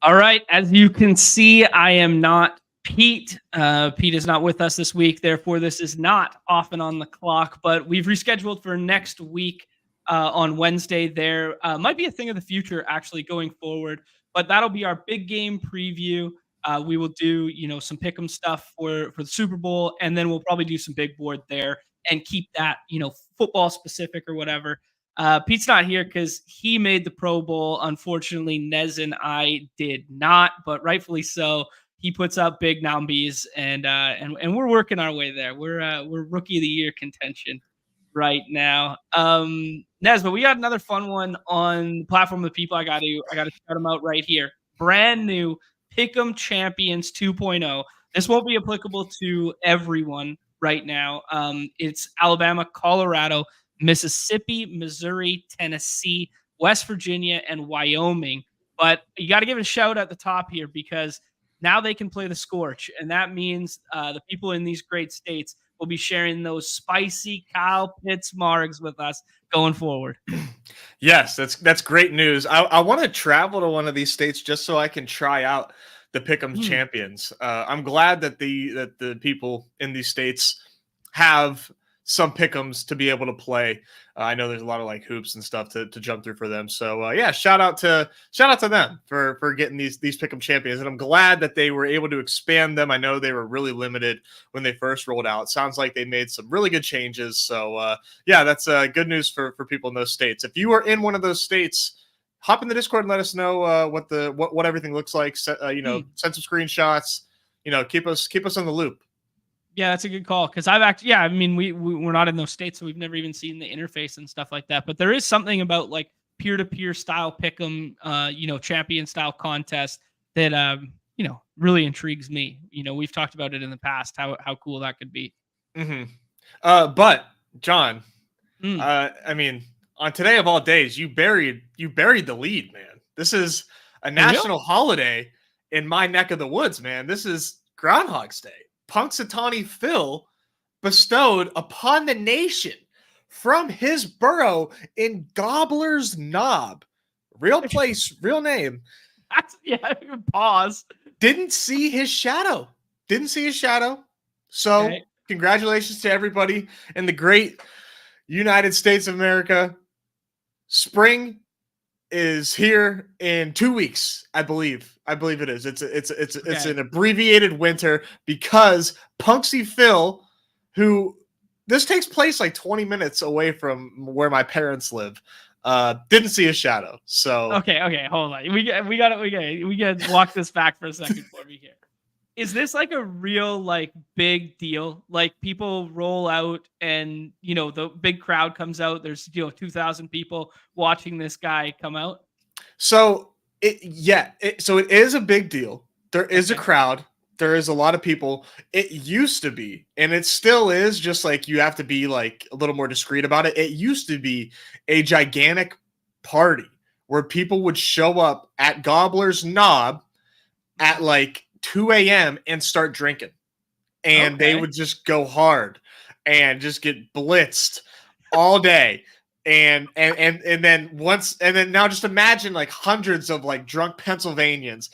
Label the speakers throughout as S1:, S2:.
S1: All right. As you can see, I am not Pete. Pete is not with us this week. Therefore, this is not often on the clock, but we've rescheduled for next week on Wednesday. There might be a thing of the future actually going forward, but that'll be our big game preview. We will do, some pick'em stuff for the Super Bowl, and then we'll probably do some big board there and keep that, football specific or whatever. Pete's not here because he made the Pro Bowl. Unfortunately, Nez and I did not, but rightfully so. He puts up big numbies, and we're working our way there. We're Rookie of the Year contention right now. Nez, but we got another fun one on the platform of the people. I got to shout them out right here. Brand new Pick'em Champions 2.0. This won't be applicable to everyone right now. It's Alabama, Colorado, Mississippi, Missouri, Tennessee, West Virginia, and Wyoming. But you got to give it a shout at the top here because now they can play the Scorch. And that means the people in these great states will be sharing those spicy Kyle Pitts margs with us going forward.
S2: Yes, that's great news. I want to travel to one of these states just so I can try out the Pick'em champions. I'm glad that the people in these states have some pick'ems to be able to play. I know there's a lot of like hoops and stuff to jump through for them. So yeah, shout out to them for getting these pick'em champions. And I'm glad that they were able to expand them. I know they were really limited when they first rolled out. It sounds like they made some really good changes. So yeah, that's good news for people in those states. If you are in one of those states, hop in the Discord and let us know what everything looks like. Send some screenshots. Keep us on the loop.
S1: Yeah, that's a good call because I've actually, I mean, we're not in those states, so we've never even seen the interface and stuff like that. But there is something about like peer-to-peer style pick'em, champion style contest that really intrigues me. We've talked about it in the past how cool that could be.
S2: Mm-hmm. But John, I mean, on today of all days, you buried the lead, man. This is a national holiday in my neck of the woods, man. This is Groundhog's Day. Punxsutawney Phil bestowed upon the nation from his burrow in Gobbler's Knob. Real place, real name.
S1: Pause.
S2: Didn't see his shadow. So congratulations to everybody in the great United States of America. Spring is here in 2 weeks, I believe it is. It's an abbreviated winter because Punxsy Phil, who this takes place like 20 minutes away from where my parents live, didn't see a shadow. So
S1: okay, hold on. We got to walk this back for a second for me here. Is this like a real like big deal? Like people roll out and the big crowd comes out. There's 2,000 people watching this guy come out.
S2: So it is a big deal. There is a crowd. There is a lot of people. It used to be, and it still is, just like you have to be like a little more discreet about it. It used to be a gigantic party where people would show up at Gobbler's Knob at like 2 a.m. and start drinking. And they would just go hard and just get blitzed all day. And then now just imagine like hundreds of like drunk Pennsylvanians.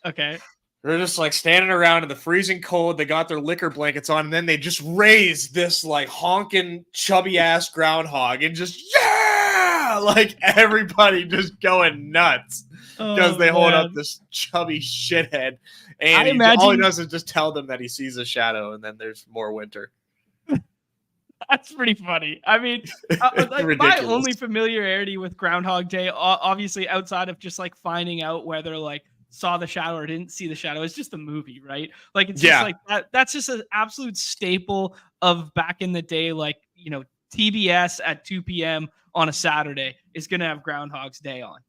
S1: Okay.
S2: They're just like standing around in the freezing cold. They got their liquor blankets on, and then they just raise this like honking chubby ass groundhog and just like everybody just going nuts because they hold up this chubby shithead, and all he does is just tell them that he sees a shadow, and then there's more winter.
S1: That's pretty funny. I mean, my only familiarity with Groundhog Day, obviously outside of just like finding out whether like saw the shadow or didn't see the shadow, it's just a movie, right? Like it's just like that's just an absolute staple of back in the day. Like TBS at 2 p.m. on a Saturday is gonna have Groundhog's Day on.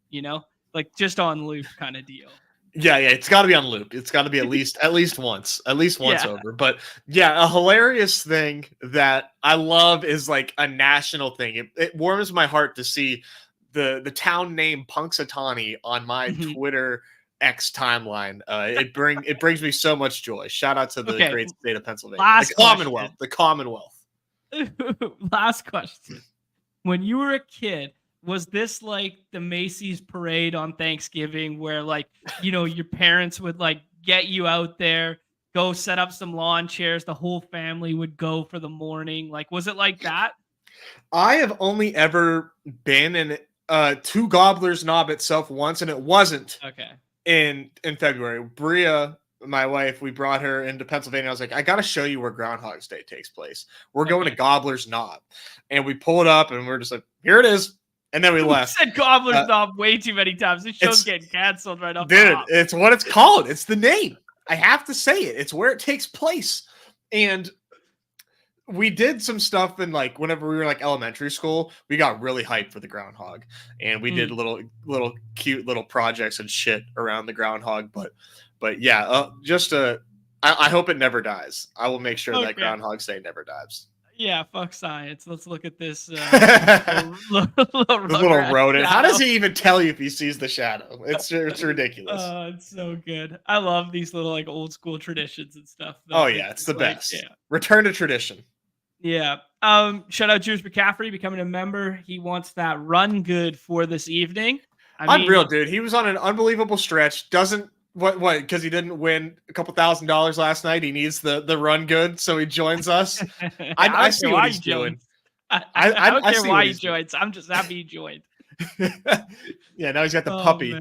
S1: Like just on loop kind of deal.
S2: Yeah, it's got to be on loop. It's got to be at least once over. But yeah, a hilarious thing that I love is like a national thing. It warms my heart to see the town name Punxsutawney on my Twitter X timeline. It brings me so much joy. Shout out to the great state of Pennsylvania, the Commonwealth.
S1: Last question: when you were a kid, Was this like the Macy's parade on Thanksgiving where like, your parents would like get you out there, go set up some lawn chairs, the whole family would go for the morning? Like, was it like that?
S2: I have only ever been in to Gobbler's Knob itself once, and it wasn't
S1: Okay.
S2: in February. Bria, my wife, we brought her into Pennsylvania. I was like, I got to show you where Groundhog's Day takes place. We're going to Gobbler's Knob, and we pulled up, and we're just like, here it is, and then we left.
S1: Said Gobbler's Knob way too many times. This show's getting canceled right off.
S2: Dude, it's what it's called. It's the name. I have to say it. It's where it takes place, and we did some stuff in like whenever we were like elementary school, we got really hyped for the groundhog, and we did little cute little projects and shit around the groundhog. But yeah, I hope it never dies. I will make sure that Groundhog's Day never dies.
S1: Yeah, fuck science. Let's look at this
S2: little rodent. How does he even tell you if he sees the shadow? It's ridiculous.
S1: Oh, it's so good. I love these little like old school traditions and stuff.
S2: Oh yeah, it's the best. Yeah. Return to tradition.
S1: Yeah. Shout out Jules McCaffrey becoming a member. He wants that run good for this evening.
S2: Unreal, dude. He was on an unbelievable stretch. Doesn't what because he didn't win a couple $1,000s last night. He needs the run good, so he joins us. I see what he's doing.
S1: I don't care why he joins. I'm just happy he joined.
S2: Yeah, now he's got the puppy.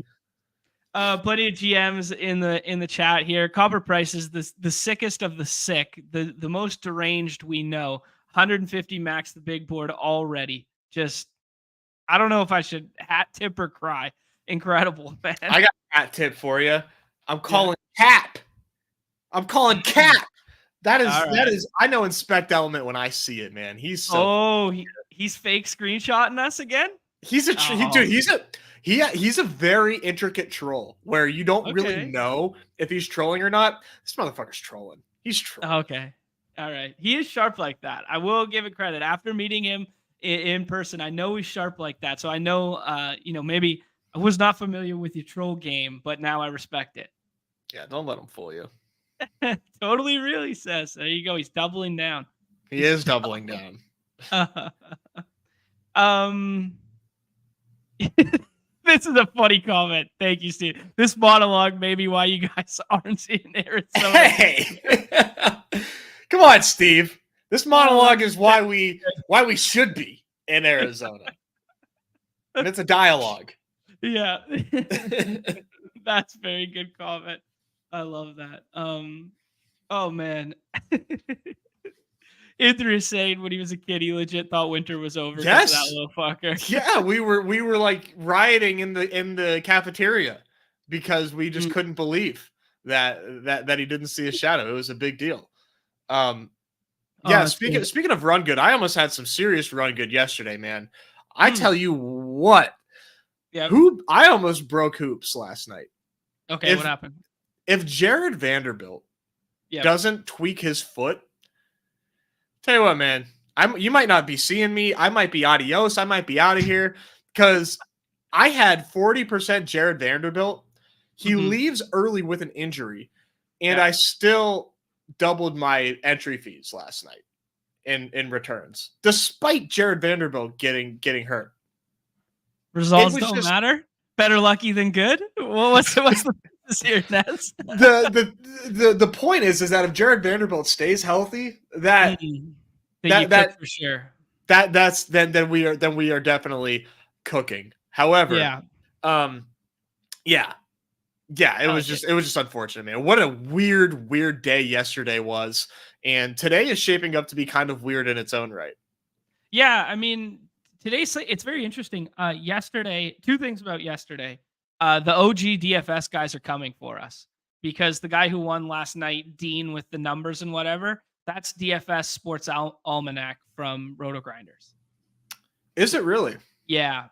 S1: Plenty of GMs in the chat here. Copper Price is the sickest of the sick, the most deranged we know. 150 max the big board already. Just, I don't know if I should hat tip or cry. Incredible, man.
S2: I got a hat tip for you. I'm calling Cap. I'm calling Cap. That is. I know Inspect Element when I see it, man. He's so.
S1: He's fake screenshotting us again.
S2: He's a very intricate troll where you don't really know if he's trolling or not. This motherfucker's trolling. He's trolling.
S1: Okay. All right. He is sharp like that. I will give it credit. After meeting him in person, I know he's sharp like that. So I know, maybe I was not familiar with your troll game, but now I respect it.
S2: Yeah, don't let him fool you.
S1: Totally real, he says. There you go. He's doubling down.
S2: He is doubling down.
S1: This is a funny comment. Thank you, Steve. This monologue may be why you guys aren't in Arizona.
S2: Hey, come on, Steve. This monologue is why we should be in Arizona, and it's a dialogue. Yeah,
S1: that's a very good comment. I love that. Oh man. Idris saying when he was a kid, he legit thought winter was over.
S2: Yes,
S1: that little fucker.
S2: Yeah, we were like rioting in the cafeteria because we just couldn't believe that he didn't see a shadow. It was a big deal. Yeah. Speaking of run good, I almost had some serious run good yesterday, man. I tell you what. Yeah. I almost broke hoops last night.
S1: Okay, what happened?
S2: If Jared Vanderbilt doesn't tweak his foot. Tell you what, man, you might not be seeing me. I might be adios. I might be out of here because I had 40% Jared Vanderbilt. He leaves early with an injury, and I still doubled my entry fees last night in returns, despite Jared Vanderbilt getting hurt.
S1: Results don't matter. Better lucky than good. Well, what's the here, Nez?
S2: The point is that if Jared Vanderbilt stays healthy, that
S1: for sure.
S2: Then we are definitely cooking. However, it was just unfortunate, man. What a weird day yesterday was, and today is shaping up to be kind of weird in its own right.
S1: Yeah, I mean, it's very interesting. Yesterday, two things about yesterday. The OG DFS guys are coming for us because the guy who won last night, Dean, with the numbers and whatever, that's DFS Sports Almanac from Roto Grinders.
S2: Is it really?
S1: Yeah.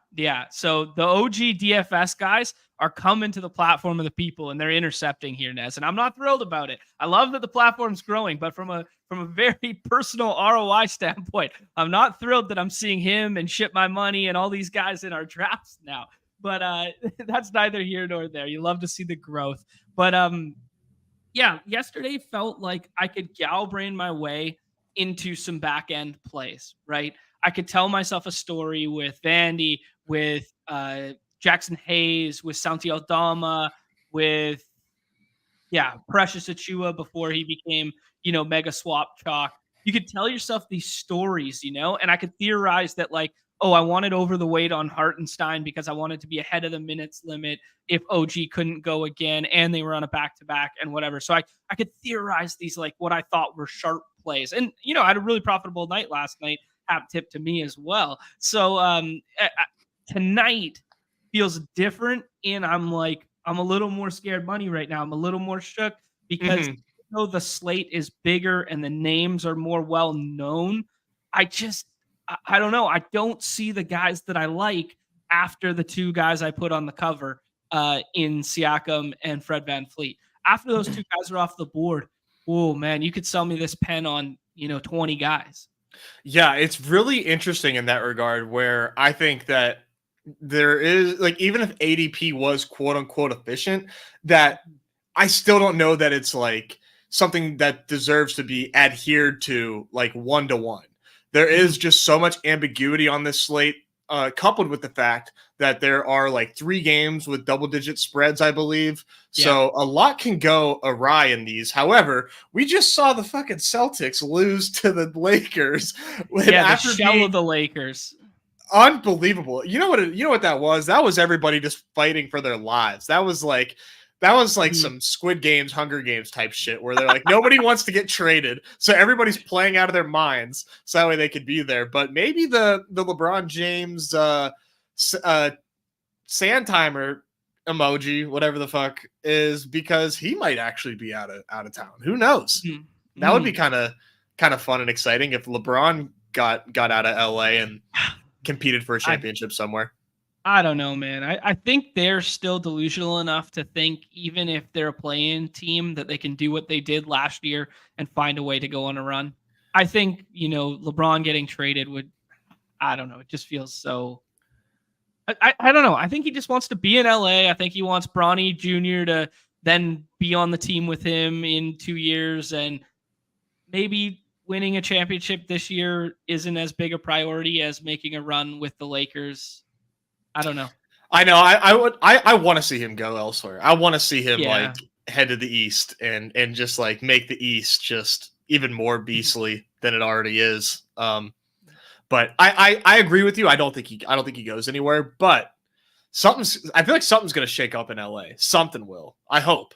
S1: So the OG DFS guys are coming to the platform of the people, and they're intercepting here, Nez. And I'm not thrilled about it. I love that the platform's growing, but from a very personal ROI standpoint, I'm not thrilled that I'm seeing him and Ship My Money and all these guys in our drafts now. But that's neither here nor there. You love to see the growth. But yesterday felt like I could gal brain my way into some back end plays, right? I could tell myself a story with Vandy, with Jackson Hayes, with Santi Aldama, with Precious Achua before he became, mega swap chalk. You could tell yourself these stories, and I could theorize that like, oh, I wanted over the weight on Hartenstein because I wanted to be ahead of the minutes limit if OG couldn't go again and they were on a back-to-back and whatever. So I could theorize these like what I thought were sharp plays. And, I had a really profitable night last night, hat tip to me as well. So tonight feels different. And I'm a little more scared money right now. I'm a little more shook because the slate is bigger and the names are more well known. I don't know. I don't see the guys that I like after the two guys I put on the cover in Siakam and Fred VanVleet. After those two guys are off the board, oh man, you could sell me this pen on 20 guys.
S2: Yeah, it's really interesting in that regard where I think that there is like, even if ADP was quote unquote efficient, that I still don't know that it's like something that deserves to be adhered to like 1-to-1. There is just so much ambiguity on this slate, coupled with the fact that there are like 3 games with double-digit spreads, I believe. Yeah. So a lot can go awry in these. However, we just saw the fucking Celtics lose to the Lakers.
S1: The shell of the Lakers.
S2: Unbelievable. You know what that was? That was everybody just fighting for their lives. That was like some Squid Games, Hunger Games type shit where they're like, nobody wants to get traded. So everybody's playing out of their minds so that way they could be there. But maybe the LeBron James sand timer emoji, whatever the fuck, is because he might actually be out of town. Who knows? That would be kind of fun and exciting if LeBron got out of LA and competed for a championship somewhere.
S1: I don't know, man. I think they're still delusional enough to think even if they're a play-in team that they can do what they did last year and find a way to go on a run. I think, LeBron getting traded would, I don't know. It just feels so, I don't know. I think he just wants to be in LA. I think he wants Bronny Jr. to then be on the team with him in 2 years, and maybe winning a championship this year isn't as big a priority as making a run with the Lakers. I don't know.
S2: I know. I want to see him go elsewhere. I want to see him like head to the East and just like make the East just even more beastly than it already is. But I agree with you. I don't think he goes anywhere. But I feel like something's going to shake up in LA. Something will. I hope,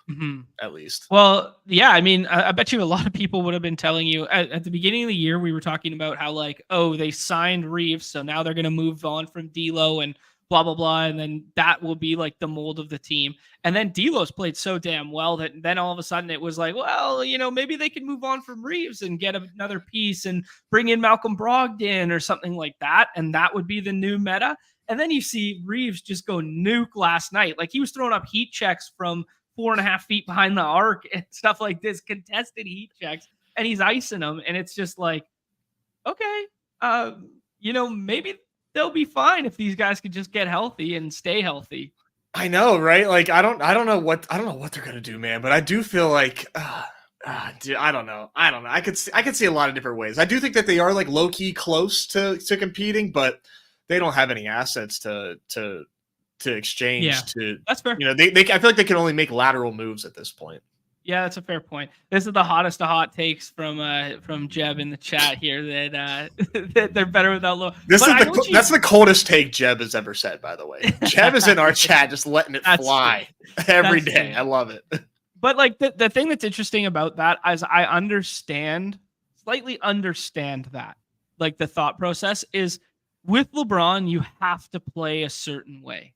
S2: at least.
S1: Well, yeah. I mean, I bet you a lot of people would have been telling you at the beginning of the year. We were talking about how like, oh, they signed Reeves, so now they're going to move on from D'Lo and blah, blah, blah. And then that will be like the mold of the team. And then D'Lo's played so damn well that then all of a sudden it was like, well, maybe they can move on from Reeves and get another piece and bring in Malcolm Brogdon or something like that. And that would be the new meta. And then you see Reeves just go nuke last night. Like he was throwing up heat checks from 4.5 feet behind the arc and stuff like this, contested heat checks, and he's icing them. And it's just like, okay, maybe they'll be fine if these guys could just get healthy and stay healthy.
S2: I know, right? Like I don't know what they're gonna do, man. But I do feel like, dude, I don't know. I could see a lot of different ways. I do think that they are like low key close to competing, but they don't have any assets to exchange.
S1: Yeah, that's fair.
S2: They I feel like they can only make lateral moves at this point.
S1: Yeah, that's a fair point. This is the hottest of hot takes from Jeb in the chat here that they're better without low.
S2: That's the coldest take Jeb has ever said, by the way. Jeb is in our chat just letting it fly every day. True. I love it.
S1: But like the thing that's interesting about that is I slightly understand that. Like the thought process is with LeBron, you have to play a certain way,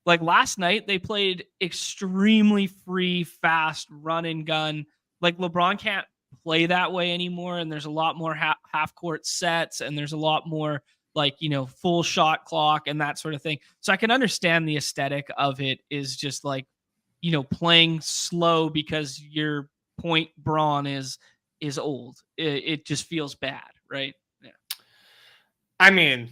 S1: Like last night, they played extremely free, fast, run and gun. Like LeBron can't play that way anymore, and there's a lot more half-court sets, and there's a lot more like, full shot clock and that sort of thing. So I can understand the aesthetic of it is just like, playing slow because your point Braun is old. It just feels bad, right? Yeah.
S2: I mean,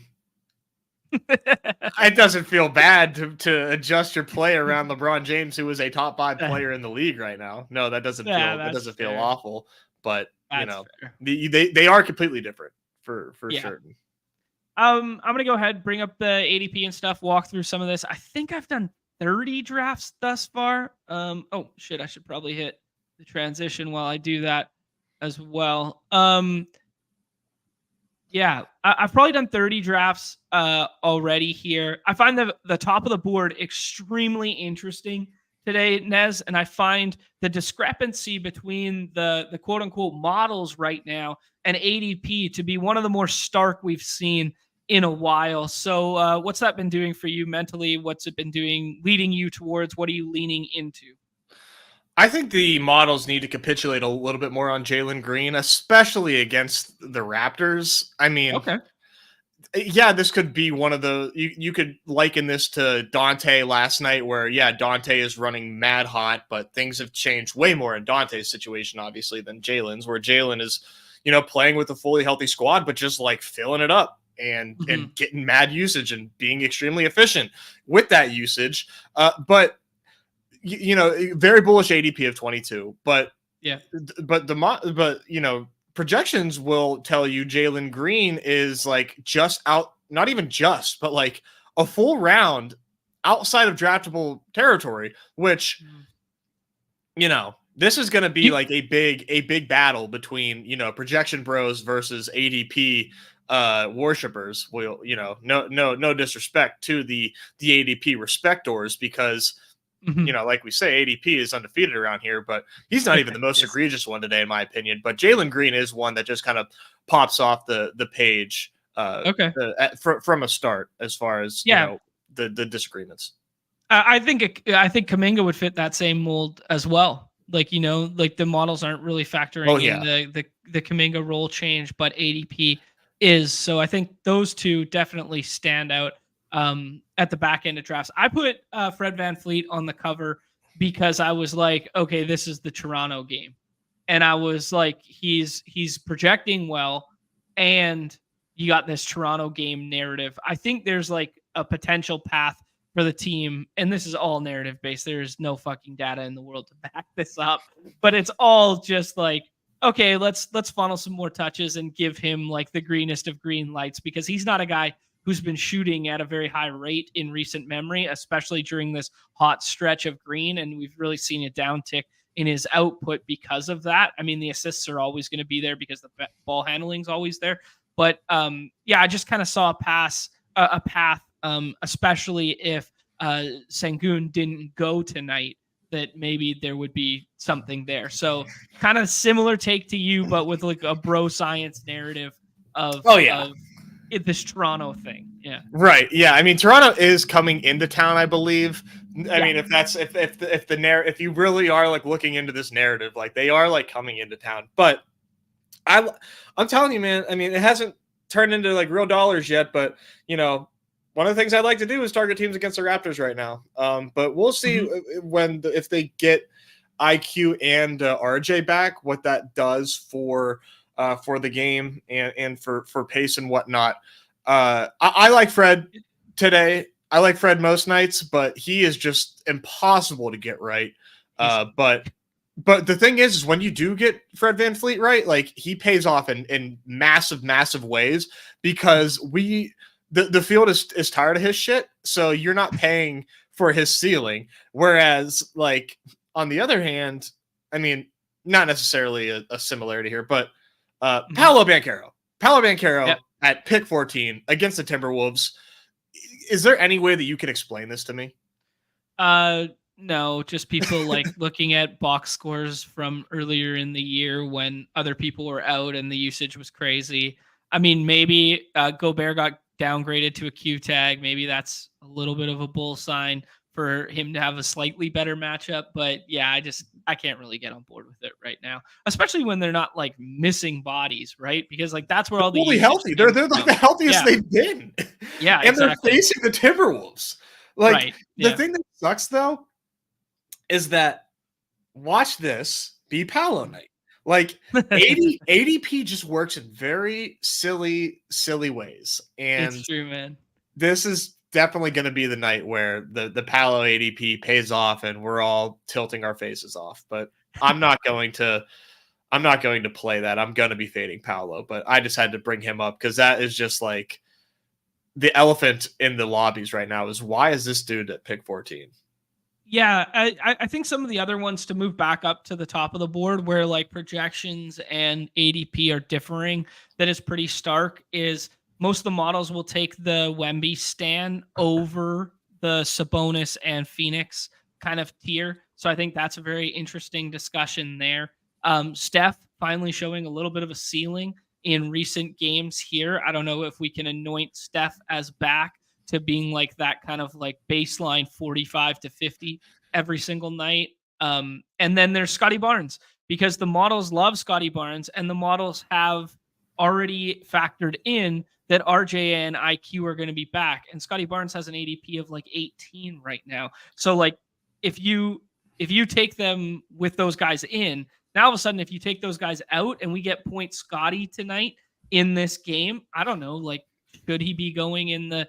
S2: it doesn't feel bad to adjust your play around LeBron James, who is a top 5 player in the league right now. No, that doesn't feel awful. But they are completely different for certain.
S1: I'm gonna go ahead, bring up the ADP and stuff, walk through some of this. I think I've done 30 drafts thus far. Oh shit, I should probably hit the transition while I do that as well. Yeah, I've probably done 30 drafts already here. I find the top of the board extremely interesting today, Nez, and I find the discrepancy between the quote unquote models right now and ADP to be one of the more stark we've seen in a while. So, what's that been doing for you mentally? What's it been doing, leading you towards? What are you leaning into?
S2: I think the models need to capitulate a little bit more on Jalen Green, especially against the Raptors. I mean,
S1: Okay.
S2: yeah, this could be one of the you could liken this to Dante last night, where Dante is running mad hot, but things have changed way more in Dante's situation, obviously, than Jalen's, where Jalen is, playing with a fully healthy squad, but just like filling it up and getting mad usage and being extremely efficient with that usage. But very bullish ADP of 22, but
S1: Yeah.
S2: projections will tell you Jalen Green is like just out, not even just, but like a full round outside of draftable territory, which, this is going to be like a big battle between, projection bros versus ADP worshipers. Will, no disrespect to the ADP respectors, because like we say, ADP is undefeated around here, but he's not even the most egregious one today, in my opinion. But Jalen Green is one that just kind of pops off the page from a start, as far as the disagreements.
S1: I think Kuminga would fit that same mold as well. Like, like the models aren't really factoring in the Kuminga role change, but ADP is. So I think those two definitely stand out at the back end of drafts. I put Fred VanVleet on the cover because I was like, okay, this is the Toronto game. And I was like, he's projecting well, and you got this Toronto game narrative. I think there's like a potential path for the team, and this is all narrative based. There's no fucking data in the world to back this up, but it's all just like, okay, let's funnel some more touches and give him like the greenest of green lights, because he's not a guy who's been shooting at a very high rate in recent memory, especially during this hot stretch of green. And we've really seen a downtick in his output because of that. I mean, the assists are always going to be there because the ball handling is always there. But I just kind of saw a path, especially if Sengun didn't go tonight, that maybe there would be something there. So kind of similar take to you, but with like a bro science narrative of this Toronto thing. Yeah.
S2: Right. Yeah. I mean, Toronto is coming into town, I believe. I mean, if you really are like looking into this narrative, like they are like coming into town, but I'm telling you, man, I mean, it hasn't turned into like real dollars yet, but one of the things I'd like to do is target teams against the Raptors right now. But we'll see if they get IQ and RJ back, what that does for the game and for pace and whatnot. I like Fred today. I like Fred most nights, but he is just impossible to get right. But the thing is when you do get Fred VanVleet right, like he pays off in massive ways, because the field is tired of his shit. So you're not paying for his ceiling. Whereas like on the other hand, I mean, not necessarily a similarity here, but Paolo Banchero at pick 14 against the Timberwolves. Is there any way that you can explain this to me?
S1: No, just people like looking at box scores from earlier in the year when other people were out and the usage was crazy. I mean, maybe Gobert got downgraded to a Q tag. Maybe that's a little bit of a bull sign for him to have a slightly better matchup. But yeah, I can't really get on board with it right now, especially when they're not like missing bodies, right? Because like that's where all the
S2: fully healthy. They're like the healthiest they've been.
S1: Yeah,
S2: and they're facing the Timberwolves. Like the thing that sucks though is that watch this be Paolo night. Like ADP just works in very silly ways, and
S1: it's true, man.
S2: This is definitely going to be the night where the Paolo ADP pays off, and we're all tilting our faces off. But I'm not going to play that. I'm going to be fading Paolo, but I just had to bring him up because that is just like the elephant in the lobbies right now is why is this dude at pick 14?
S1: Yeah, I think some of the other ones to move back up to the top of the board where like projections and ADP are differing, that is pretty stark, is most of the models will take the Wemby Stan over the Sabonis and Phoenix kind of tier. So I think that's a very interesting discussion there. Steph finally showing a little bit of a ceiling in recent games here. I don't know if we can anoint Steph as back to being like that kind of like baseline 45 to 50 every single night. And then there's Scotty Barnes, because the models love Scotty Barnes and the models have already factored in that RJ and IQ are going to be back. And Scotty Barnes has an ADP of like 18 right now. So like if you take them with those guys in, now all of a sudden if you take those guys out and we get point Scotty tonight in this game, I don't know, like should he be going in the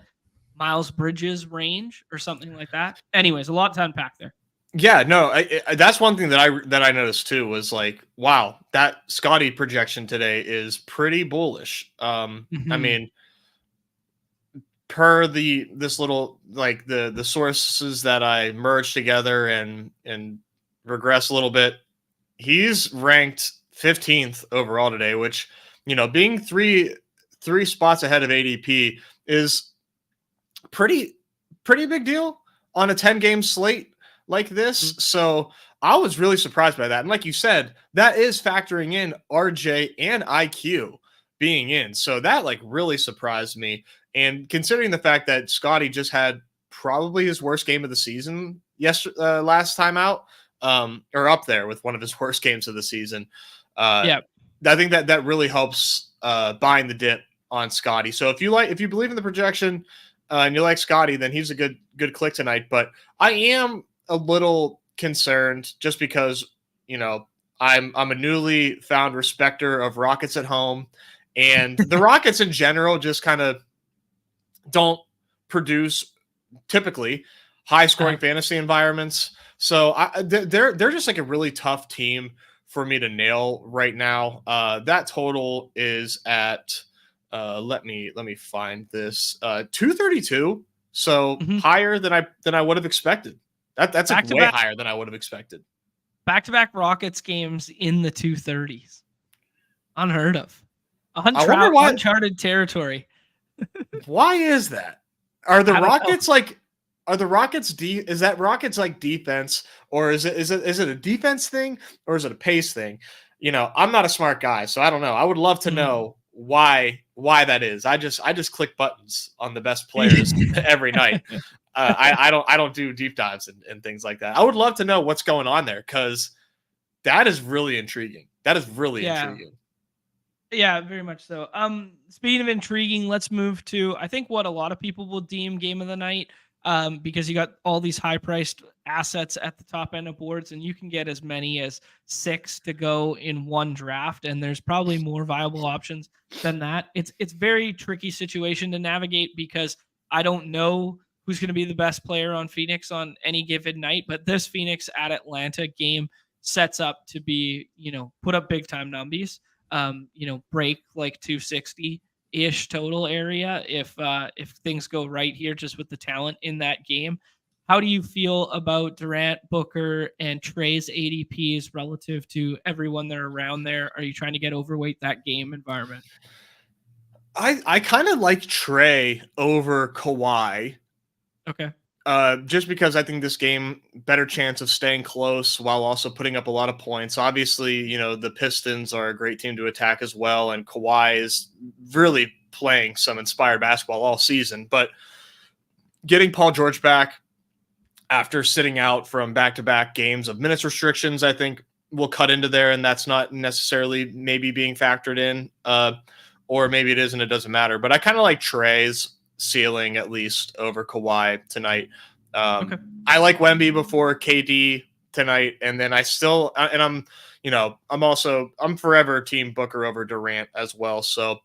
S1: Miles Bridges range or something like that? Anyways, a lot to unpack there.
S2: Yeah, no, that's one thing that I noticed too was like, wow, that Scotty projection today is pretty bullish. I mean, per this little like the sources that I merged together and regress a little bit, he's ranked 15th overall today, which being three spots ahead of ADP is pretty big deal on a 10-game slate like this. So I was really surprised by that. And like you said, that is factoring in RJ and IQ being in. So that like really surprised me. And considering the fact that Scotty just had probably his worst game of the season last time out, or up there with one of his worst games of the season. I think that really helps buying the dip on Scotty. So if you believe in the projection, and you like Scotty, then he's a good click tonight. But I am a little concerned just because, I'm a newly found respecter of Rockets at home, and the Rockets in general just kind of don't produce typically high scoring fantasy environments. So they're just like a really tough team for me to nail right now. That total is at let me find this 232. So higher than I would have expected. That's like way higher than I would have expected.
S1: Back-to-back Rockets games in the 230s. Unheard of. Uncharted territory.
S2: Why is that? Are the Rockets like? Are the Rockets is that Rockets like defense, or is it a defense thing, or is it a pace thing? I'm not a smart guy, so I don't know. I would love to know why that is. I just click buttons on the best players every night. I don't do deep dives and things like that. I would love to know what's going on there, because that is really intriguing. Intriguing.
S1: Yeah, very much so. Speaking of intriguing, let's move to I think what a lot of people will deem game of the night. Because you got all these high-priced assets at the top end of boards, and you can get as many as 6 to go in one draft, and there's probably more viable options than that. It's very tricky situation to navigate because I don't know who's going to be the best player on Phoenix on any given night, but this Phoenix at Atlanta game sets up to be, put up big-time numbies, break like 260 ish total area if things go right here just with the talent in that game. How do you feel about Durant, Booker, and Trey's ADPs relative to everyone that are around there? Are you trying to get overweight that game environment?
S2: I kind of like Trey over Kawhi.
S1: Okay.
S2: Just because I think this game better chance of staying close while also putting up a lot of points. Obviously, the Pistons are a great team to attack as well, and Kawhi is really playing some inspired basketball all season. But getting Paul George back after sitting out from back-to-back games of minutes restrictions, I think will cut into there, and that's not necessarily maybe being factored in, or maybe it is and it doesn't matter. But I kind of like Trey's ceiling at least over Kawhi tonight. Okay. I like Wemby before KD tonight, and then I'm forever team Booker over Durant as well. So,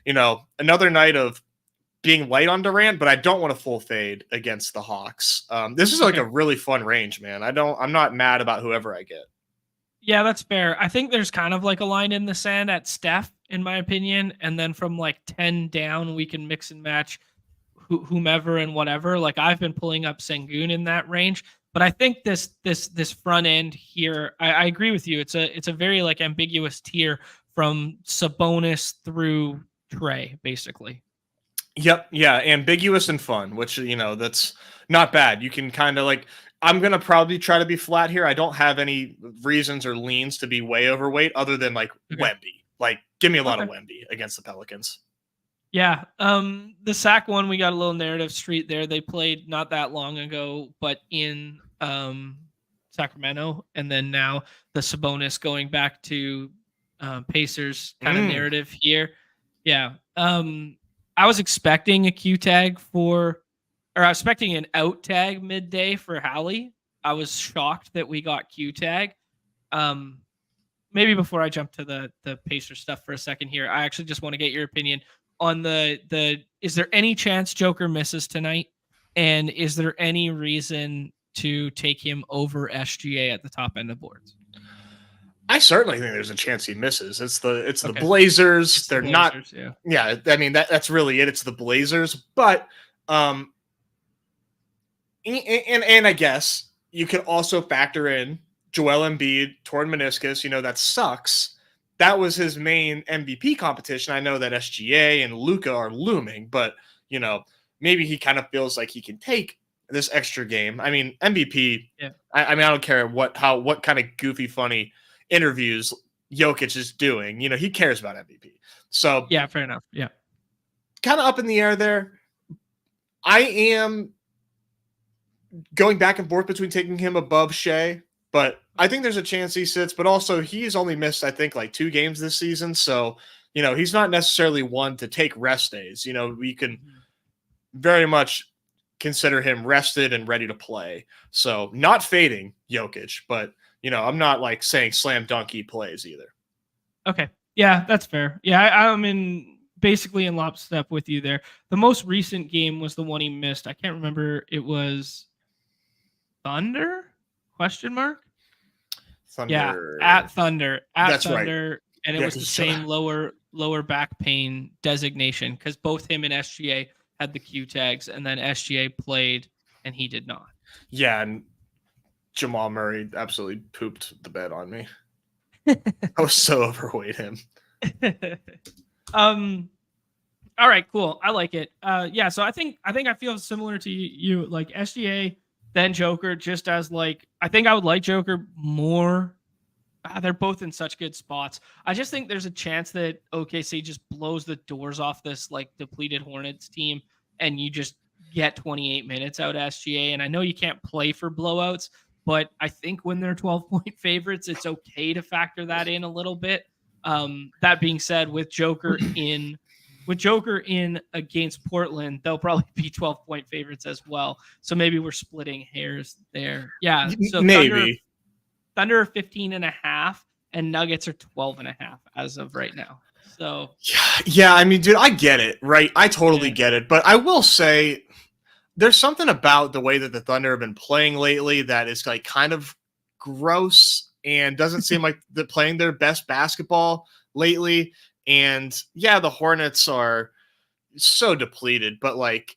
S2: another night of being light on Durant, but I don't want a full fade against the Hawks. This is like a really fun range, man. I'm not mad about whoever I get.
S1: Yeah, that's fair. I think there's kind of like a line in the sand at Steph, in my opinion, and then from like 10 down, we can mix and match whomever and whatever. Like I've been pulling up Sengun in that range, but I think this front end here, I agree with you. It's a very like ambiguous tier from Sabonis through Trey, basically.
S2: Yep. Yeah. Ambiguous and fun, which, that's not bad. You can kind of like, I'm going to probably try to be flat here. I don't have any reasons or leans to be way overweight other than like Wemby. Like, give me a lot of Wemby against the Pelicans.
S1: Yeah. The Sac one, we got a little narrative street there. They played not that long ago, but in Sacramento. And then now the Sabonis going back to Pacers kind of narrative here. Yeah. I was expecting a Q tag I was expecting an out tag midday for Hallie. I was shocked that we got Q tag. Maybe before I jump to the Pacer stuff for a second here, I actually just want to get your opinion on is there any chance Joker misses tonight? And is there any reason to take him over SGA at the top end of boards?
S2: I certainly think there's a chance he misses. It's the Blazers. They're not. Yeah. I mean that's really it. It's the Blazers. But and I guess you could also factor in Joel Embiid torn meniscus. That sucks. That was his main MVP competition. I know that SGA and Luka are looming, but maybe he kind of feels like he can take this extra game. I mean MVP. Yeah. I don't care what kind of goofy funny interviews Jokic is doing. He cares about MVP. So
S1: yeah, fair enough. Yeah.
S2: Kind of up in the air there. I am going back and forth between taking him above Shea, but I think there's a chance he sits, but also he's only missed, I think, like 2 games this season. So, he's not necessarily one to take rest days. We can very much consider him rested and ready to play. So not fading Jokic, but I'm not like saying slam dunk he plays either.
S1: Okay. Yeah, that's fair. Yeah, I'm basically in lockstep with you there. The most recent game was the one he missed. I can't remember. It was Thunder? ? Thunder. Yeah, at Thunder. That's Thunder. Right. And it was the same lower back pain designation because both him and SGA had the Q tags, and then SGA played and he did not.
S2: Yeah, and Jamal Murray absolutely pooped the bed on me. I was so overweight him.
S1: All right, cool. I like it. Yeah, so I think I feel similar to you, like SGA, then Joker, just as like I think I would like Joker more. They're both in such good spots. I just think there's a chance that OKC just blows the doors off this like depleted Hornets team, and you just get 28 minutes out of SGA. And I know you can't play for blowouts, but I think when they're 12-point favorites, it's okay to factor that in a little bit. That being said, with Joker in against Portland, they'll probably be 12-point favorites as well. So maybe we're splitting hairs there. Yeah. So
S2: maybe
S1: Thunder are 15.5 and Nuggets are 12.5 as of right now. So
S2: yeah, I mean, dude, I get it, right? I totally get it. But I will say there's something about the way that the Thunder have been playing lately that is like kind of gross and doesn't seem like they're playing their best basketball lately. And yeah, the Hornets are so depleted, but like,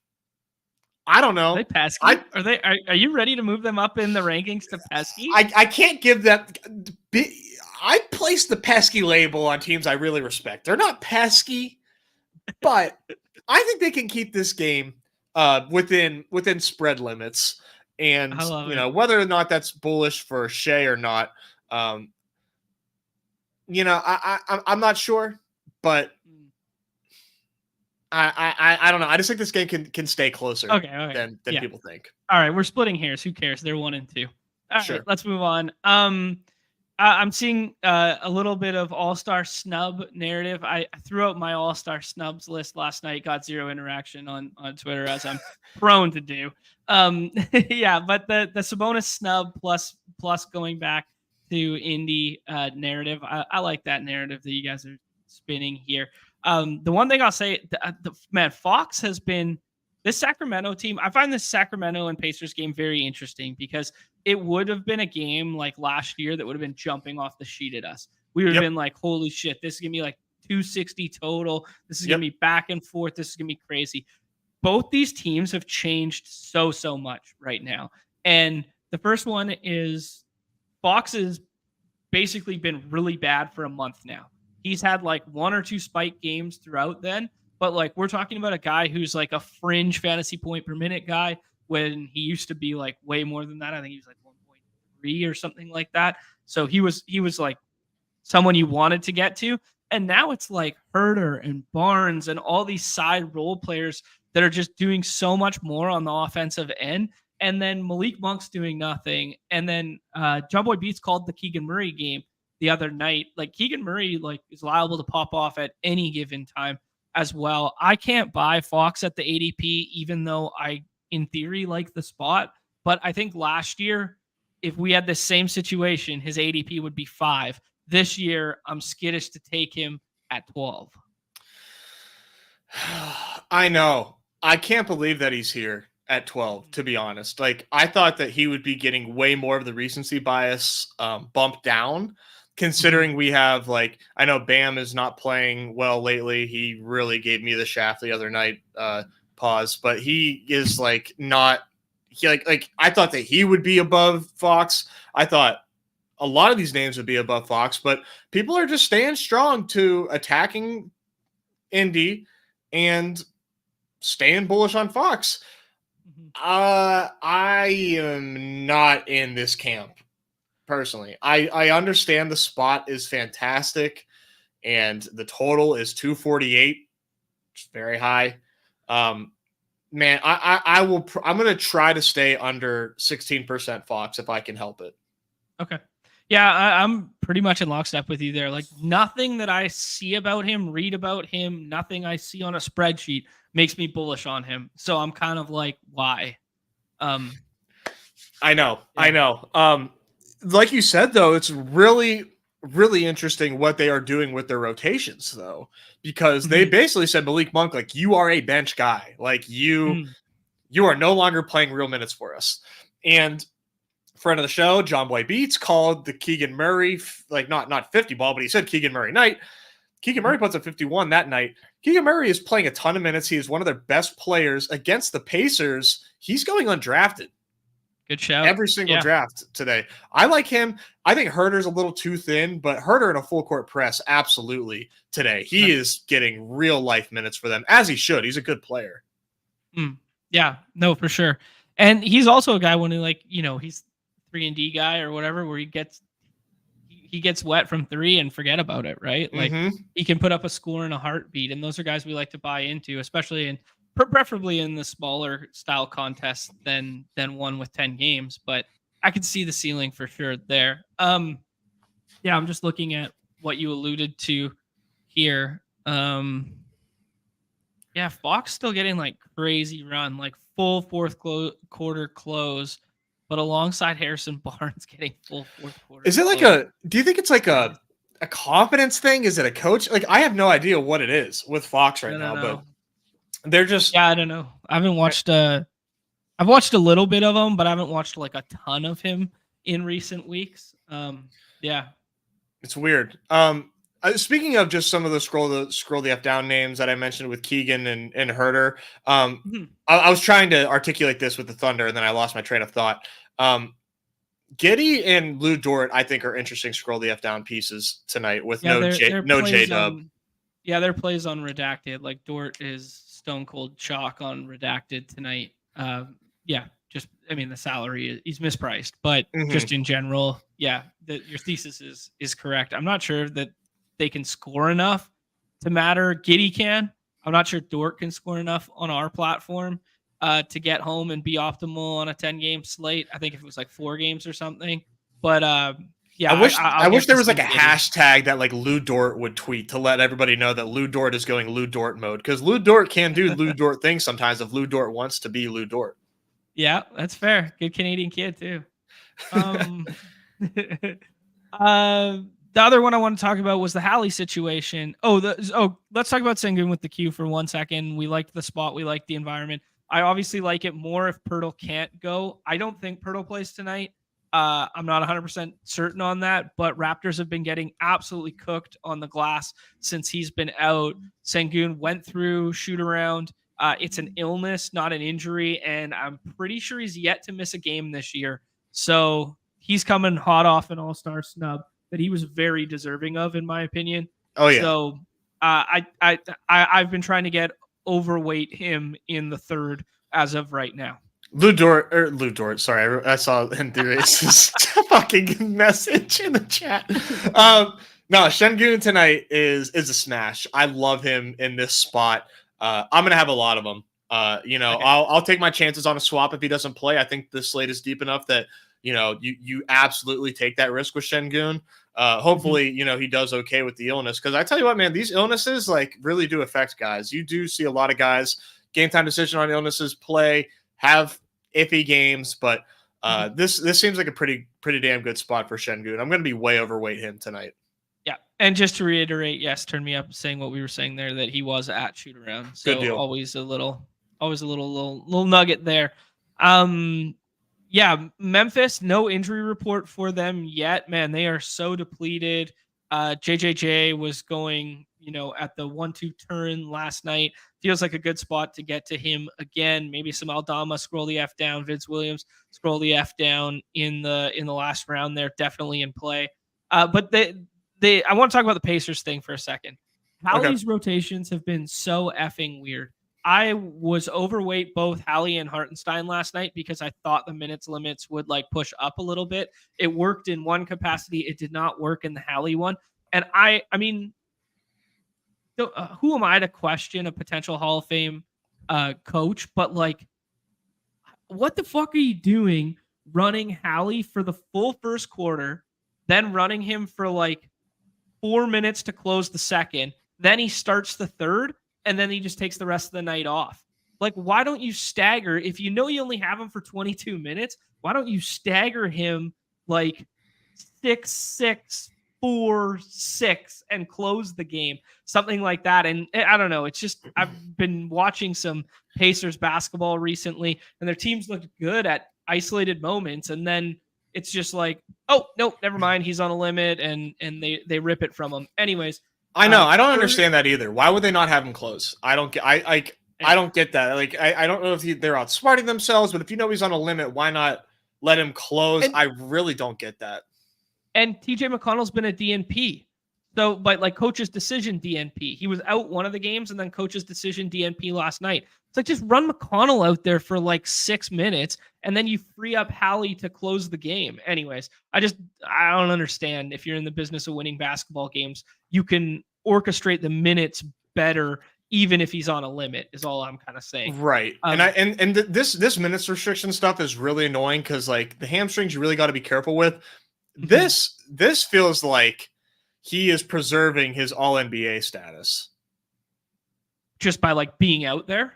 S2: I don't know.
S1: Are they pesky? Are you ready to move them up in the rankings to pesky?
S2: I can't give that. I place the pesky label on teams I really respect. They're not pesky, but I think they can keep this game within spread limits. And whether or not that's bullish for Shea or not, I'm not sure. But I don't know. I just think this game can stay closer than people think.
S1: All right, we're splitting hairs. Who cares? They're 1 and 2. All right, let's move on. I'm seeing a little bit of all-star snub narrative. I threw out my all-star snubs list last night. Got 0 interaction on Twitter, as I'm prone to do. Yeah, but the Sabonis snub plus going back to Indy narrative. I like that narrative that you guys are spinning here. The one thing I'll say, man, Fox has been this Sacramento team. I find this Sacramento and Pacers game very interesting because it would have been a game like last year that would have been jumping off the sheet at us. We would have been like, holy shit, this is going to be like 260 total. This is going to be back and forth. This is going to be crazy. both these teams have changed so much right now. And the first one is Fox has basically been really bad for a month now. He's had like 1 or 2 spike games throughout then, but like we're talking about a guy who's like a fringe fantasy point per minute guy when he used to be like way more than that. I think he was like 1.3 or something like that. So he was like someone you wanted to get to. And now it's like Herder and Barnes and all these side role players that are just doing so much more on the offensive end. And then Malik Monk's doing nothing. And then John Boy Beats called the Keegan Murray game the other night. Like Keegan Murray like is liable to pop off at any given time as well. I can't buy Fox at the ADP, even though I, in theory, like the spot. But I think last year, if we had the same situation, his ADP would be 5. This year, I'm skittish to take him at 12.
S2: I know. I can't believe that he's here at 12, to be honest. Like, I thought that he would be getting way more of the recency bias bumped down, considering we have, like, I know Bam is not playing well lately. He really gave me the shaft the other night, but he is, like, not – like I thought that he would be above Fox. I thought a lot of these names would be above Fox, but people are just staying strong to attacking Indy and staying bullish on Fox. I am not in this camp personally. I understand the spot is fantastic and the total is 248, which is very high. Man, I'm going to try to stay under 16% Fox if I can help it.
S1: Okay. Yeah, I'm pretty much in lockstep with you there. Like nothing that I see about him, read about him, nothing I see on a spreadsheet makes me bullish on him. So I'm kind of like, why?
S2: I know. Like you said, though, it's really, really interesting what they are doing with their rotations, though, because they basically said, Malik Monk, like, you are a bench guy. Like, you are no longer playing real minutes for us. And friend of the show, John Boy Beats, called the Keegan Murray, like, not 50 ball, but he said Keegan Murray night. Keegan Murray puts up 51 that night. Keegan Murray is playing a ton of minutes. He is one of their best players against the Pacers. He's going undrafted.
S1: Good shout.
S2: Every single draft today. I like him. I think Herder's a little too thin, but Herder in a full court press, absolutely today. He is getting real life minutes for them, as he should. He's a good player.
S1: Yeah, no, for sure. And he's also a guy when he, like, you know, he's 3-and-D guy or whatever, where he gets wet from 3 and forget about it, right? Like he can put up a score in a heartbeat, and those are guys we like to buy into, especially in preferably in the smaller style contests than one with 10 games. But I could see the ceiling for sure there. I'm just looking at what you alluded to here. Fox still getting like crazy run, like full fourth quarter close, but alongside Harrison Barnes getting full fourth quarter.
S2: Is it like do you think it's like a confidence thing? Is it a coach? Like, I have no idea what it is with Fox right now, but they're just,
S1: I don't know. I haven't watched I've watched a little bit of him, but I haven't watched like a ton of him in recent weeks. It's
S2: weird. Speaking of just some of the scroll the F down names that I mentioned with Keegan and Herder, I was trying to articulate this with the Thunder, and then I lost my train of thought. Giddey and Lou Dort, I think, are interesting scroll the F down pieces tonight with no J-Dub.
S1: Their plays on Redacted. Like Dort is stone cold chalk on Redacted tonight. The salary, he's mispriced, but just in general, your thesis is correct. I'm not sure that they can score enough to matter. Giddey can. I'm not sure Dort can score enough on our platform to get home and be optimal on a 10-game slate. I think if it was like 4 games or something, but
S2: I wish there was like a hashtag that like Lou Dort would tweet to let everybody know that Lou Dort is going Lou Dort mode, because Lou Dort can do Lou Dort things sometimes if Lou Dort wants to be Lou Dort.
S1: Yeah, that's fair. Good Canadian kid too. The other one I want to talk about was the Hallie situation. Let's talk about Sengun with the Q for 1 second. We liked the spot. We liked the environment. I obviously like it more if Pirtle can't go. I don't think Pirtle plays tonight. I'm not 100% certain on that, but Raptors have been getting absolutely cooked on the glass since he's been out. Sengun went through shoot around. It's an illness, not an injury, and I'm pretty sure he's yet to miss a game this year. So he's coming hot off an all-star snub that he was very deserving of, in my opinion.
S2: Oh yeah.
S1: So I've been trying to get overweight him in the third as of right now.
S2: Lou Dort. Sorry, I saw Andreas' fucking message in the chat. No, Şengün tonight is a smash. I love him in this spot. I'm gonna have a lot of them. Okay. I'll take my chances on a swap if he doesn't play. I think the slate is deep enough that you absolutely take that risk with Şengün. Hopefully, he does okay with the illness, because I tell you what, man, these illnesses like really do affect guys. You do see a lot of guys game time decision on illnesses have iffy games, but this seems like a pretty damn good spot for Şengün. I'm going to be way overweight him tonight.
S1: Yeah, and just to reiterate, yes, turn me up saying what we were saying there, that he was at shoot around. So
S2: good deal.
S1: Always a little nugget there. Yeah, Memphis, no injury report for them yet. Man, they are so depleted. JJJ was going, at the 1-2 turn last night. Feels like a good spot to get to him again. Maybe some Aldama, scroll the F down. Vince Williams, scroll the F down in the last round there. Definitely in play. But I want to talk about the Pacers thing for a second. Hallie's rotations have been so effing weird. I was overweight both Hallie and Hartenstein last night because I thought the minutes limits would push up a little bit. It worked in one capacity. It did not work in the Hallie one. And I mean, who am I to question a potential Hall of Fame coach? But what the fuck are you doing running Hallie for the full first quarter, then running him for 4 minutes to close the second, then he starts the third, and then he just takes the rest of the night off? Why don't you stagger? If you know you only have him for 22 minutes, why don't you stagger him 6-6, 4-6 and close the game? Something like that. And I don't know. It's just, I've been watching some Pacers basketball recently, and their teams looked good at isolated moments. And then it's just oh, no, never mind. He's on a limit, and they rip it from him. Anyways.
S2: I know. I don't understand that either. Why would they not have him close? I don't get that. I don't know if they're outsmarting themselves, but if he's on a limit, why not let him close? I really don't get that.
S1: And TJ McConnell's been a DNP. So, but coach's decision DNP. He was out one of the games, and then coach's decision DNP last night. It's just run McConnell out there for 6 minutes, and then you free up Hallie to close the game. Anyways, I don't understand. If you're in the business of winning basketball games, you can orchestrate the minutes better, even if he's on a limit, is all I'm kind of saying.
S2: Right. And this minutes restriction stuff is really annoying, because the hamstrings you really got to be careful with. This feels like he is preserving his All-NBA status
S1: just by being out there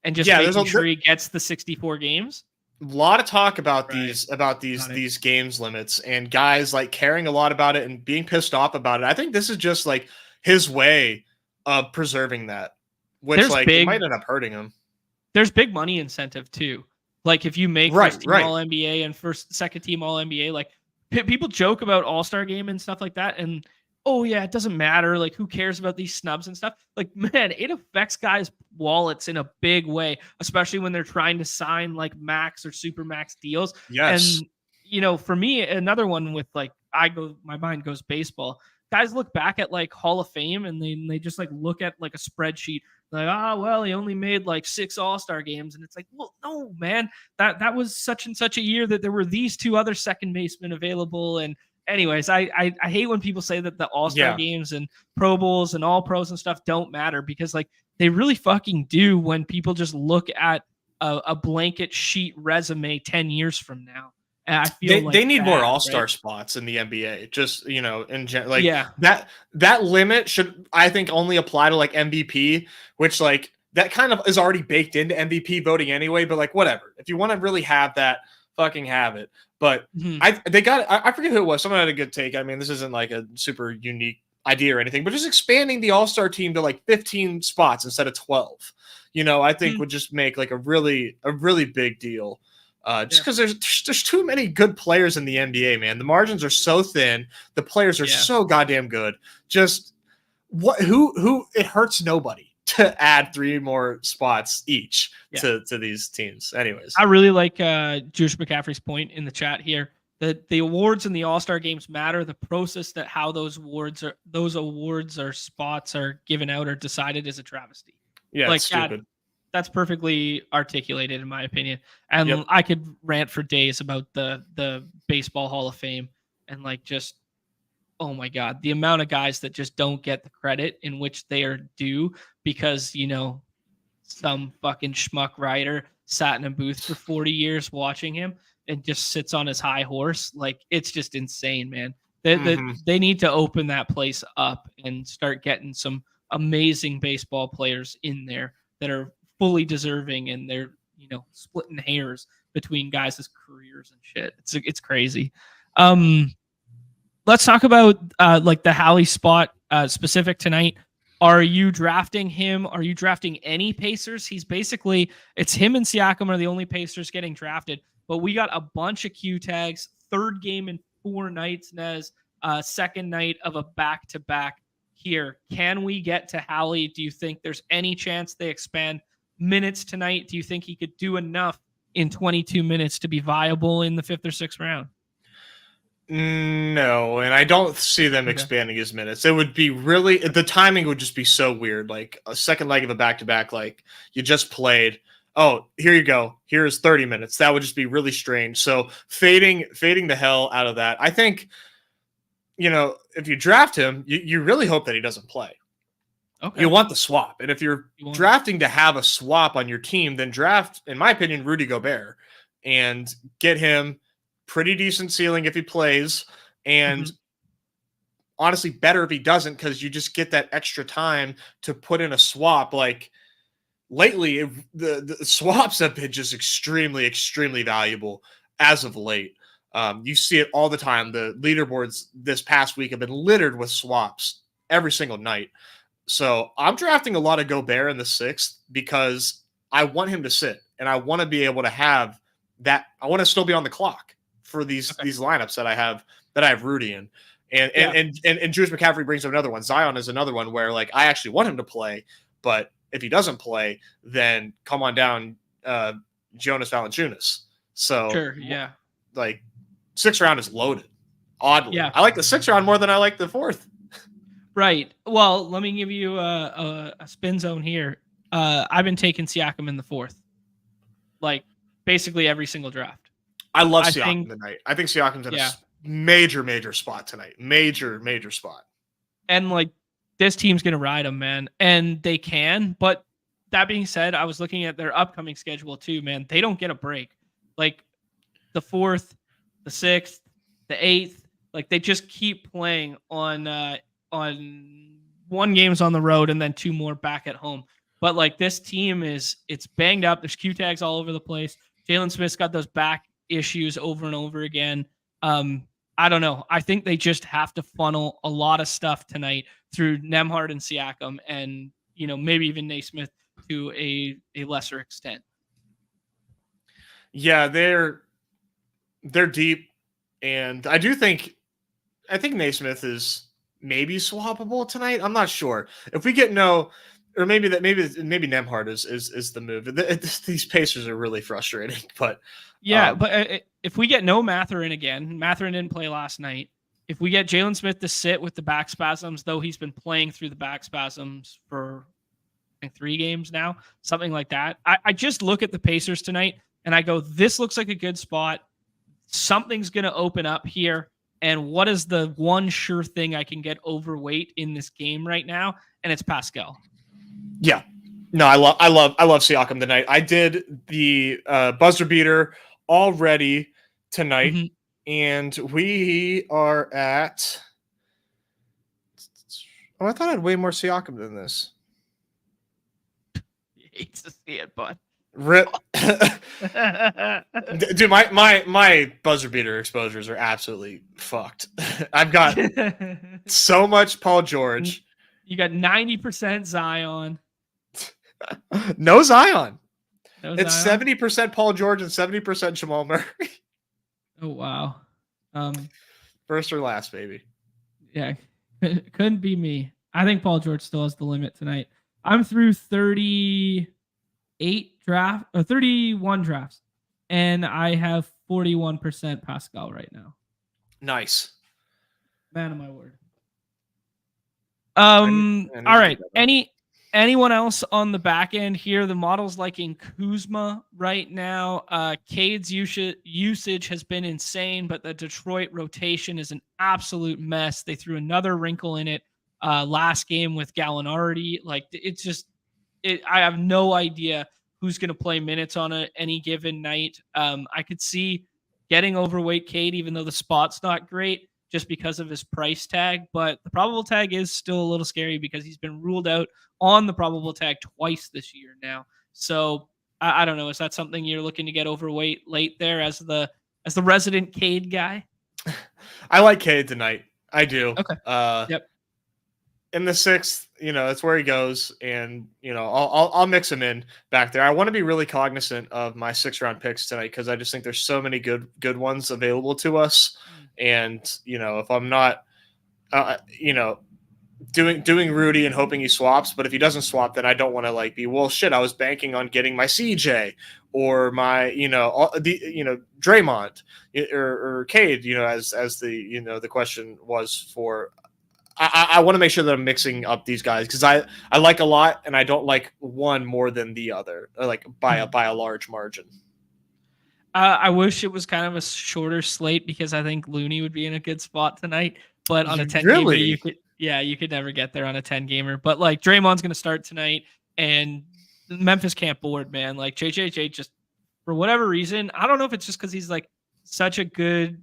S1: and just making sure he gets the 64 games.
S2: A lot of talk about these games limits, and guys caring a lot about it and being pissed off about it. I think this is just his way of preserving that, which it might end up hurting him.
S1: There's big money incentive too. If you make first team All-NBA and second team All-NBA, people joke about All-Star game and stuff like that, and oh yeah, it doesn't matter. Who cares about these snubs and stuff? Man, it affects guys' wallets in a big way, especially when they're trying to sign max or super max deals.
S2: Yes.
S1: And for me, another one with my mind goes baseball. Guys look back at Hall of Fame, and they just look at a spreadsheet. Well, he only made 6 All-Star games, and it's well, no, man, that was such and such a year that there were these 2 other second basemen available. And anyways, I hate when people say that the All-Star games and Pro Bowls and All Pros and stuff don't matter, because they really fucking do when people just look at a blanket sheet resume 10 years from now. And I feel
S2: they need more All-Star spots in the NBA. Just, in general, that limit should, I think, only apply to MVP, which that kind of is already baked into MVP voting anyway, but whatever. If you want to really have that, fucking have it. But I forget who it was. Someone had a good take. I mean, this isn't a super unique idea or anything, but just expanding the All-Star team to 15 spots instead of 12, I think would just make a really big deal. Just because there's too many good players in the NBA, man. The margins are so thin. The players are so goddamn good. Just who it hurts nobody to add 3 more spots each to these teams. Anyways,
S1: I really like Juice McCaffrey's point in the chat here that the awards and the All-Star games matter. The process that how those awards or spots are given out or decided is a travesty.
S2: Yeah,
S1: like
S2: it's stupid.
S1: That's perfectly articulated in my opinion. And I could rant for days about the Baseball Hall of Fame and like just, oh my God, the amount of guys that just don't get the credit in which they are due because, some fucking schmuck writer sat in a booth for 40 years watching him and just sits on his high horse. Like, it's just insane, man. They need to open that place up and start getting some amazing baseball players in there that are fully deserving, and they're, splitting hairs between guys' careers and shit. It's crazy. Let's talk about like the Hallie spot specific tonight. Are you drafting him? Are you drafting any Pacers? It's him and Siakam are the only Pacers getting drafted, but we got a bunch of Q tags, 3rd game in 4 nights, Nez, 2nd night of a back-to-back here. Can we get to Hallie? Do you think there's any chance they expand minutes tonight? Do you think he could do enough in 22 minutes to be viable in the 5th or 6th round?
S2: No, and I don't see them expanding his minutes. It would be the timing would just be so weird. Like a second leg of a back-to-back, like you just played. Oh, here you go. Here's 30 minutes. That would just be really strange. So fading the hell out of that. I think, if you draft him, you really hope that he doesn't play. Okay. You want the swap. And if you're drafting to have a swap on your team, then draft, in my opinion, Rudy Gobert and get him pretty decent ceiling if he plays, and honestly better if he doesn't, because you just get that extra time to put in a swap. Like lately, the swaps have been just extremely, extremely valuable as of late. You see it all the time. The leaderboards this past week have been littered with swaps every single night. So I'm drafting a lot of Gobert in the 6th because I want him to sit, and I want to be able to have that. I want to still be on the clock for these lineups that I have Rudy in. And Juice McCaffrey brings up another one. Zion is another one where like I actually want him to play, but if he doesn't play, then come on down Jonas Valanciunas. So
S1: sure, yeah.
S2: Like 6th round is loaded. Oddly. Yeah. I like the 6th round more than I like the 4th.
S1: Right. Well, let me give you a spin zone here. I've been taking Siakam in the 4th. Like basically every single draft.
S2: I love Siakam tonight. I think Siakam's in a major spot tonight. Major spot.
S1: And like this team's going to ride him, man. And they can. But that being said, I was looking at their upcoming schedule too, man. They don't get a break. Like the 4th, the 6th, the 8th, like they just keep playing on 1 games on the road and then 2 more back at home. But like this team it's banged up. There's Q tags all over the place. Jalen Smith's got those back issues over and over again. I don't know. I think they just have to funnel a lot of stuff tonight through Nembhard and Siakam, and maybe even Naismith to a lesser extent.
S2: Yeah, they're deep, and I think Naismith is maybe swappable tonight. I'm not sure. If we get or maybe Nembhard is the move. These Pacers are really frustrating, but
S1: but if we get no Mathurin again, Mathurin didn't play last night. If we get Jalen Smith to sit with the back spasms, though he's been playing through the back spasms for I think 3 games now, something like that. I just look at the Pacers tonight and I go, this looks like a good spot. Something's going to open up here. And what is the one sure thing I can get overweight in this game right now? And it's Pascal.
S2: Yeah. No, I love Siakam tonight. I did the buzzer beater already tonight, and we are at. Oh, I thought I had way more Siakam than this.
S1: You hate to see it, bud.
S2: Rip. Dude, my buzzer beater exposures are absolutely fucked. I've got so much Paul George.
S1: You got 90% Zion.
S2: No Zion. It's 70% Paul George and 70% Jamal Murray.
S1: Oh wow.
S2: First or last, baby.
S1: Yeah. Couldn't be me. I think Paul George still has the limit tonight. I'm through 38 draft or 31 drafts, and I have 41% Pascal right now.
S2: Nice.
S1: Man of my word.
S2: I
S1: All
S2: need to
S1: right.
S2: do that.
S1: Anyone else on the back end here? The model's liking Kuzma right now. Cade's usage has been insane, but the Detroit rotation is an absolute mess. They threw another wrinkle in it last game with Gallinari. Like it's just, I have no idea who's going to play minutes on any given night. I could see getting overweight Cade, even though the spot's not great, just because of his price tag. But the probable tag is still a little scary because he's been ruled out on the probable tag twice this year now. So I don't know. Is that something you're looking to get overweight late there as the resident Cade guy?
S2: I like Cade tonight. I do.
S1: Okay. Yep.
S2: In the 6th, that's where he goes, and I'll mix him in back there. I want to be really cognizant of my 6th-round picks tonight because I just think there's so many good ones available to us, and if I'm not, doing Rudy and hoping he swaps, but if he doesn't swap, then I don't want to be, well, shit, I was banking on getting my CJ or my Draymond or Cade, as the question was for. I want to make sure that I'm mixing up these guys because I like a lot and I don't like one more than the other, like by a large margin.
S1: I wish it was kind of a shorter slate because I think Looney would be in a good spot tonight. But on a 10 gamer, you could never get there on a 10 gamer. But like Draymond's going to start tonight, and Memphis can't board, man. Like JJJ just for whatever reason, I don't know if it's just because he's like such a good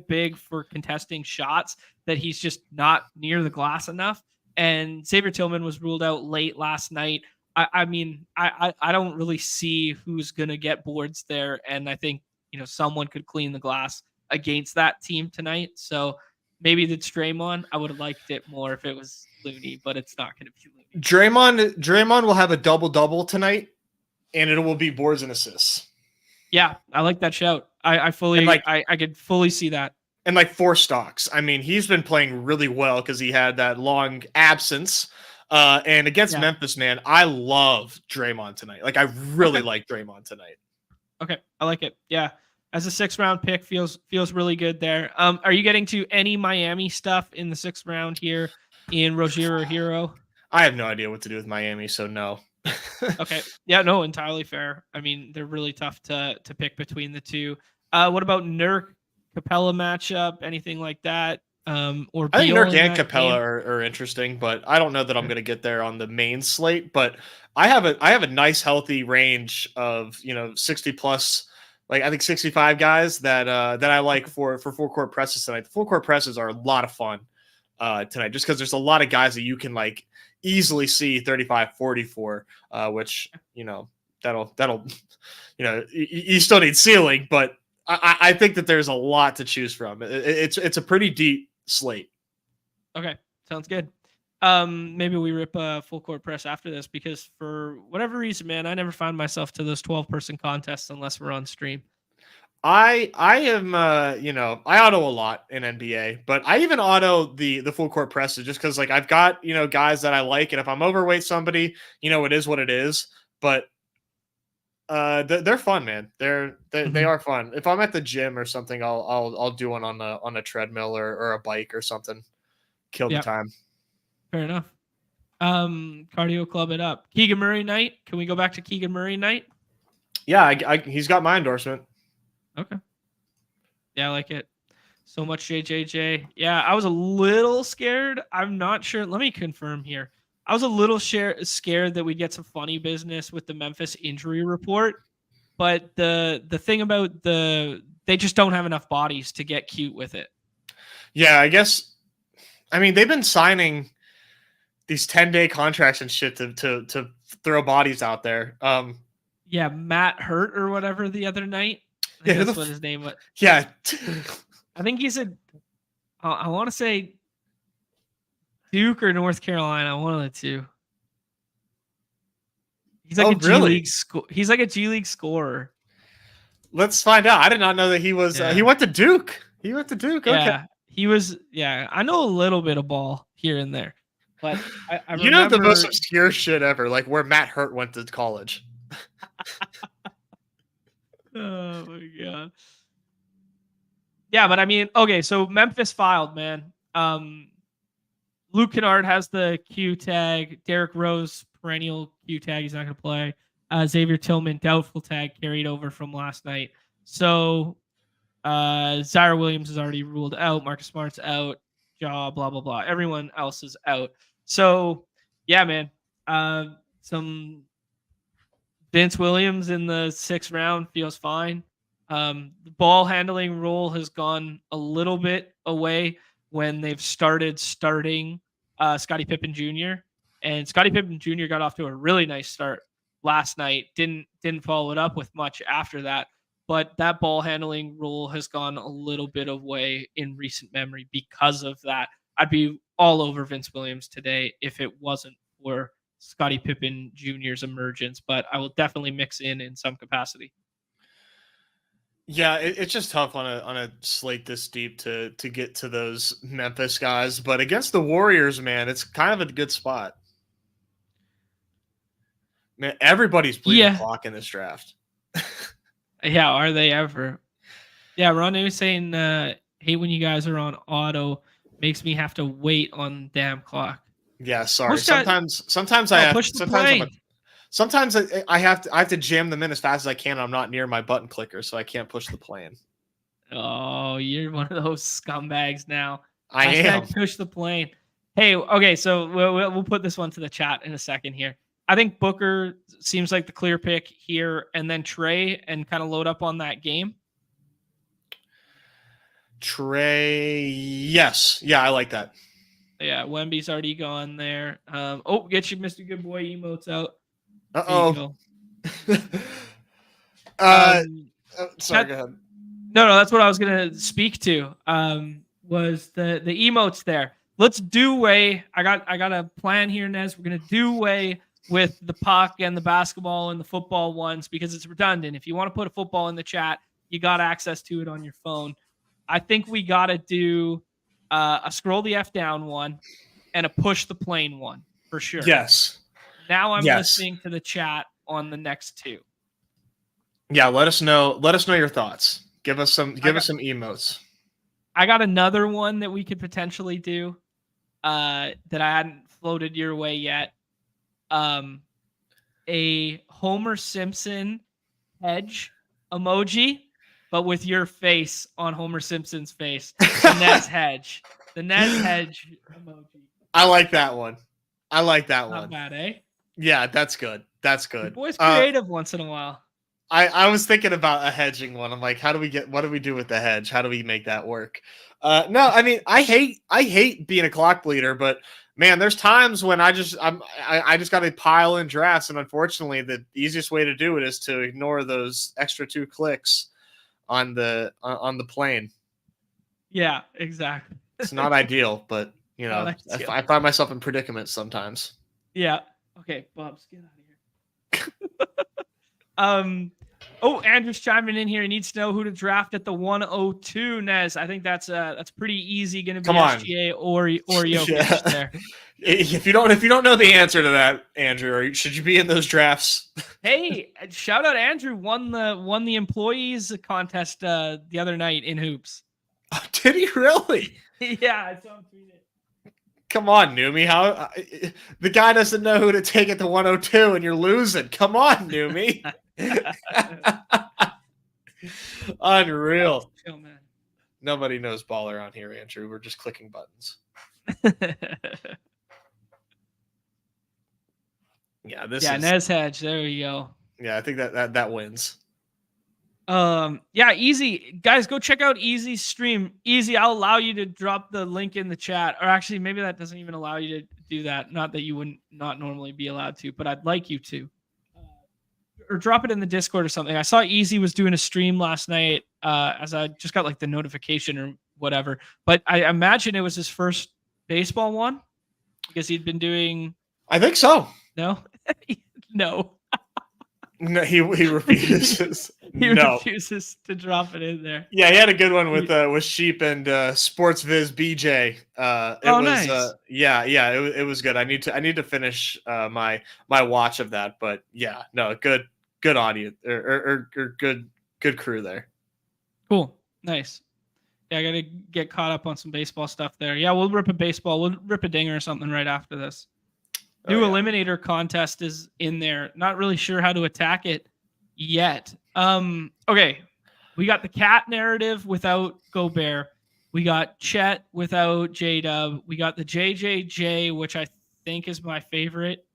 S1: big for contesting shots that he's just not near the glass enough. And Xavier Tillman was ruled out late last night. I mean, I don't really see who's going to get boards there. And I think, someone could clean the glass against that team tonight. So maybe it's Draymond. I would have liked it more if it was Looney, but it's not going to be Looney.
S2: Draymond will have a double-double tonight, and it will be boards and assists.
S1: Yeah, I like that shout. I could fully see that.
S2: And 4 stocks. I mean, he's been playing really well because he had that long absence. And against Memphis, man, I love Draymond tonight. I really like Draymond tonight.
S1: Okay, I like it. Yeah, as a 6th-round pick, feels really good there. Are you getting to any Miami stuff in the 6th round here in Rozier or Hero?
S2: I have no idea what to do with Miami, so no.
S1: Okay, yeah, no, entirely fair. I mean, they're really tough to pick between the two. What about Nurk Capella matchup? Anything like that? Or
S2: I think Nurk and Capella are interesting, but I don't know that I'm going to get there on the main slate. But I have a nice healthy range of 60 plus, I think 65 guys that I like for full court presses tonight. The full court presses are a lot of fun tonight, just because there's a lot of guys that you can easily see 35-44, which that'll you still need ceiling, but I think that there's a lot to choose from. It's a pretty deep slate.
S1: Okay, sounds good. Maybe we rip a full court press after this because for whatever reason, man, I never find myself to those 12-person contests unless we're on stream.
S2: I am I auto a lot in NBA, but I even auto the full court presses just because I've got guys that I like, and if I'm overweight somebody, it is what it is. But they're fun, man. They are fun. If I'm at the gym or something, I'll do one on a treadmill or a bike or something. Kill the time.
S1: Fair enough. Cardio club it up. Keegan Murray night. Can we go back to Keegan Murray night?
S2: Yeah, he's got my endorsement.
S1: Okay. Yeah, I like it. So much JJJ. Yeah, I was a little scared. I'm not sure. Let me confirm here. I was a little scared that we'd get some funny business with the Memphis injury report, but the thing about they just don't have enough bodies to get cute with it.
S2: Yeah, I guess. I mean, they've been signing these 10-day contracts and shit to throw bodies out there.
S1: Yeah, Matt Hurt or whatever the other night. That's what his name was.
S2: Yeah,
S1: I think he said. I want to say Duke or North Carolina, one of the two. He's like G League. He's like a G League scorer.
S2: Let's find out. I did not know that he was. He went to Duke. He went to Duke. Okay.
S1: Yeah, he was. Yeah, I know a little bit of ball here and there. But I
S2: You know the most
S1: remember
S2: obscure shit ever, like where Matt Hurt went to college.
S1: oh my god. Yeah, but I mean, okay, so Memphis filed, man. Luke Kennard has the Q tag. Derrick Rose, perennial Q tag. He's not going to play. Xavier Tillman, doubtful tag, carried over from last night. So Zaire Williams is already ruled out. Marcus Smart's out. Blah, blah, blah. Everyone else is out. So, yeah, man. Some Vince Williams in the 6th round feels fine. The ball handling rule has gone a little bit away when they've starting Scottie Pippen Jr. And Scottie Pippen Jr. got off to a really nice start last night. Didn't follow it up with much after that. But that ball handling rule has gone a little bit away in recent memory because of that. I'd be all over Vince Williams today if it wasn't for Scottie Pippen Jr.'s emergence, but I will definitely mix in some capacity.
S2: Yeah, it's just tough on a slate this deep to get to those Memphis guys, but against the Warriors, man, it's kind of a good spot. Man, everybody's bleeding the clock in this draft.
S1: Yeah, are they ever? Yeah, Ron was saying, hate when you guys are on auto. Makes me have to wait on the damn clock.
S2: Yeah, sorry. Sometimes I have
S1: push the plane.
S2: Sometimes I have to jam them in as fast as I can. I'm not near my button clicker, so I can't push the plane.
S1: Oh, you're one of those scumbags now.
S2: I am.
S1: Push the plane. Hey, okay, so we'll put this one to the chat in a second here. I think Booker seems like the clear pick here, and then Trey, and kind of load up on that game.
S2: Trey, yes. Yeah, I like that.
S1: Yeah, Wemby's already gone there. Get your Mr. Good Boy emotes out.
S2: Uh-oh. Sorry, go ahead.
S1: No, that's what I was going to speak to. Was the emotes there. Let's do away. I got a plan here, Nez. We're going to do away with the puck and the basketball and the football ones because it's redundant. If you want to put a football in the chat, you got access to it on your phone. I think we got to do a scroll the F down one and a push the plane one for sure.
S2: Yes.
S1: Now I'm listening to the chat on the next two.
S2: Yeah, let us know your thoughts. Give us some emotes.
S1: I got another one that we could potentially do that I hadn't floated your way yet. A Homer Simpson hedge emoji, but with your face on Homer Simpson's face. The Nez hedge. The Nez hedge emoji.
S2: I like that one.
S1: Not bad, eh?
S2: Yeah, that's good. The
S1: boy's creative once in a while.
S2: I was thinking about a hedging one. I'm like, what do we do with the hedge? How do we make that work? No, I mean, I hate being a clock bleeder, but man, there's times when I just got to pile in drafts, and unfortunately, the easiest way to do it is to ignore those extra 2 clicks on the plane.
S1: Yeah, exactly.
S2: It's not ideal, but you know, I find myself in predicaments sometimes.
S1: Yeah. Okay, Bubs, get out of here. Andrew's chiming in here. He needs to know who to draft at the 102. Nez, I think that's pretty easy. Going to be SGA or Jokic there.
S2: If you don't know the answer to that, Andrew, should you be in those drafts?
S1: Hey, shout out Andrew won the employees contest the other night in hoops.
S2: Oh, did he really?
S1: Yeah, I saw him tweet it.
S2: Come on, Neumy. How the guy doesn't know who to take at the 102 and you're losing. Come on, Neumy. Unreal.
S1: Chill, man.
S2: Nobody knows ball around here, Andrew. We're just clicking buttons. Yeah,
S1: Nez hedge. There we go.
S2: Yeah, I think that wins.
S1: Yeah, Easy guys, go check out Easy's stream. Easy, I'll allow you to drop the link in the chat, or actually maybe that doesn't even allow you to do that. Not that you wouldn't not normally be allowed to, but I'd like you to, or drop it in the Discord or something. I saw Easy was doing a stream last night, as I just got like the notification or whatever, but I imagine it was his first baseball one because he'd been doing.
S2: I think so.
S1: No, no.
S2: No, he refuses.
S1: He
S2: No.
S1: refuses to drop it in there.
S2: Yeah, he had a good one with Sheep and Sports Viz BJ.
S1: Nice.
S2: It was good. I need to finish my watch of that, but yeah, no, good audience or good crew there.
S1: Cool, nice. Yeah, I gotta get caught up on some baseball stuff there. Yeah, we'll rip a baseball. We'll rip a dinger or something right after this. New Eliminator contest is in there. Not really sure how to attack it yet. Okay. We got the Cat narrative without Gobert. We got Chet without J-Dub. We got the JJJ, which I think is my favorite.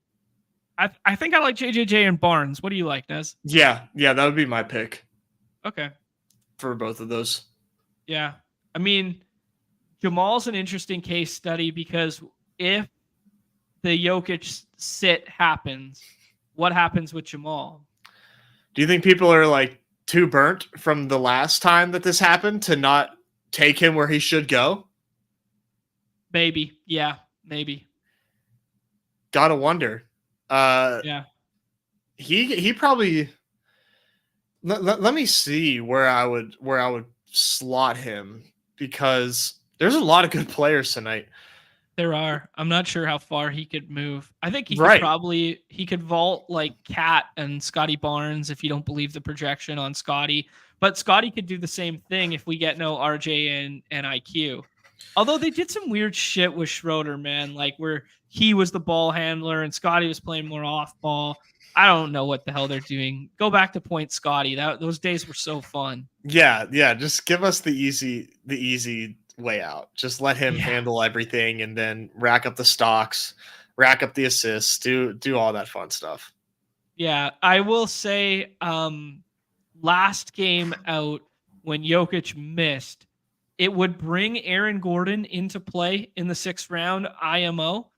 S1: I think I like JJJ and Barnes. What do you like, Nez?
S2: Yeah, that would be my pick.
S1: Okay.
S2: For both of those.
S1: Yeah. I mean, Jamal's an interesting case study because if the Jokic sit happens, what happens with Jamal?
S2: Do you think people are like too burnt from the last time that this happened to not take him where he should go?
S1: Maybe. Yeah, maybe.
S2: Gotta wonder.
S1: Yeah.
S2: He probably let me see where I would slot him, because there's a lot of good players tonight.
S1: There are. I'm not sure how far he could move. I think he could vault like Cat and Scotty Barnes if you don't believe the projection on Scotty. But Scotty could do the same thing if we get no RJ and IQ. Although they did some weird shit with Schroeder, man, like where he was the ball handler and Scotty was playing more off ball. I don't know what the hell they're doing. Go back to point Scotty. Those days were so fun.
S2: Yeah. Just give us the easy way out. Just let him handle everything and then rack up the stocks, rack up the assists, do all that fun stuff.
S1: Yeah, I will say last game out when Jokic missed, it would bring Aaron Gordon into play in the 6th round IMO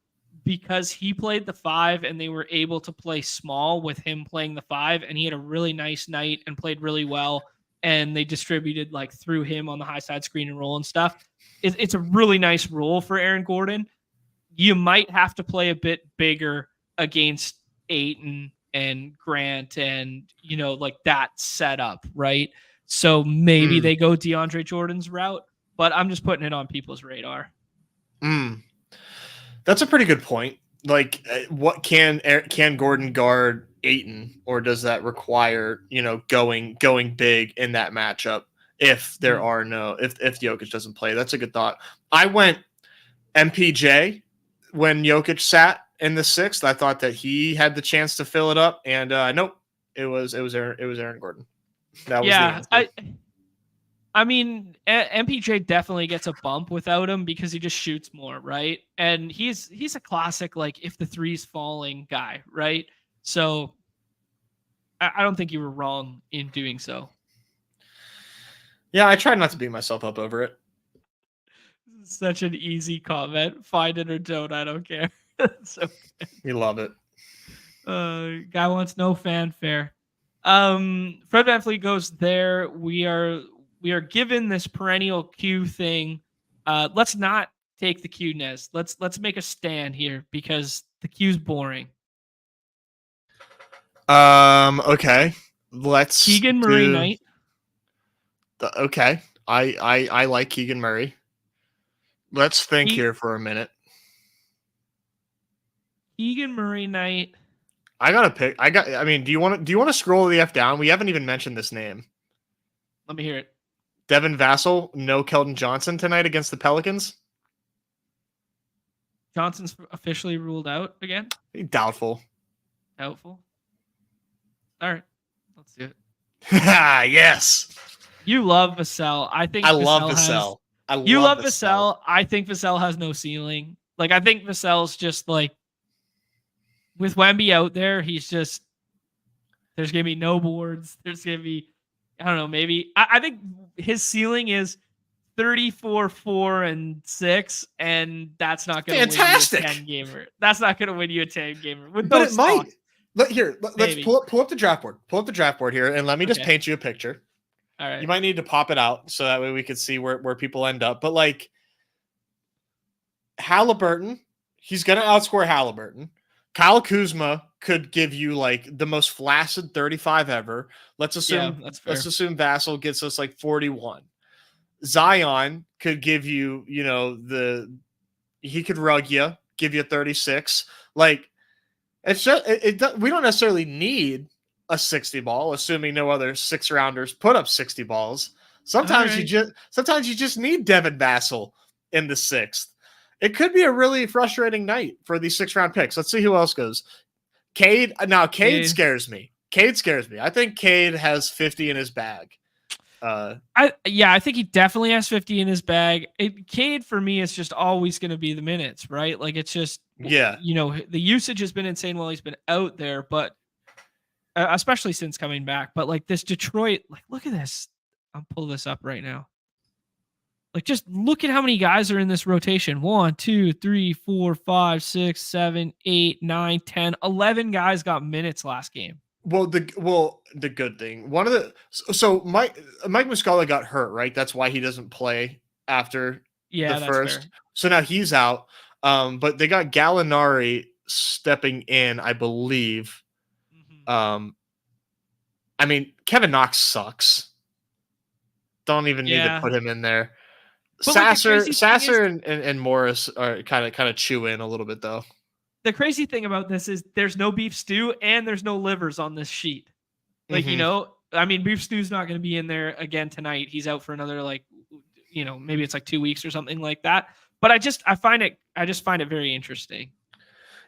S1: because he played the 5 and they were able to play small with him playing the 5, and he had a really nice night and played really well, and they distributed like through him on the high side screen and roll and stuff. It's a really nice role for Aaron Gordon. You might have to play a bit bigger against Ayton and Grant and, like that setup, right? So maybe they go DeAndre Jordan's route, but I'm just putting it on people's radar.
S2: That's a pretty good point. Like, what can Gordon guard Ayton, or does that require, going big in that matchup? If there are if Jokic doesn't play, that's a good thought. I went MPJ when Jokic sat in the 6th. I thought that he had the chance to fill it up, and nope, it was Aaron Gordon. That was the answer.
S1: I mean, MPJ definitely gets a bump without him because he just shoots more, right? And he's a classic like if the three's falling guy, right? So I don't think you were wrong in doing so.
S2: Yeah, I tried not to beat myself up over it.
S1: Such an easy comment. Find it or don't. I don't care. So
S2: you love it.
S1: Guy wants no fanfare. Fred VanVleet goes there. We are given this perennial Q thing. Let's not take the Q, Nez. Let's make a stand here because the Q's boring.
S2: Okay. Let's
S1: Keegan Murray night.
S2: Okay. I like Keegan Murray. Let's think here for a minute.
S1: Keegan Murray night.
S2: I gotta pick. Do you want to scroll the F down? We haven't even mentioned this name.
S1: Let me hear it.
S2: Devin Vassell, no Keldon Johnson tonight against the Pelicans.
S1: Johnson's officially ruled out again?
S2: Doubtful.
S1: All right. Let's do it.
S2: Yes.
S1: You love Vassell. I
S2: love Vassell.
S1: You love Vassell. I think Vassell has no ceiling. Like, I think Vassell's just like, with Wemby out there, he's just, there's going to be no boards. There's going to be, I don't know, maybe. I think his ceiling is 34, 4, and 6, and that's not going to win you a 10-gamer. That's not going to win you a 10-gamer.
S2: But it might. Let's pull up the draft board. Pull up the draft board here, and let me just paint you a picture.
S1: All right.
S2: You might need to pop it out so that way we could see where people end up. But like Halliburton, he's going to outscore Halliburton. Kyle Kuzma could give you like the most flaccid 35 ever. Let's assume
S1: that's fair.
S2: Vassell gets us like 41. Zion could give you, he could rug you, give you 36. Like it's just we don't necessarily need a 60 ball, assuming no other 6-rounders put up 60 balls. Sometimes you just need Devin Vassell in the 6th. It could be a really frustrating night for these 6-round picks. Let's see who else goes. Cade scares me. I think Cade has 50 in his bag.
S1: I think he definitely has 50 in his bag. Cade for me is just always going to be the minutes, right? Like it's just the usage has been insane while he's been out there, but especially since coming back. But like this Detroit, like look at this. I'll pull this up right now. Like just look at how many guys are in this rotation. 1, 2, 3, 4, 5, 6, 7, 8, 9, 10, 11 guys got minutes last game.
S2: Well, the good thing, Mike Muscala got hurt, right? That's why he doesn't play after the first.
S1: Fair.
S2: So now he's out. But they got Gallinari stepping in, I believe. Mm-hmm. I mean, Kevin Knox sucks. Don't even need to put him in there. But Sasser and Morris are kind of chew in a little bit though.
S1: The crazy thing about this is there's no beef stew and there's no livers on this sheet. Like, beef stew's not going to be in there again tonight. He's out for another, maybe it's like 2 weeks or something like that. But I just find it very interesting.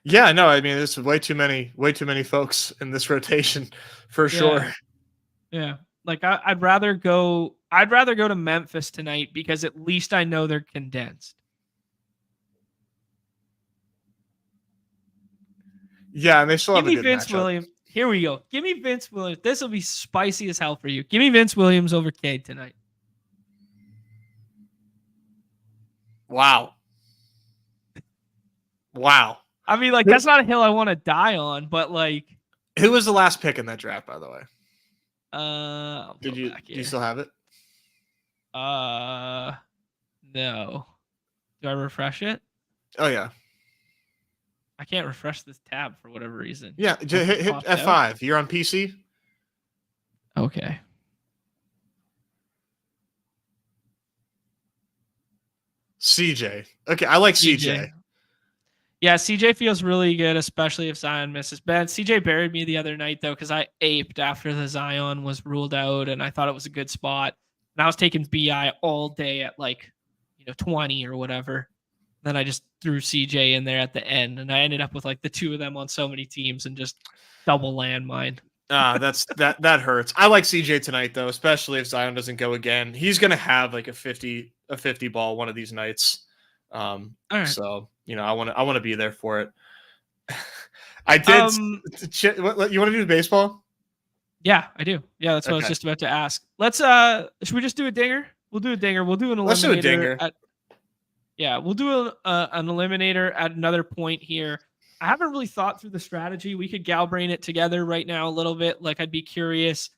S2: Yeah, no, I mean, there's way too many folks in this rotation for sure.
S1: Yeah. Like I'd rather go to Memphis tonight because at least I know they're condensed.
S2: Yeah, and they still have a good
S1: Vince
S2: matchup.
S1: Williams. Here we go. Give me Vince Williams. This will be spicy as hell for you. Give me Vince Williams over Cade tonight.
S2: Wow.
S1: I mean, like, that's not a hill I want to die on, but like.
S2: Who was the last pick in that draft, by the way? Do you still have it?
S1: No. Do I refresh it?
S2: Oh yeah.
S1: I can't refresh this tab for whatever reason.
S2: Yeah, hit F5. Out. You're on PC?
S1: Okay.
S2: CJ. Okay, I like CJ.
S1: Yeah, CJ feels really good, especially if Zion misses. Ben, CJ buried me the other night, though, because I aped after the Zion was ruled out, and I thought it was a good spot. And I was taking BI all day at 20 or whatever. Then I just threw CJ in there at the end, and I ended up with the two of them on so many teams and just double landmine.
S2: That hurts. I like CJ tonight though, especially if Zion doesn't go again. He's gonna have a 50 ball one of these nights. All right. So I want to be there for it. I did. You want to do baseball?
S1: Yeah, I do. Yeah, that's what I was just about to ask. Let's. Should we just do a dinger? We'll do a dinger. We'll do an eliminator.
S2: Let's do a dinger.
S1: We'll do an eliminator at another point here. I haven't really thought through the strategy. We could gal brain it together right now a little bit. I'd be curious.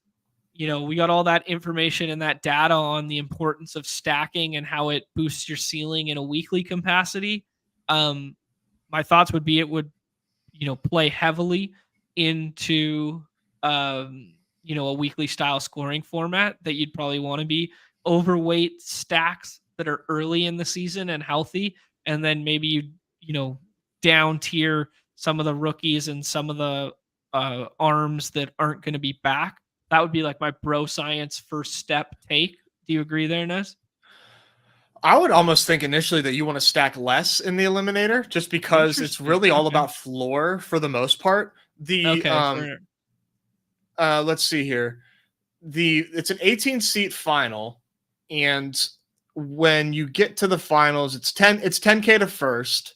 S1: We got all that information and that data on the importance of stacking and how it boosts your ceiling in a weekly capacity. My thoughts would be it would, play heavily into, a weekly style scoring format that you'd probably want to be overweight stacks that are early in the season and healthy. And then maybe you down tier some of the rookies and some of the arms that aren't going to be back. That would be my bro science first step take. Do you agree there, Nez?
S2: I would almost think initially that you want to stack less in the eliminator just because it's really all about floor for the most part. Let's see here. It's an 18-seat final, and when you get to the finals, it's 10K to first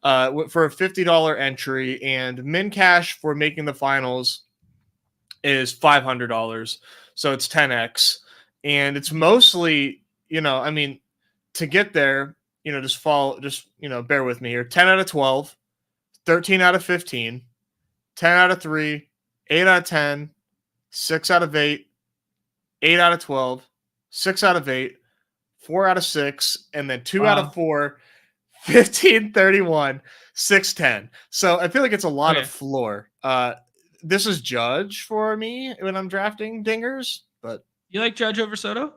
S2: for a $50 entry, and min cash for making the finals is $500. So it's 10x, and it's mostly, to get there, just bear with me here. 10 out of 12, 13 out of 15, 10 out of 3, 8 out of 10, 6 out of 8, 8 out of 12, 6 out of 8, 4 out of 6, and then 2 out of 4, 1531, 610. So I feel like it's a lot of floor. This is Judge for me when I'm drafting dingers, but
S1: you like Judge over Soto?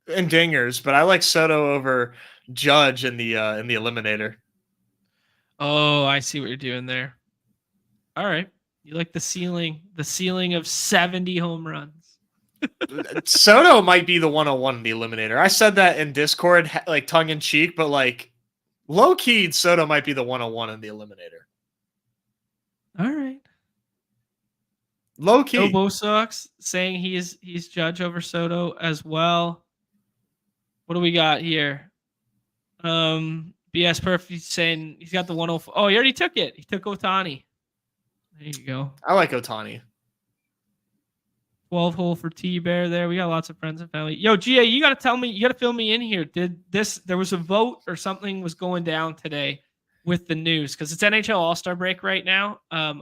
S2: And dingers, but I like Soto over Judge in the Eliminator.
S1: Oh, I see what you're doing there. All right. You like the ceiling of 70 home runs.
S2: Soto might be the 101 in the Eliminator. I said that in Discord, like tongue in cheek, but like low key, Soto might be the 101 in the Eliminator.
S1: All right.
S2: Low key.
S1: No Bo Sox saying he's Judge over Soto as well. What do we got here? BS Perfect saying he's got the 104. Oh, he already took it. He took Ohtani. There you go.
S2: I like Ohtani.
S1: 12 hole for T-Bear there. We got lots of friends and family. Yo, GA, you got to tell me, you got to fill me in here. There was a vote or something was going down today with the news because it's NHL All-Star break right now.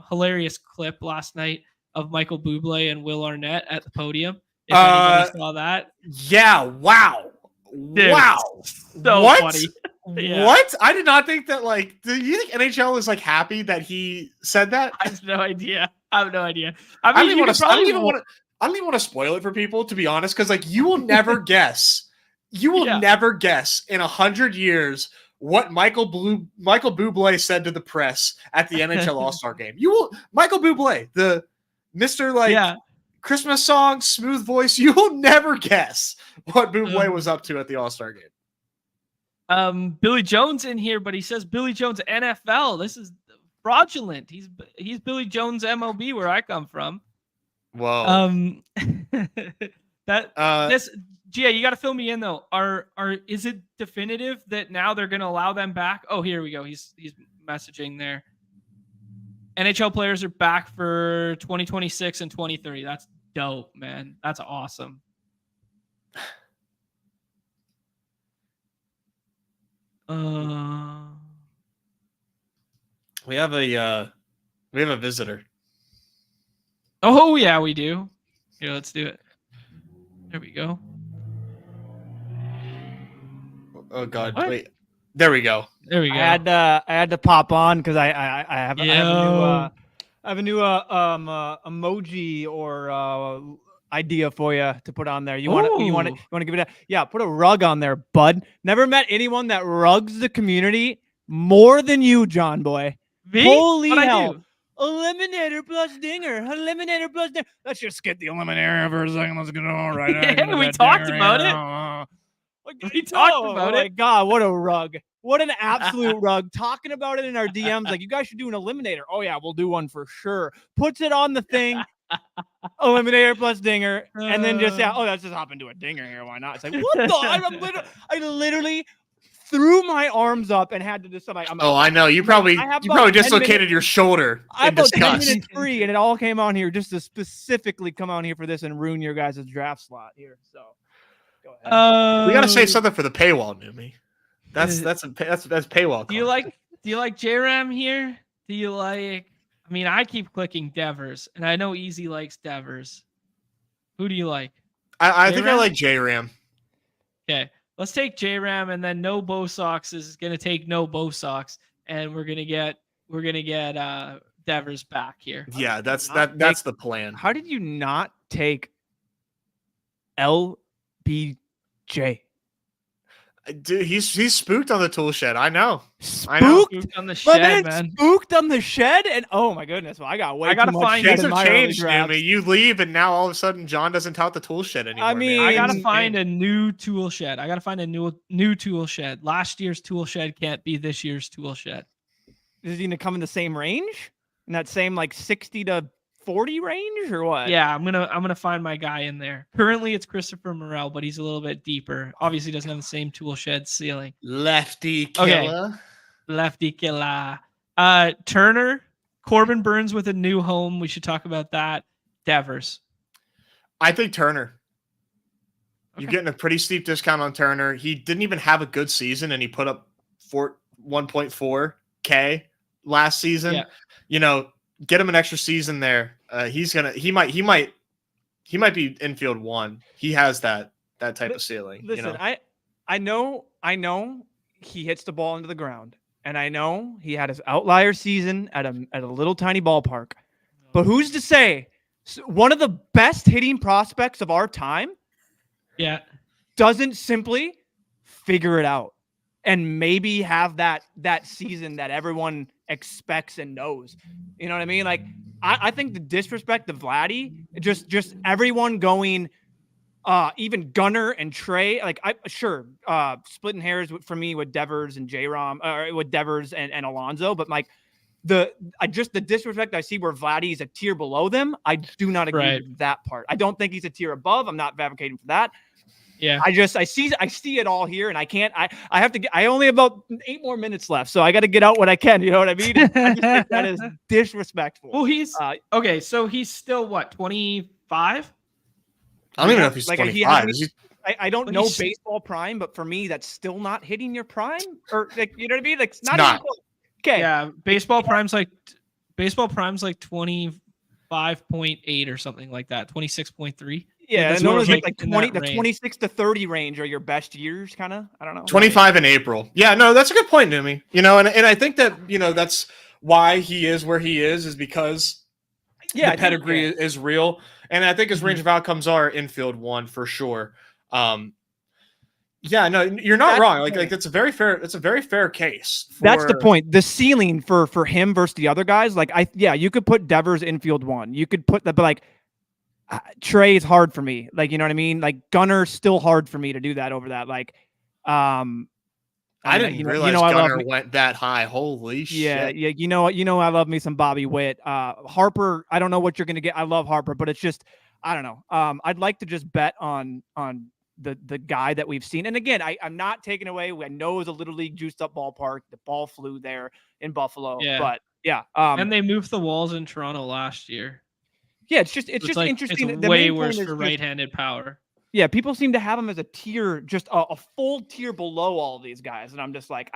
S1: Hilarious clip last night of Michael Bublé and Will Arnett at the podium. If anybody saw that.
S2: Yeah. Wow.
S1: Dude,
S2: wow.
S1: So
S2: what?
S1: Funny. Yeah.
S2: What? I did not think that. Like, do you think NHL is like happy that he said that?
S1: I have no idea. I mean,
S2: I don't even want to spoil it for people, to be honest, because like you will never guess. You will never guess in 100 years what Michael Bublé said to the press at the NHL All-Star game. You will Michael Bublé, the Mr. Christmas song, smooth voice. You will never guess what Bublé was up to at the All-Star game.
S1: Billy Jones in here, but he says Billy Jones NFL. This is fraudulent. He's Billy Jones MLB where I come from.
S2: Whoa.
S1: This GA, you got to fill me in though. Is it definitive that now they're going to allow them back? Oh, here we go. He's messaging there. NHL players are back for 2026 and 2030. That's dope, man. That's awesome.
S2: We have a visitor.
S1: Oh yeah, we do. Here, let's do it. There we go.
S2: Oh God! What? Wait, there we go.
S1: There we go.
S3: I had to pop on because I have a new emoji or idea for you to put on there. You want to give it put a rug on there, bud. Never met anyone that rugs the community more than you, John Boy.
S1: Me?
S3: Holy
S1: What'd
S3: hell. Eliminator plus dinger. Eliminator plus dinger. Let's just skip the Eliminator for a second. Let's get all right.
S1: Yeah, we talked about it. We talked about it.
S3: Oh my God, what a rug. What an absolute rug. Talking about it in our DMs. Like, you guys should do an Eliminator. Oh yeah, we'll do one for sure. Puts it on the thing. Eliminator plus dinger. And then just, let's just hop into a dinger here. Why not? It's like, what the? I literally threw my arms up and had to decide.
S2: I know. You probably dislocated your shoulder.
S3: I have about 10 minutes free, and it all came on here just to specifically come on here for this and ruin your guys' draft slot here. So go ahead.
S2: We got to say something for the paywall, Neumy. That's paywall.
S1: Do you like JRAM here? Do you like? I mean, I keep clicking Devers, and I know Easy likes Devers. Who do you like?
S2: I think I like JRAM.
S1: Okay, let's take JRAM, and then No Bo Sox is going to take No Bo Sox, and we're gonna get Devers back here.
S2: Yeah, that's the plan.
S3: How did you not take LBJ?
S2: Dude, he's spooked on the tool shed. I know.
S3: Spooked
S1: on the shed, man.
S3: Spooked on the shed, and oh my goodness! Well, I gotta
S2: find things have changed, Neumy. You leave, and now all of a sudden, John doesn't tout the tool shed anymore.
S3: I mean,
S1: I gotta find a new tool shed. I gotta find a new tool shed. Last year's tool shed can't be this year's tool shed.
S3: Is he gonna come in the same range? In that same like 60 to 40 range, or what?
S1: Yeah, I'm gonna find my guy in there. Currently, it's Christopher Morel, but he's a little bit deeper. Obviously, doesn't have the same tool shed ceiling.
S2: Lefty killer.
S1: Okay. Lefty killer. Turner, Corbin Burns with a new home. We should talk about that. Devers.
S2: I think Turner. Okay. You're getting a pretty steep discount on Turner. He didn't even have a good season, and he put up 1.4K last season. Yeah. You know, get him an extra season there. He might be infield one. He has that type of ceiling.
S3: Listen,
S2: you know?
S3: I know he hits the ball into the ground. And I know he had his outlier season at a little tiny ballpark. But who's to say one of the best hitting prospects of our time doesn't simply figure it out and maybe have that season that everyone expects and knows. You know what I mean? Like, I think the disrespect of Vladdy, just everyone going, even Gunnar and Trey, like splitting hairs for me with Devers and J-Rom, or with Devers and Alonso, but like the disrespect I see where Vladdy is a tier below them, I do not agree with that part. I don't think he's a tier above. I'm not advocating for that.
S1: Yeah.
S3: I see it all here, and I only have about 8 more minutes left, so I got to get out what I can. You know what I mean? I just think that is disrespectful.
S1: Well, he's okay. So he's still what, 25?
S2: I don't even know if he's 25.
S3: I don't know baseball prime, but for me, that's still not hitting your prime, or like, you know what I mean? Like, it's not. Okay.
S1: Yeah, baseball prime's like 25.8 or something like that. 26.3.
S3: Yeah, and normally like 26 to 30 range are your best years, kind of. I don't know.
S2: 25 in April. Yeah, no, that's a good point, Neumy. You know, and I think that, you know, that's why he is where he is because the pedigree is real. And I think his range of outcomes are infield one for sure. Yeah, no, you're not wrong. Like that's a very fair case.
S3: That's the point. The ceiling for him versus the other guys, like you could put Devers infield one. You could put that, but like Trey is hard for me. Like, you know what I mean? Like Gunnar still hard for me to do that over that. Like, I
S2: didn't realize Gunnar went that high. Holy shit.
S3: Yeah. You know, I love me some Bobby Witt. Harper, I don't know what you're gonna get. I love Harper, but it's just, I don't know. I'd like to just bet on the guy that we've seen. And again, I'm not taking away. I know it was a little league juiced up ballpark. The ball flew there in Buffalo. Yeah. But yeah.
S1: And they moved the walls in Toronto last year.
S3: Yeah, it's just like, interesting.
S1: It's way worse for right-handed power.
S3: Yeah, people seem to have him as a tier, just a full tier below all of these guys, and I'm just like,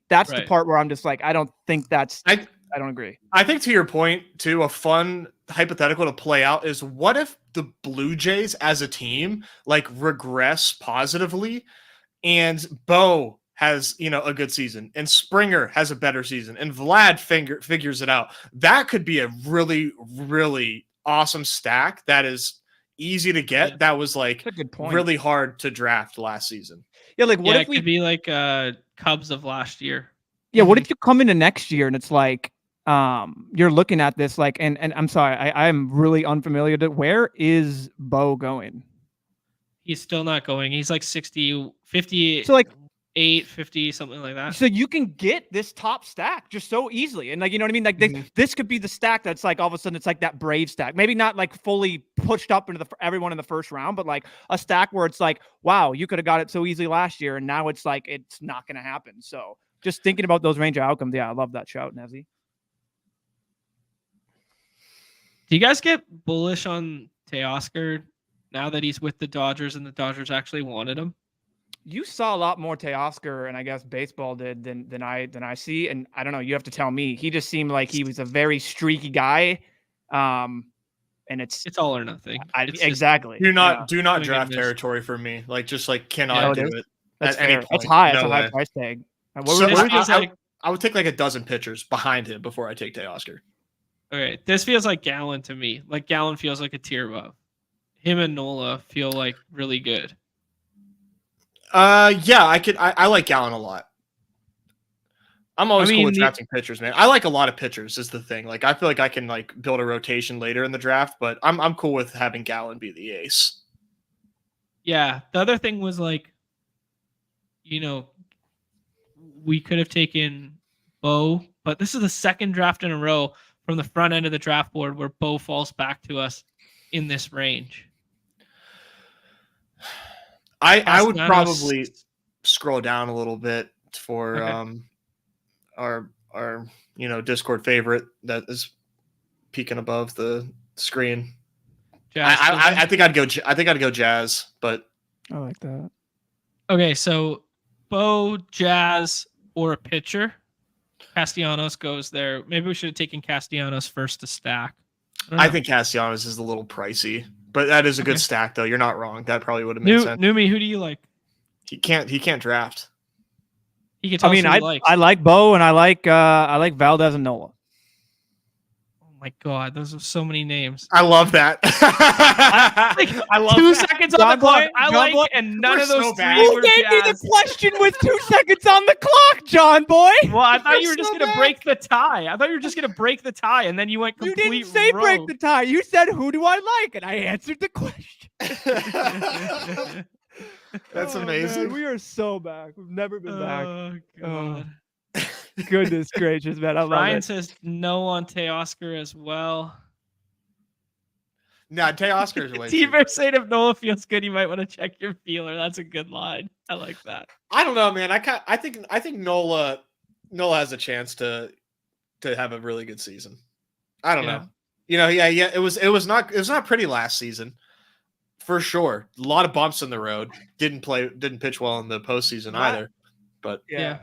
S3: that's the part where I'm just like, I don't think that's. I don't agree.
S2: I think to your point too, a fun hypothetical to play out is what if the Blue Jays as a team like regress positively, and Bo has, you know, a good season, and Springer has a better season, and Vlad figures it out. That could be a really, really awesome stack that is easy to get. That was like
S3: a good point.
S2: Really hard to draft last season.
S3: Yeah, like what if
S1: it could be like Cubs of last year.
S3: Yeah, what if you come into next year and it's like you're looking at this like, and I'm sorry, I'm really unfamiliar to where is Bo going?
S1: He's still not going. He's like 60, 50.
S3: So like
S1: 850, something like that.
S3: So you can get this top stack just so easily. And like, you know what I mean? Like this could be the stack that's like all of a sudden it's like that Brave stack. Maybe not like fully pushed up into everyone in the first round, but like a stack where it's like, wow, you could have got it so easily last year. And now it's like, it's not going to happen. So just thinking about those range of outcomes. Yeah, I love that shout, Nezzy.
S1: Do you guys get bullish on Teoscar now that he's with the Dodgers and the Dodgers actually wanted him?
S3: You saw a lot more Teoscar, and I guess baseball did than I see. And I don't know. You have to tell me. He just seemed like he was a very streaky guy. And it's
S1: all or nothing.
S3: Exactly.
S2: Do not draft territory for me. Like just like cannot do it.
S3: That's fair. That's high. That's a high price tag.
S2: I would take like a dozen pitchers behind him before I take Teoscar.
S1: Okay, this feels like Gallen to me. Like Gallen feels like a tier above. Him and Nola feel like really good.
S2: Yeah, I like Gallen a lot. I'm always cool with drafting pitchers, man. I like a lot of pitchers is the thing. Like I feel like I can like build a rotation later in the draft, but I'm cool with having Gallen be the ace.
S1: Yeah. The other thing was like, you know, we could have taken Bo, but this is the second draft in a row from the front end of the draft board where Bo falls back to us in this range.
S2: I would probably scroll down a little bit for our Discord favorite that is peeking above the screen. I think I'd go Jazz, but
S3: I like that.
S1: Okay, so Bo, Jazz, or a pitcher. Castellanos goes there. Maybe we should have taken Castellanos first to stack.
S2: I think Castellanos is a little pricey. But that is a good stack, though. You're not wrong. That probably would have made sense.
S1: Neumy, who do you like?
S2: He can't draft.
S1: He can tell us who he likes.
S3: I like Bo and I like Valdez and Nola.
S1: Oh my God, those are so many names.
S2: I love that.
S1: I love 2 seconds on the clock. And none of those
S2: so
S1: three
S2: bad.
S3: Who
S1: were
S3: gave me
S1: Jazz.
S3: the question with 2 seconds on the clock, John Boy?
S1: Well, I thought you were just
S2: so
S1: going to
S2: bad.
S1: break the tie. I thought you were just going to break the tie, and then you went
S3: You
S1: complete
S3: didn't say
S1: rogue.
S3: break the tie. You said, who do I like? And I answered the question.
S2: That's
S3: Oh,
S2: amazing.
S3: man, we are so back. We've never been back.
S1: Oh, God.
S3: Goodness gracious, man. I love
S1: Ryan
S3: it.
S1: says no on Teoscar as well.
S2: Nah, Teoscar is way.
S1: T-Bear saying if Nola feels good, you might want to check your feeler. That's a good line. I like that.
S2: I don't know, man. I think Nola has a chance to have a really good season. I don't know. It was not pretty last season. For sure. A lot of bumps in the road. Didn't pitch well in the postseason either. But
S1: yeah.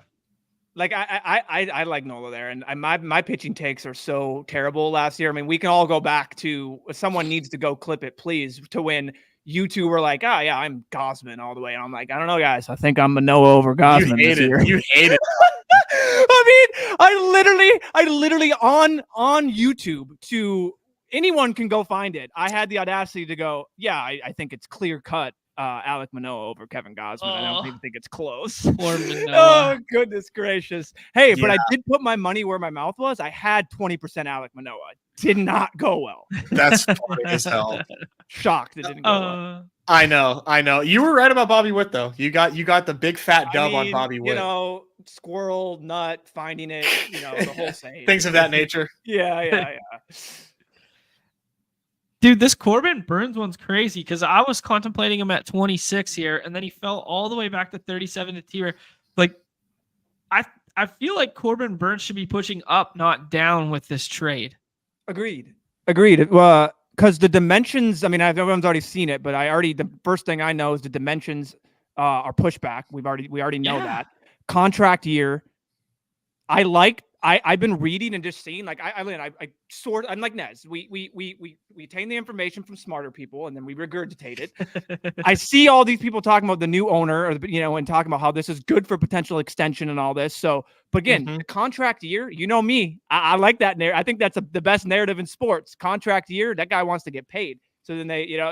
S3: Like I like Nola there, and my pitching takes are so terrible last year. I mean, we can all go back to someone needs to go clip it, please, to when you two were like, oh yeah, I'm Gosman all the way, and I'm like, I don't know, guys, I think I'm Manoah over Gosman this year.
S2: You hate it.
S3: I mean, I literally on YouTube to anyone can go find it. I had the audacity to go, yeah, I think it's clear cut. Alec Manoah over Kevin Gosman. I don't even think it's close.
S1: Poor Manoah.
S3: Oh, goodness gracious. Hey, but
S2: Yeah.
S3: I did put my money where my mouth was. I had 20% Alec Manoah. Did not go well.
S2: That's funny as hell.
S3: Shocked it didn't go well.
S2: I know. You were right about Bobby Witt though. You got the big fat dub on Bobby Witt.
S3: You know, squirrel, nut, finding it, the whole thing.
S2: Things of that nature.
S3: Yeah.
S1: Dude, this Corbin Burns one's crazy because I was contemplating him at 26 here, and then he fell all the way back to 37 to T-Bear. Like, I feel like Corbin Burns should be pushing up, not down with this trade.
S3: Agreed. Well, because the dimensions, I mean, everyone's already seen it, but the first thing I know is the dimensions are pushback. We already know that. Contract year. I've been reading and just seeing, like, I'm like Nez. We obtain the information from smarter people and then we regurgitate it. I see all these people talking about the new owner, and talking about how this is good for potential extension and all this. So, but again, the contract year, me, I like that narrative. I think that's the best narrative in sports. Contract year, that guy wants to get paid. So then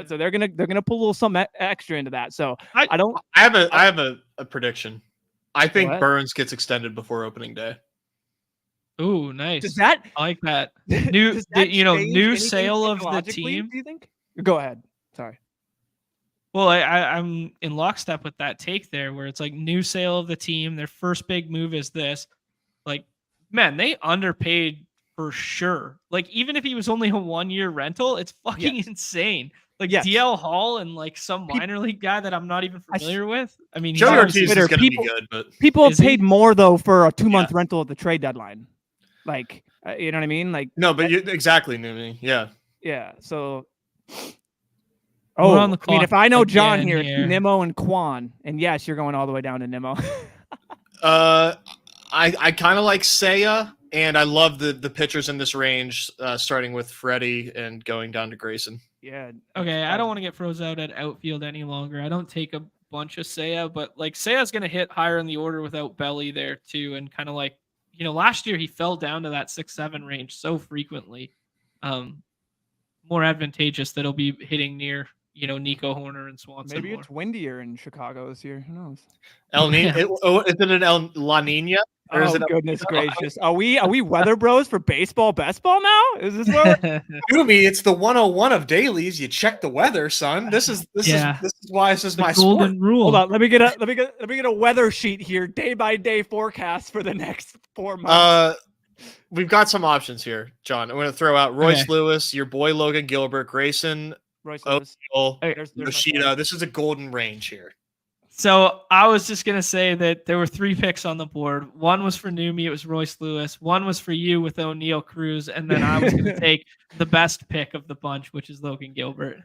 S3: so they're gonna pull a little something extra into that. So I
S2: have a prediction. I think
S3: What?
S2: Burns gets extended before opening day.
S1: Ooh, nice.
S3: Does that
S1: I like that.
S3: new
S1: New sale of the team.
S3: Do you think? Go ahead. Sorry.
S1: Well, I'm in lockstep with that take there, where it's like new sale of the team. Their first big move is this. Like, man, they underpaid for sure. Like, even if he was only a 1-year rental, it's fucking insane. Like DL Hall and like some minor league guy that I'm not even familiar with. I mean,
S2: Joey Ortiz is going to be good, but
S3: people have paid more though for a 2-month rental at the trade deadline. Like, you know what I mean? Like,
S2: no, but exactly, Neumy. Yeah.
S3: So,
S1: on the
S3: I mean, if I know John here,
S1: here.
S3: it's Nimmo and Quan, and yes, you're going all the way down to Nimmo.
S2: I kind of like Seiya, and I love the pitchers in this range, starting with Freddie and going down to Grayson.
S3: Yeah.
S1: Okay, I don't want to get froze out at outfield any longer. I don't take a bunch of Seiya, but like Seiya's going to hit higher in the order without Belly there too, and kind of like, last year he fell down to that 6-7 range so frequently. More advantageugous that he'll be hitting near, Nico Horner and Swanson.
S3: Maybe it's windier in Chicago this year. Who knows?
S2: El Nino? Is it an La Nina? Or is it
S3: goodness gracious! Are we weather bros for baseball, best ball now? Is this what?
S2: Neumy, it's the 101 of dailies. You check the weather, son. This is why this is my
S1: golden
S2: sport.
S1: rule.
S3: Hold on, let me get a weather sheet here, day by day forecast for the next 4 months.
S2: We've got some options here, John. I'm going to throw out Royce Lewis, your boy Logan Gilbert, Grayson, O'Neill, Yoshida. This is a golden range here.
S1: So I was just going to say that there were 3 picks on the board. One was for Neumy. It was Royce Lewis. One was for you with O'Neill Cruz. And then I was going to take the best pick of the bunch, which is Logan Gilbert.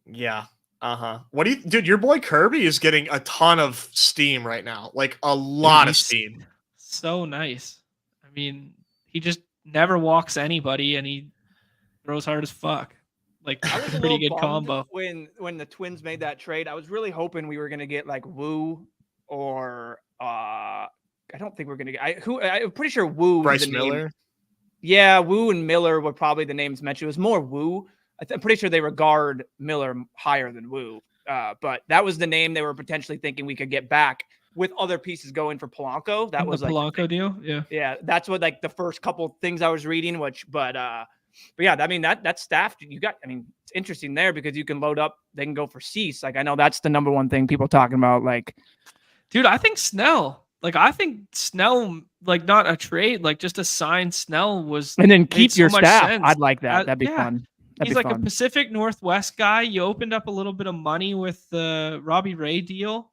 S2: Yeah. What do you, dude, your boy Kirby is getting a ton of steam right now. Like a lot of steam.
S1: So nice. I mean, he just never walks anybody and he throws hard as fuck. Like,
S3: I was a
S1: pretty
S3: little
S1: good
S3: bummed
S1: combo.
S3: when the Twins made that trade. I was really hoping we were going to get like Woo or I don't think we're gonna get. I'm pretty sure Wu.
S2: Bryce
S3: the name.
S2: Miller.
S3: Yeah, Wu and Miller were probably the names mentioned. It was more Wu. I'm pretty sure they regard Miller higher than Wu. But that was the name they were potentially thinking we could get back with other pieces going for Polanco. That was
S1: the
S3: like
S1: Polanco deal. Yeah.
S3: Yeah, that's what like the first couple things I was reading. But yeah, I mean that staff you got. I mean, it's interesting there because you can load up. They can go for Cease. Like I know that's the number one thing people talking about. Like,
S1: dude, I think Snell. Like not a trade, like just a sign Snell was.
S3: And then keep your
S1: so much
S3: staff.
S1: sense.
S3: I'd like that. That'd be
S1: yeah.
S3: fun.
S1: He's like a Pacific Northwest guy. You opened up a little bit of money with the Robbie Ray deal.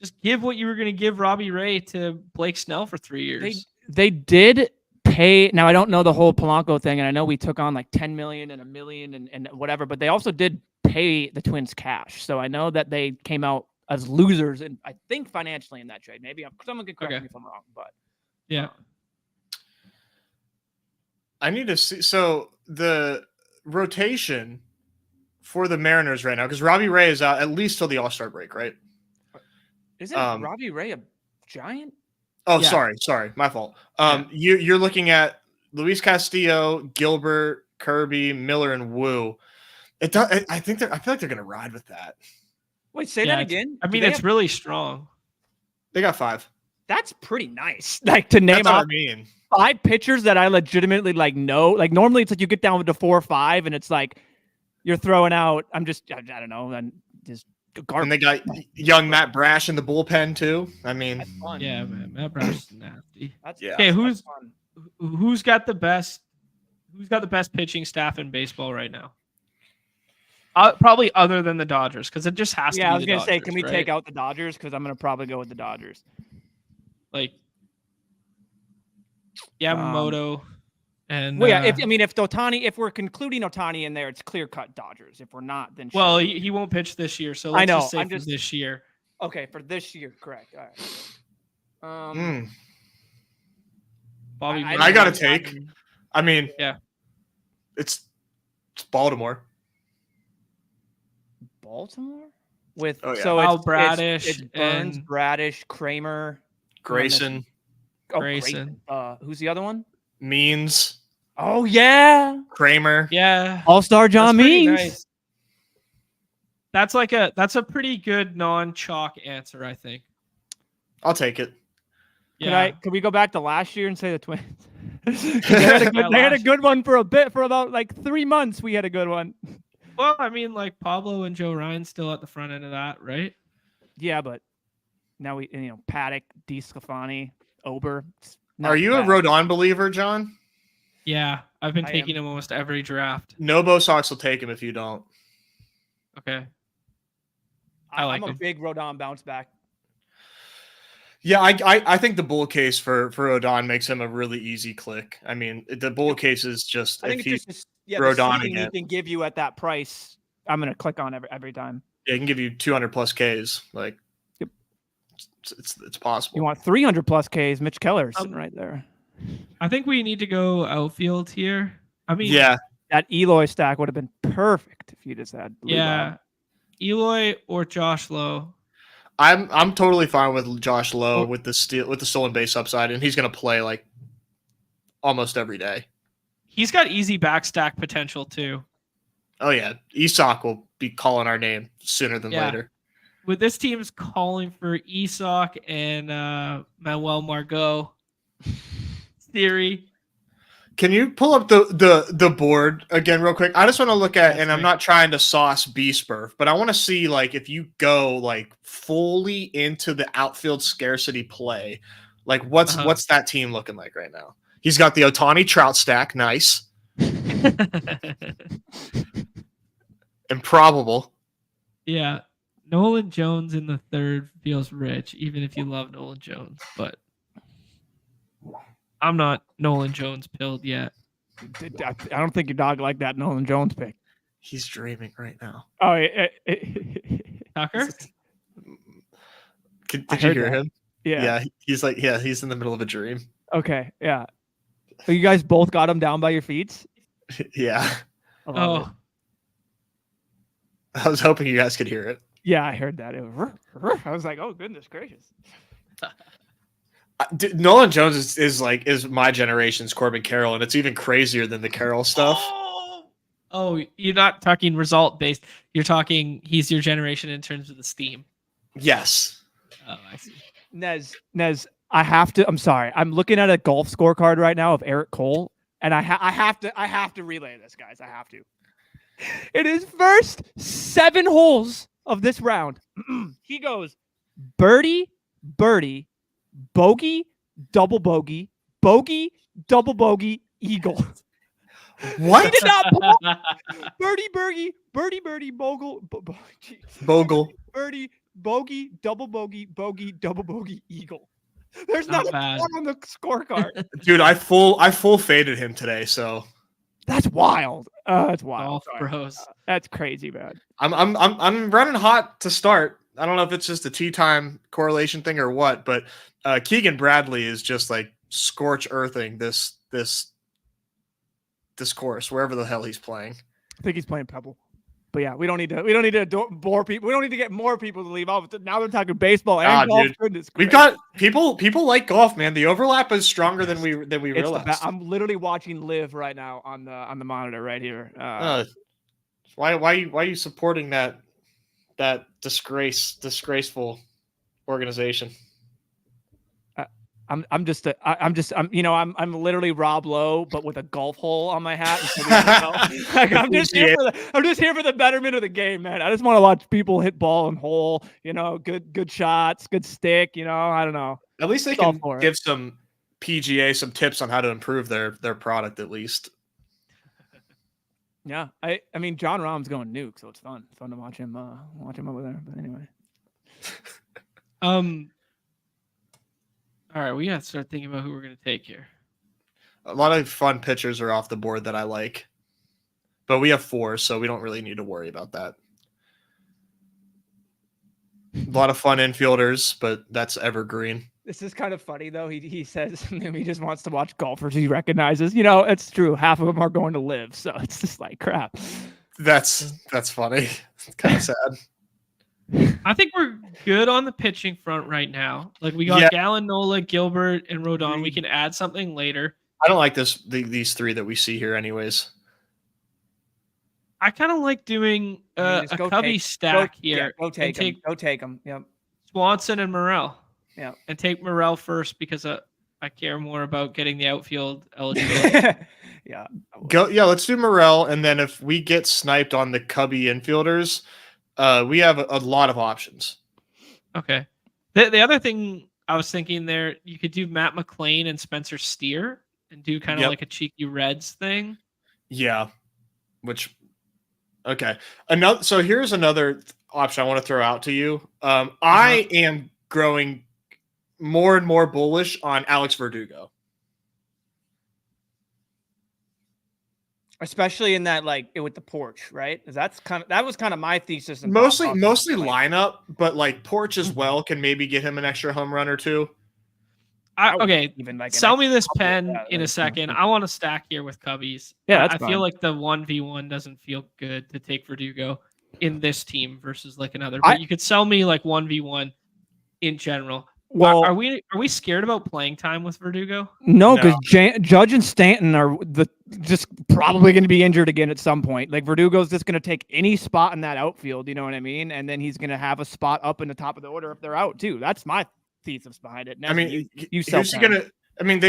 S1: Just give what you were going to give Robbie Ray to Blake Snell for 3 years.
S3: They did pay. Now I don't know the whole Polanco thing, and I know we took on like 10 million and $1 million and whatever, but they also did pay the Twins cash. So I know that they came out as losers, and I think financially in that trade. Maybe someone could correct me if I'm wrong, but
S1: yeah.
S2: I need to see. So the rotation for the Mariners right now, because Robbie Ray is out at least till the All-Star break, right?
S3: Isn't Robbie Ray a Giant?
S2: Oh, yeah. Sorry, my fault. You're looking at Luis Castillo, Gilbert, Kirby, Miller, and Wu. I feel like they're gonna ride with that.
S3: Wait, say that again.
S1: I mean, it's really strong.
S2: They got 5.
S3: That's pretty nice. Like to name off 5 pitchers that I legitimately like know. Like normally it's like you get down with the 4 or 5, and it's like you're throwing out. I don't know, and just garbage.
S2: And they got young Matt Brash in the bullpen too. I mean,
S1: yeah, man, Matt Brash is nasty.
S2: Yeah.
S1: Okay, who's got the best pitching staff in baseball right now? Probably other than the Dodgers, because it just has to be.
S3: Yeah, I was gonna
S1: Dodgers,
S3: say, can we take out the Dodgers? Because I'm gonna probably go with the Dodgers.
S1: Like Yamamoto and
S3: if we're concluding Ohtani in there, it's clear cut Dodgers. If we're not, then
S1: he won't pitch this year. So let's just say this year.
S3: Okay, for this year, correct. All right.
S2: Bobby, I gotta take. I mean,
S1: yeah,
S2: it's Baltimore.
S3: With
S1: Bradish,
S3: it's Burns, Bradish, Kramer,
S2: Grayson.
S1: Grayson.
S3: Who's the other one?
S2: Means.
S3: Oh yeah,
S2: Kramer.
S1: Yeah,
S3: All-Star John Means.
S1: Nice. That's a pretty good non-chalk answer, I think.
S2: I'll take it.
S1: Yeah.
S3: Could we go back to last year and say the Twins? they had a good one for about like 3 months. We had a good one.
S1: Well, I mean, like Pablo and Joe Ryan still at the front end of that, right?
S3: Yeah, but now Paddock, DeSclafani, Ober.
S2: Are you a Rodon believer, John?
S1: Yeah, I've been taking him almost every draft.
S2: Nobo Sox will take him if you don't.
S1: Okay.
S3: I'm a big Rodon bounce back.
S2: Yeah, I think the bull case for Rodon makes him a really easy click. I mean, the bull case is just
S3: I think
S2: if
S3: it's just
S2: Rodoning
S3: he can give you at that price. I'm gonna click on every time.
S2: Yeah, he can give you 200 plus Ks. Like,
S3: yep.
S2: It's possible.
S3: You want 300 plus Ks? Mitch Keller sitting right there.
S1: I think we need to go outfield here. I mean,
S2: yeah,
S3: that Eloy stack would have been perfect if you just had.
S1: Eloy or Josh Lowe.
S2: I'm totally fine with Josh Lowe with the stolen base upside, and he's going to play like almost every day.
S1: He's got easy backstack potential too.
S2: Oh yeah, Isak will be calling our name sooner than later.
S1: With this team's calling for Isak and Manuel Margot theory.
S2: Can you pull up the board again real quick? I just want to look at, and I'm not trying to sauce B-Spurf, but I want to see like if you go like fully into the outfield scarcity play, like what's that team looking like right now? He's got the Ohtani Trout stack, nice. Improbable.
S1: Yeah. Nolan Jones in the third feels rich, even if you love Nolan Jones, but I'm not Nolan Jones pilled yet.
S3: I don't think your dog liked that Nolan Jones pick.
S2: He's dreaming right now.
S1: Oh, Tucker?
S2: Did you hear him?
S3: Yeah.
S2: He's he's in the middle of a dream.
S3: Okay, yeah. So you guys both got him down by your feet?
S2: Yeah.
S1: Oh.
S2: I was hoping you guys could hear it.
S3: Yeah, I heard that. I was like, oh, goodness gracious.
S2: Nolan Jones is my generation's Corbin Carroll, and it's even crazier than the Carroll stuff.
S1: Oh, you're not talking result based. You're talking he's your generation in terms of the steam.
S2: Yes.
S1: Oh, I see.
S3: Nez, I have to. I'm sorry. I'm looking at a golf scorecard right now of Eric Cole, and I have to relay this, guys. I have to. In his first 7 holes of this round, he goes birdie, birdie, bogey, double bogey, bogey, double bogey, eagle.
S2: What?
S3: He did not birdie, birdie, birdie, birdie, bogle,
S2: Bogle,
S3: birdie, bogey, double bogey, bogey, double bogey, eagle. There's not a
S1: bad.
S3: par on the scorecard.
S2: Dude, I full faded him today, so
S3: That's wild. That's wild.
S1: Golf bros.
S3: That's crazy, man.
S2: I'm running hot to start. I don't know if it's just a tea time correlation thing or what, but Keegan Bradley is just like scorch earthing this course wherever the hell he's playing.
S3: I think he's playing Pebble. But yeah, we don't need to bore people. We don't need to get more people to leave off. Now they're talking baseball and golf.
S2: Dude.
S3: Goodness,
S2: We've got people like golf, man. The overlap is stronger than we realized.
S3: I'm literally watching Live right now on the monitor right here.
S2: Why are you supporting that disgraceful organization?
S3: I'm literally Rob Lowe, but with a golf hole on my hat. Like, I'm just here for the betterment of the game, man. I just want to watch people hit ball and hole. Good shots, good stick. I don't know.
S2: At least they can give some PGA some tips on how to improve their product. At least.
S3: Yeah, I mean, John Rahm's going nuke, so it's fun. It's fun to watch him over there. But anyway.
S1: All right, we got to start thinking about who we're going to take here.
S2: A lot of fun pitchers are off the board that I like, but we have 4, so we don't really need to worry about that. A lot of fun infielders, but that's evergreen.
S3: This is kind of funny, though. He says he just wants to watch golfers he recognizes. It's true. Half of them are going to Live, so it's just like crap.
S2: That's funny. It's kind of sad.
S1: I think we're good on the pitching front right now. Like we got Gallen, Nola, Gilbert, and Rodon. We can add something later.
S2: I don't like these 3 that we see here, anyways.
S1: I kind of like doing a Cubby stack here.
S3: Go take them. Yep.
S1: Swanson and Morel.
S3: Yeah.
S1: And take Morel first because I care more about getting the outfield eligibility.
S3: Yeah.
S2: Let's do Morel, and then if we get sniped on the Cubby infielders, we have a lot of options.
S1: Okay. The other thing I was thinking there, you could do Matt McClain and Spencer Steer and do kind of like a cheeky Reds thing. Yeah.
S2: Okay. So here's another option I want to throw out to you. I am growing more and more bullish on Alex Verdugo.
S3: Especially in that, with the porch, right? That was kind of my thesis.
S2: Mostly lineup, but porch as well can maybe get him an extra home run or 2.
S1: Okay, sell me this pen in a second. I want to stack here with Cubbies.
S3: Yeah,
S1: I feel like the 1v1 doesn't feel good to take Verdugo in this team versus another. But you could sell me 1v1 in general. Well, are we scared about playing time with Verdugo?
S3: No, because Judge and Stanton are just probably going to be injured again at some point. Verdugo's just going to take any spot in that outfield, you know what I mean? And then he's going to have a spot up in the top of the order if they're out too. That's my thesis behind it. Now,
S2: they've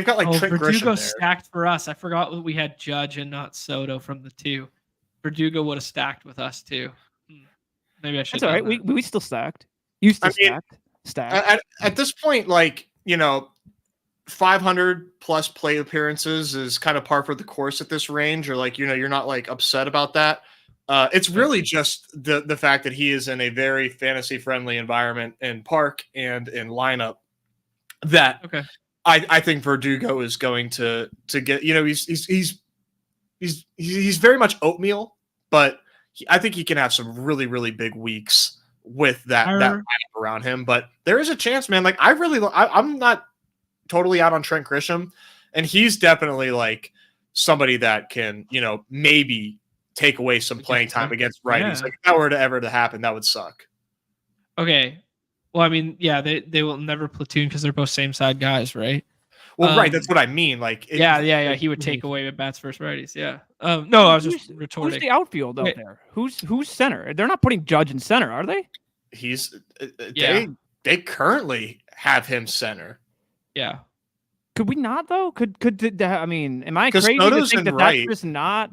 S2: got Trent
S1: Verdugo
S2: Grisham
S1: stacked for us. I forgot that we had Judge and not Soto from the 2. Verdugo would have stacked with us too. Maybe I should.
S3: That's all right. We still stacked. You still stacked.
S2: At this point, 500 plus plate appearances is kind of par for the course at this range, or you're not upset about that. It's really just the fact that he is in a very fantasy friendly environment in park and in lineup that I think Verdugo is going to get. He's very much oatmeal, but I think he can have some really, really big weeks with that lineup around him. But there is a chance, man. I'm not totally out on Trent Grisham, and he's definitely somebody that can, maybe take away some playing time against righties. If that were to ever to happen, that would suck.
S1: Okay. Well, I mean, yeah, they will never platoon because they're both same side guys, right?
S2: Well, right. That's what I mean. Like,
S1: yeah. He would take away bats versus righties. Yeah. No, I was just retorting.
S3: Who's the outfield out there? Who's center? They're not putting Judge in center, are they?
S2: He's
S1: Yeah.
S2: They currently have him center.
S1: Yeah.
S3: Could we not though? I mean, am I crazy
S2: Soto's
S3: to think
S2: in
S3: that
S2: right.
S3: that's just not?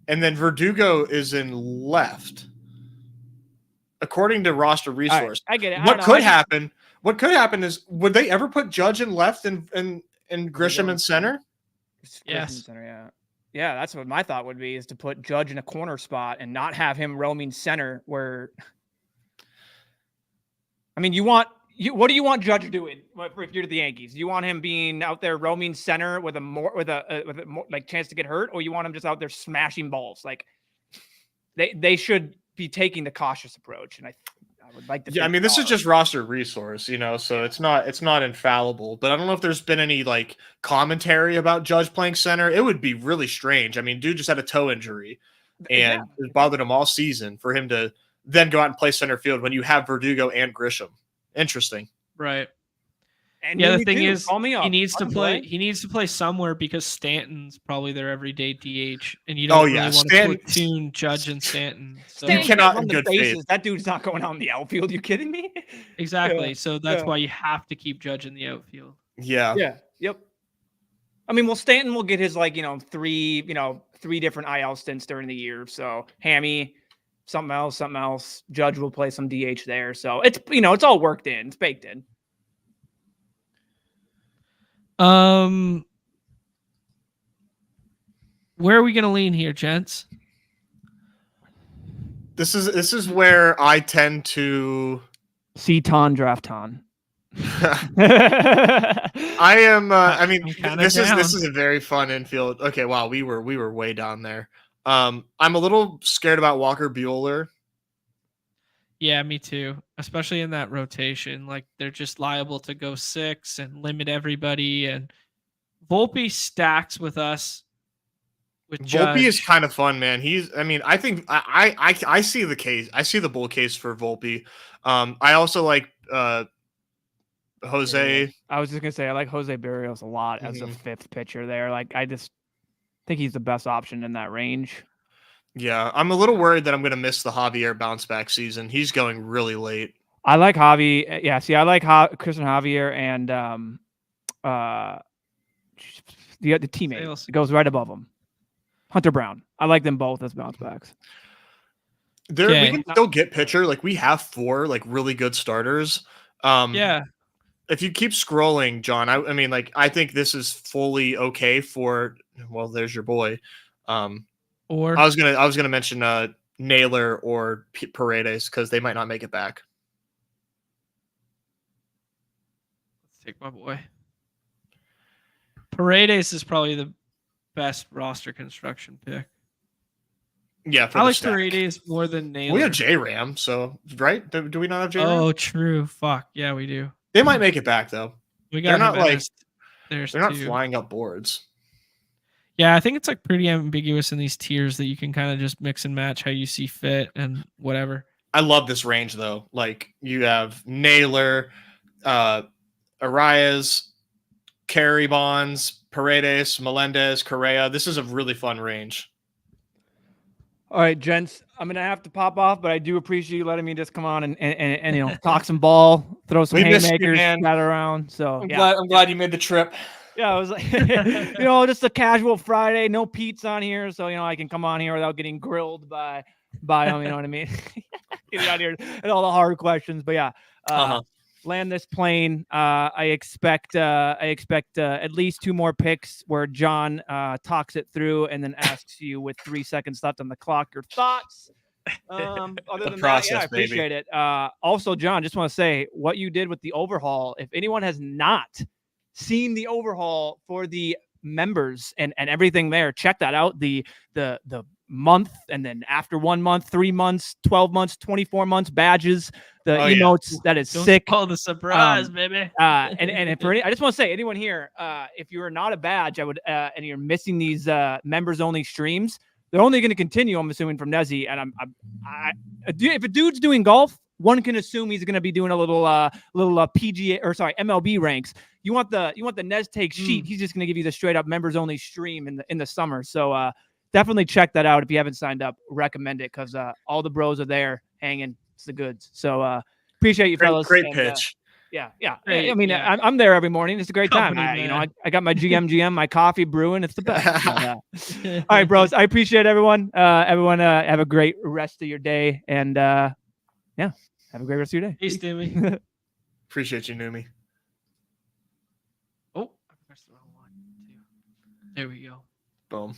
S2: And then Verdugo is in left. According to roster resource.
S3: Right, I get it.
S2: What could happen? What could happen is, would they ever put Judge in left and Grisham in center?
S1: Yes.
S3: Center, yeah. That's what my thought would be, is to put Judge in a corner spot and not have him roaming center. Where, I mean, what do you want Judge doing if you're the Yankees? Do you want him being out there roaming center with a more like chance to get hurt, or you want him just out there smashing balls? Like they should be taking the cautious approach, and I would like to.
S2: Yeah, I mean, this is just roster resource, so it's not infallible. But I don't know if there's been any like commentary about Judge playing center. It would be really strange. I mean, dude just had a toe injury, and it bothered him all season. For him to then go out and play center field when you have Verdugo and Grisham, interesting,
S1: right?
S3: And
S1: the thing is,
S3: he
S1: needs to play. He needs to play somewhere because Stanton's probably their everyday DH, and you don't really want to platoon Judge and Stanton. So.
S2: You cannot in good faith.
S3: That dude's not going out in the outfield. You kidding me?
S1: Exactly. So that's why you have to keep Judge in the outfield.
S2: Yeah.
S3: Yep. I mean, Stanton will get his 3 different IL stints during the year. So Hammy, something else. Judge will play some DH there. So it's it's all worked in. It's baked in.
S1: Where are we gonna lean here, gents?
S2: This is where I tend to
S3: see draft Ton.
S2: I am. I mean, this is a very fun infield. Okay, wow, we were way down there. I'm a little scared about Walker Buehler.
S1: Yeah, me too. Especially in that rotation, like they're just liable to go 6 and limit everybody. And Volpe stacks with us. With Volpe
S2: is kind of fun, man. I think I see the case. I see the bull case for Volpe. I also like Jose.
S3: I was just gonna say I like Jose Barrios a lot as a 5th pitcher there. Like I just think he's the best option in that range.
S2: Yeah, I'm a little worried that I'm going to miss the Javier bounce back season. He's going really late.
S3: I like Javi. Yeah, see, I like Christian Javier and the teammate. It goes right above him. Hunter Brown. I like them both as bounce backs.
S2: We can still get pitcher. Like we have 4 like really good starters.
S1: Yeah.
S2: If you keep scrolling, John, I think this is fully okay for. Well, there's your boy.
S1: Or
S2: I was gonna mention Naylor or Paredes because they might not make it back.
S1: Let's take my boy. Paredes is probably the best roster construction pick.
S2: Yeah,
S1: I like Paredes more than Naylor.
S2: We have J-Ram, so right? Do we not have J-Ram?
S1: Oh, true. Fuck yeah, we do.
S2: They might make it back though.
S1: They're not
S2: not flying up boards.
S1: Yeah, I think it's like pretty ambiguous in these tiers that you can kind of just mix and match how you see fit and whatever.
S2: I love this range though. Like you have Naylor, Arias, Carey Bonds, Paredes, Melendez, Correa. This is a really fun range.
S3: All right, gents, I'm gonna have to pop off, but I do appreciate you letting me just come on and talk some ball, throw some haymakers, scat around. So
S2: I'm glad you made the trip.
S3: Yeah, I was like, just a casual Friday, no Pete's on here, so I can come on here without getting grilled by them. You know what I mean? Get out here and all the hard questions, but yeah, land this plane. I expect at least 2 more picks where John talks it through and then asks you with 3 seconds left on the clock your thoughts. Other than that, I appreciate it. Also, John, just want to say what you did with the overhaul. If anyone has not seen the overhaul for the members and everything there, check that out. The month, and then after 1 month, 3 months, 12 months, 24 months badges, the emotes, that is sick.
S1: Oh, the surprise, baby.
S3: And for I just want to say, anyone here, if you are not a badge, I would and you're missing these members only streams, they're only going to continue, I'm assuming, from Nezzy. And if a dude's doing golf one can assume he's going to be doing a little PGA or sorry MLB ranks. You want the Nez Take sheet? He's just going to give you the straight up members only stream in the summer. So definitely check that out if you haven't signed up. Recommend it because all the bros are there hanging. It's the goods. So appreciate you, fellas.
S2: Great pitch.
S3: Yeah.
S1: Great,
S3: I mean,
S1: yeah.
S3: I'm there every morning. It's a great time.
S1: Company,
S3: I got my GM, my coffee brewing. It's the best. All right, bros. I appreciate everyone. Everyone, have a great rest of your day, and have a great rest of your day.
S1: Peace, Timmy.
S2: Appreciate you, Neumy.
S1: Oh, I pressed the wrong one. There we go.
S2: Boom.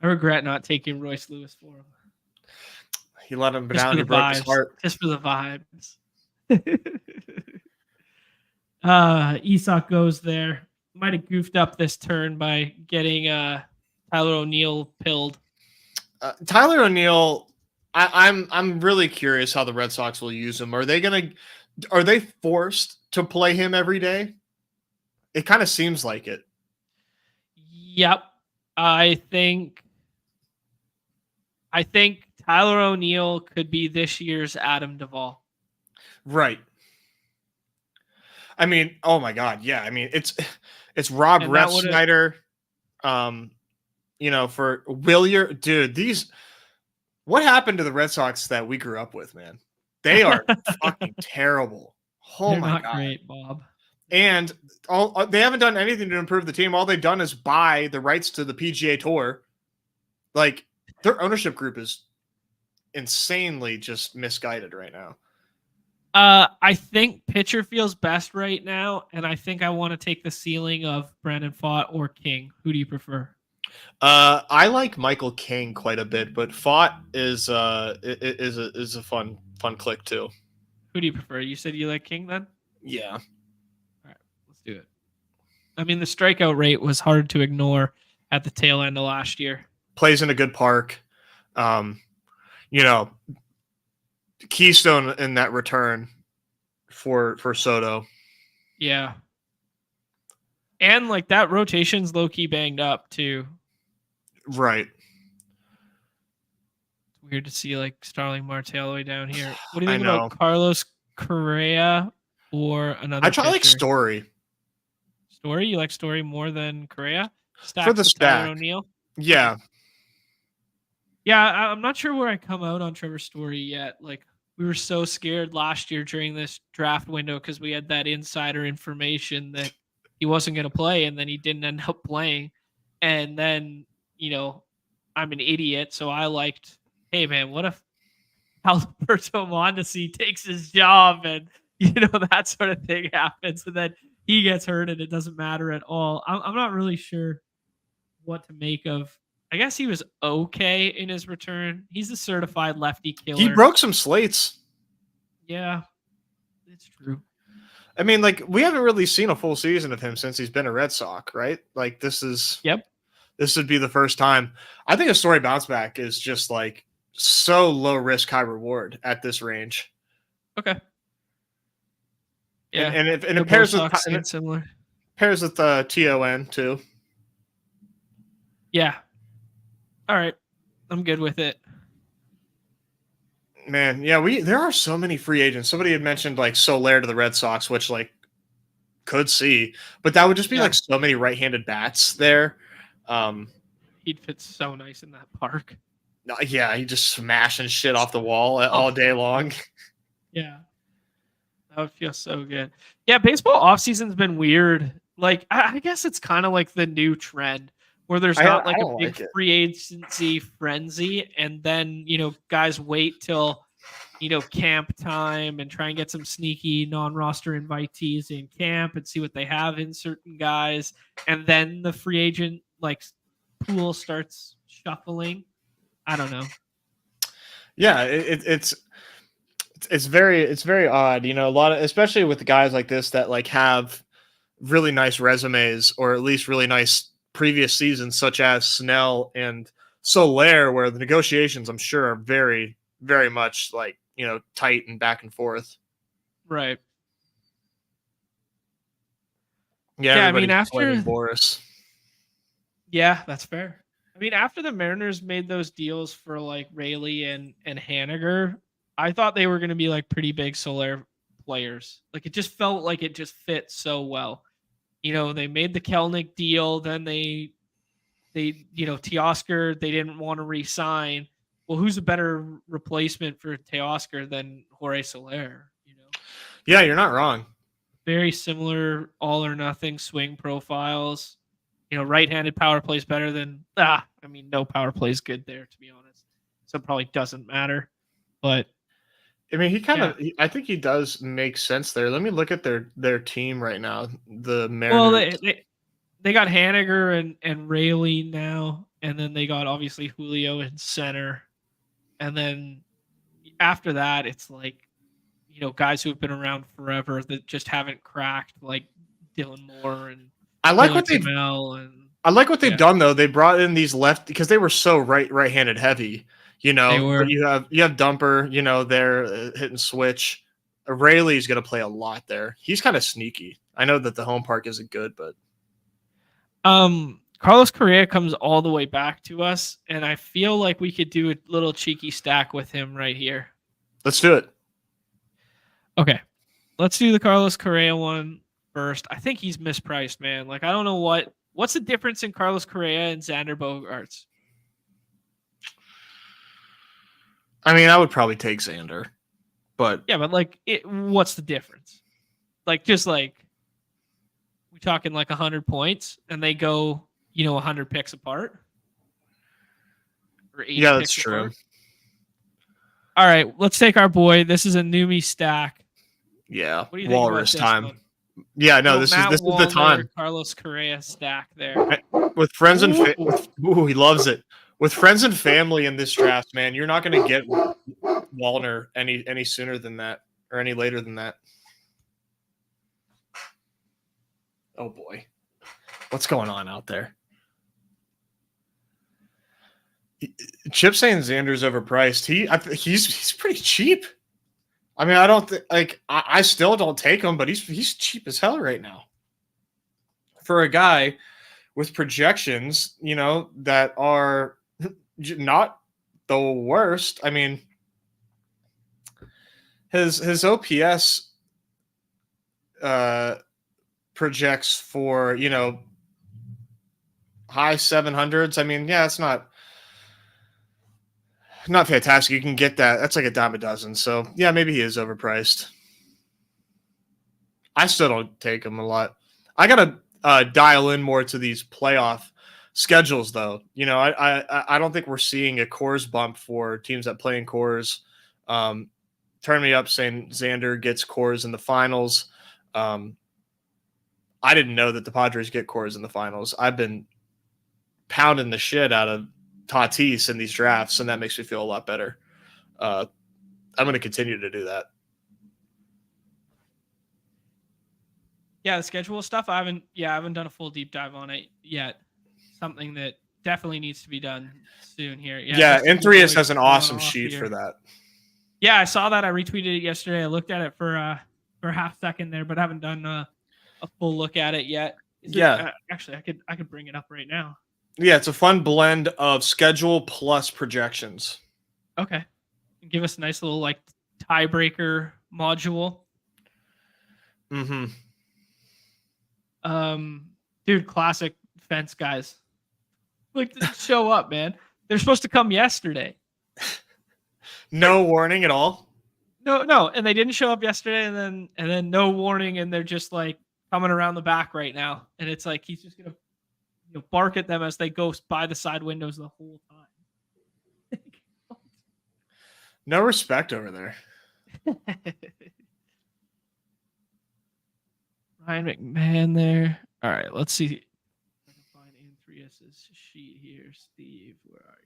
S1: I regret not taking Royce Lewis for him.
S2: He let him
S1: Just
S2: down.
S1: for
S2: He
S1: the
S2: broke his
S1: vibes.
S2: heart.
S1: Just for the vibes. Isak goes there. Might have goofed up this turn by getting Tyler O'Neill pilled.
S2: Tyler O'Neill, I'm really curious how the Red Sox will use him. Are they forced to play him every day? It kind of seems like it.
S1: Yep. I think Tyler O'Neill could be this year's Adam Duvall.
S2: Right. I mean, oh my God, yeah. I mean, it's Rob Refsnyder, for Willier, dude. What happened to the Red Sox that we grew up with, man? They are fucking terrible. Oh
S1: They're
S2: my
S1: not
S2: God.
S1: great, Bob.
S2: And they haven't done anything to improve the team. All they've done is buy the rights to the PGA Tour. Like, their ownership group is insanely just misguided right now.
S1: I think pitcher feels best right now, and I think I want to take the ceiling of Brandon Pfaadt or King. Who do you prefer?
S2: I like Michael King quite a bit, but Pfaadt is a fun click too.
S1: Who do you prefer? You said you like King then?
S2: Yeah.
S1: All right, let's do it. I mean, the strikeout rate was hard to ignore at the tail end of last year.
S2: Plays in a good park. Keystone in that return for Soto.
S1: Yeah. And like that rotation's low key banged up too.
S2: Right.
S1: It's weird to see like Starling Marte all the way down here. What do you think
S2: I know.
S1: about Carlos Correa or another?
S2: I try like
S1: pitcher?
S2: Story.
S1: Story? You like Story more than Correa? Stacks
S2: For the
S1: with
S2: stack.
S1: Tyler O'Neill?
S2: Yeah.
S1: Yeah, I'm not sure where I come out on Trevor Story yet. Like, we were so scared last year during this draft window because we had that insider information that he wasn't going to play, and then he didn't end up playing. And then, I'm an idiot, so I liked, hey, man, what if Alberto Mondesi takes his job and, that sort of thing happens, and then he gets hurt and it doesn't matter at all. I'm not really sure what to make of. I guess he was okay in his return. He's a certified lefty killer.
S2: He broke some slates.
S1: Yeah, it's true.
S2: I mean, like, we haven't really seen a full season of him since he's been a Red Sox, right? Like, this would be the first time. I think a Story bounce back is just like so low risk, high reward at this range.
S1: Okay. Yeah,
S2: and it pairs with
S1: similar.
S2: Pairs with TON too.
S1: Yeah. All right, I'm good with it.
S2: Man, yeah, there are so many free agents. Somebody had mentioned like Soler to the Red Sox, which like could see, but that would just be like so many right-handed bats there.
S1: He'd fit so nice in that park.
S2: Yeah, he just smashing shit off the wall all day long.
S1: Yeah, that would feel so good. Yeah, baseball offseason's been weird. Like, I guess it's kind of like the new trend where there's not like a big free agency frenzy, and then guys wait till camp time and try and get some sneaky non-roster invitees in camp and see what they have in certain guys, and then the free agent pool starts shuffling. I don't know.
S2: Yeah, it's very odd, a lot of, especially with the guys like this that like have really nice resumes or at least really nice previous seasons, such as Snell and Soler, where the negotiations, I'm sure, are very, very much like, tight and back and forth.
S1: Right.
S2: Yeah, I mean, after Boris.
S1: Yeah, that's fair. I mean, after the Mariners made those deals for like Rayleigh and Haniger, I thought they were going to be like pretty big Soler players. Like it just felt like it just fit so well. They made the Kelnick deal, then they Teoscar, they didn't want to re-sign. Well, who's a better replacement for Teoscar than Jorge Soler?
S2: Yeah, you're not wrong.
S1: Very similar all or nothing swing profiles. Right-handed power plays better than no power play is good there, to be honest. So it probably doesn't matter. But
S2: I mean, I think he does make sense there. Let me look at their team right now. The Mariners.
S1: Well, they got Haniger and Rayleigh now, and then they got obviously Julio in center. And then after that, it's like, guys who have been around forever that just haven't cracked, like Dylan Moore and
S2: I like what they've done though. They brought in these left because they were so right-handed heavy.
S1: They were.
S2: But you have Dumper. They're hitting switch. Rayleigh's going to play a lot there. He's kind of sneaky. I know that the home park isn't good, but
S1: Carlos Correa comes all the way back to us, and I feel like we could do a little cheeky stack with him right here.
S2: Let's do it.
S1: Okay, let's do the Carlos Correa one first. I think he's mispriced, man. Like I don't know what's the difference in Carlos Correa and Xander Bogaerts.
S2: I mean, I would probably take Xander, but
S1: yeah, but like, what's the difference? Like, just like we talking like 100 points, and they go, 100 picks apart, or 80
S2: yeah, that's
S1: picks
S2: true.
S1: Apart. All right, let's take our boy. This is a Neumy stack.
S2: Yeah,
S1: what do you think
S2: walrus
S1: about this
S2: time.
S1: one?
S2: Yeah, no, this is the time.
S1: Carlos Correa stack there
S2: with friends and he loves it. With friends and family in this draft, man, you're not going to get Wallner any sooner than that or any later than that. Oh boy, what's going on out there? Chip saying Xander's overpriced. He's pretty cheap. I mean, I don't I still don't take him, but he's cheap as hell right now for a guy with projections, that are not the worst. I mean, his OPS projects for high 700s. I mean, yeah, it's not fantastic. You can get that. That's like a dime a dozen. So yeah, maybe he is overpriced. I still don't take him a lot. I gotta dial in more to these playoff schedules, though. I don't think we're seeing a cores bump for teams that play in cores. Turn me up saying Xander gets cores in the finals. I didn't know that the Padres get cores in the finals. I've been pounding the shit out of Tatis in these drafts, and that makes me feel a lot better. I'm going to continue to do that.
S1: Yeah, the schedule stuff. I haven't done a full deep dive on it yet. Something that definitely needs to be done soon here.
S2: Yeah, N3S has an awesome sheet for that.
S1: Yeah, I saw that. I retweeted it yesterday. I looked at it for a half second there, but I haven't done a full look at it yet. Actually, I could bring it up right now.
S2: Yeah, it's a fun blend of schedule plus projections.
S1: Okay. Give us a nice little like tiebreaker module.
S2: Mm-hmm.
S1: Dude, classic fence guys. Like, show up, man. They're supposed to come yesterday.
S2: No warning at all.
S1: No, and they didn't show up yesterday, and then no warning, and they're just like coming around the back right now, and it's like he's just gonna bark at them as they go by the side windows the whole time.
S2: No respect over there.
S1: Ryan McMahon there. All right, let's see if I can find N3S's sheet here. Steve, where are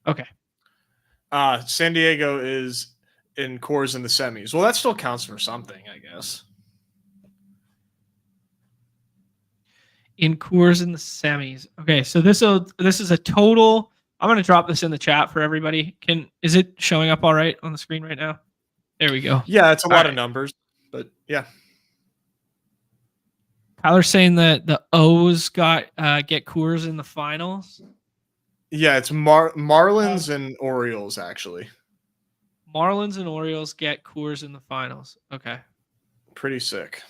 S1: you? Okay.
S2: San Diego is in cores in the semis. Well, that still counts for something, I guess.
S1: In cores in the semis. Okay, so this is a total. I'm going to drop this in the chat for everybody. Is it showing up all right on the screen right now? There we go.
S2: Yeah, it's a lot of numbers, but yeah.
S1: Kyler's saying that the O's get Coors in the finals.
S2: Yeah, it's Marlins and Orioles, actually.
S1: Marlins and Orioles get Coors in the finals. Okay.
S2: Pretty sick.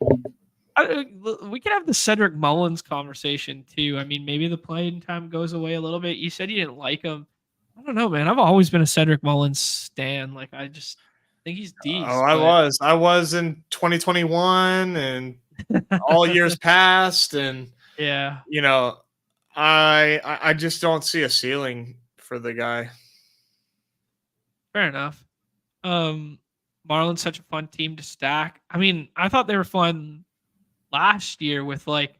S1: We could have the Cedric Mullins conversation too. I mean, maybe the playing time goes away a little bit. You said you didn't like him. I don't know, man. I've always been a Cedric Mullins stan. Like, I just think he's decent.
S2: Oh, I was in 2021 and all years past, and
S1: yeah,
S2: I just don't see a ceiling for the guy.
S1: fair enough. Marlins such a fun team to stack. I mean, I thought they were fun last year with like,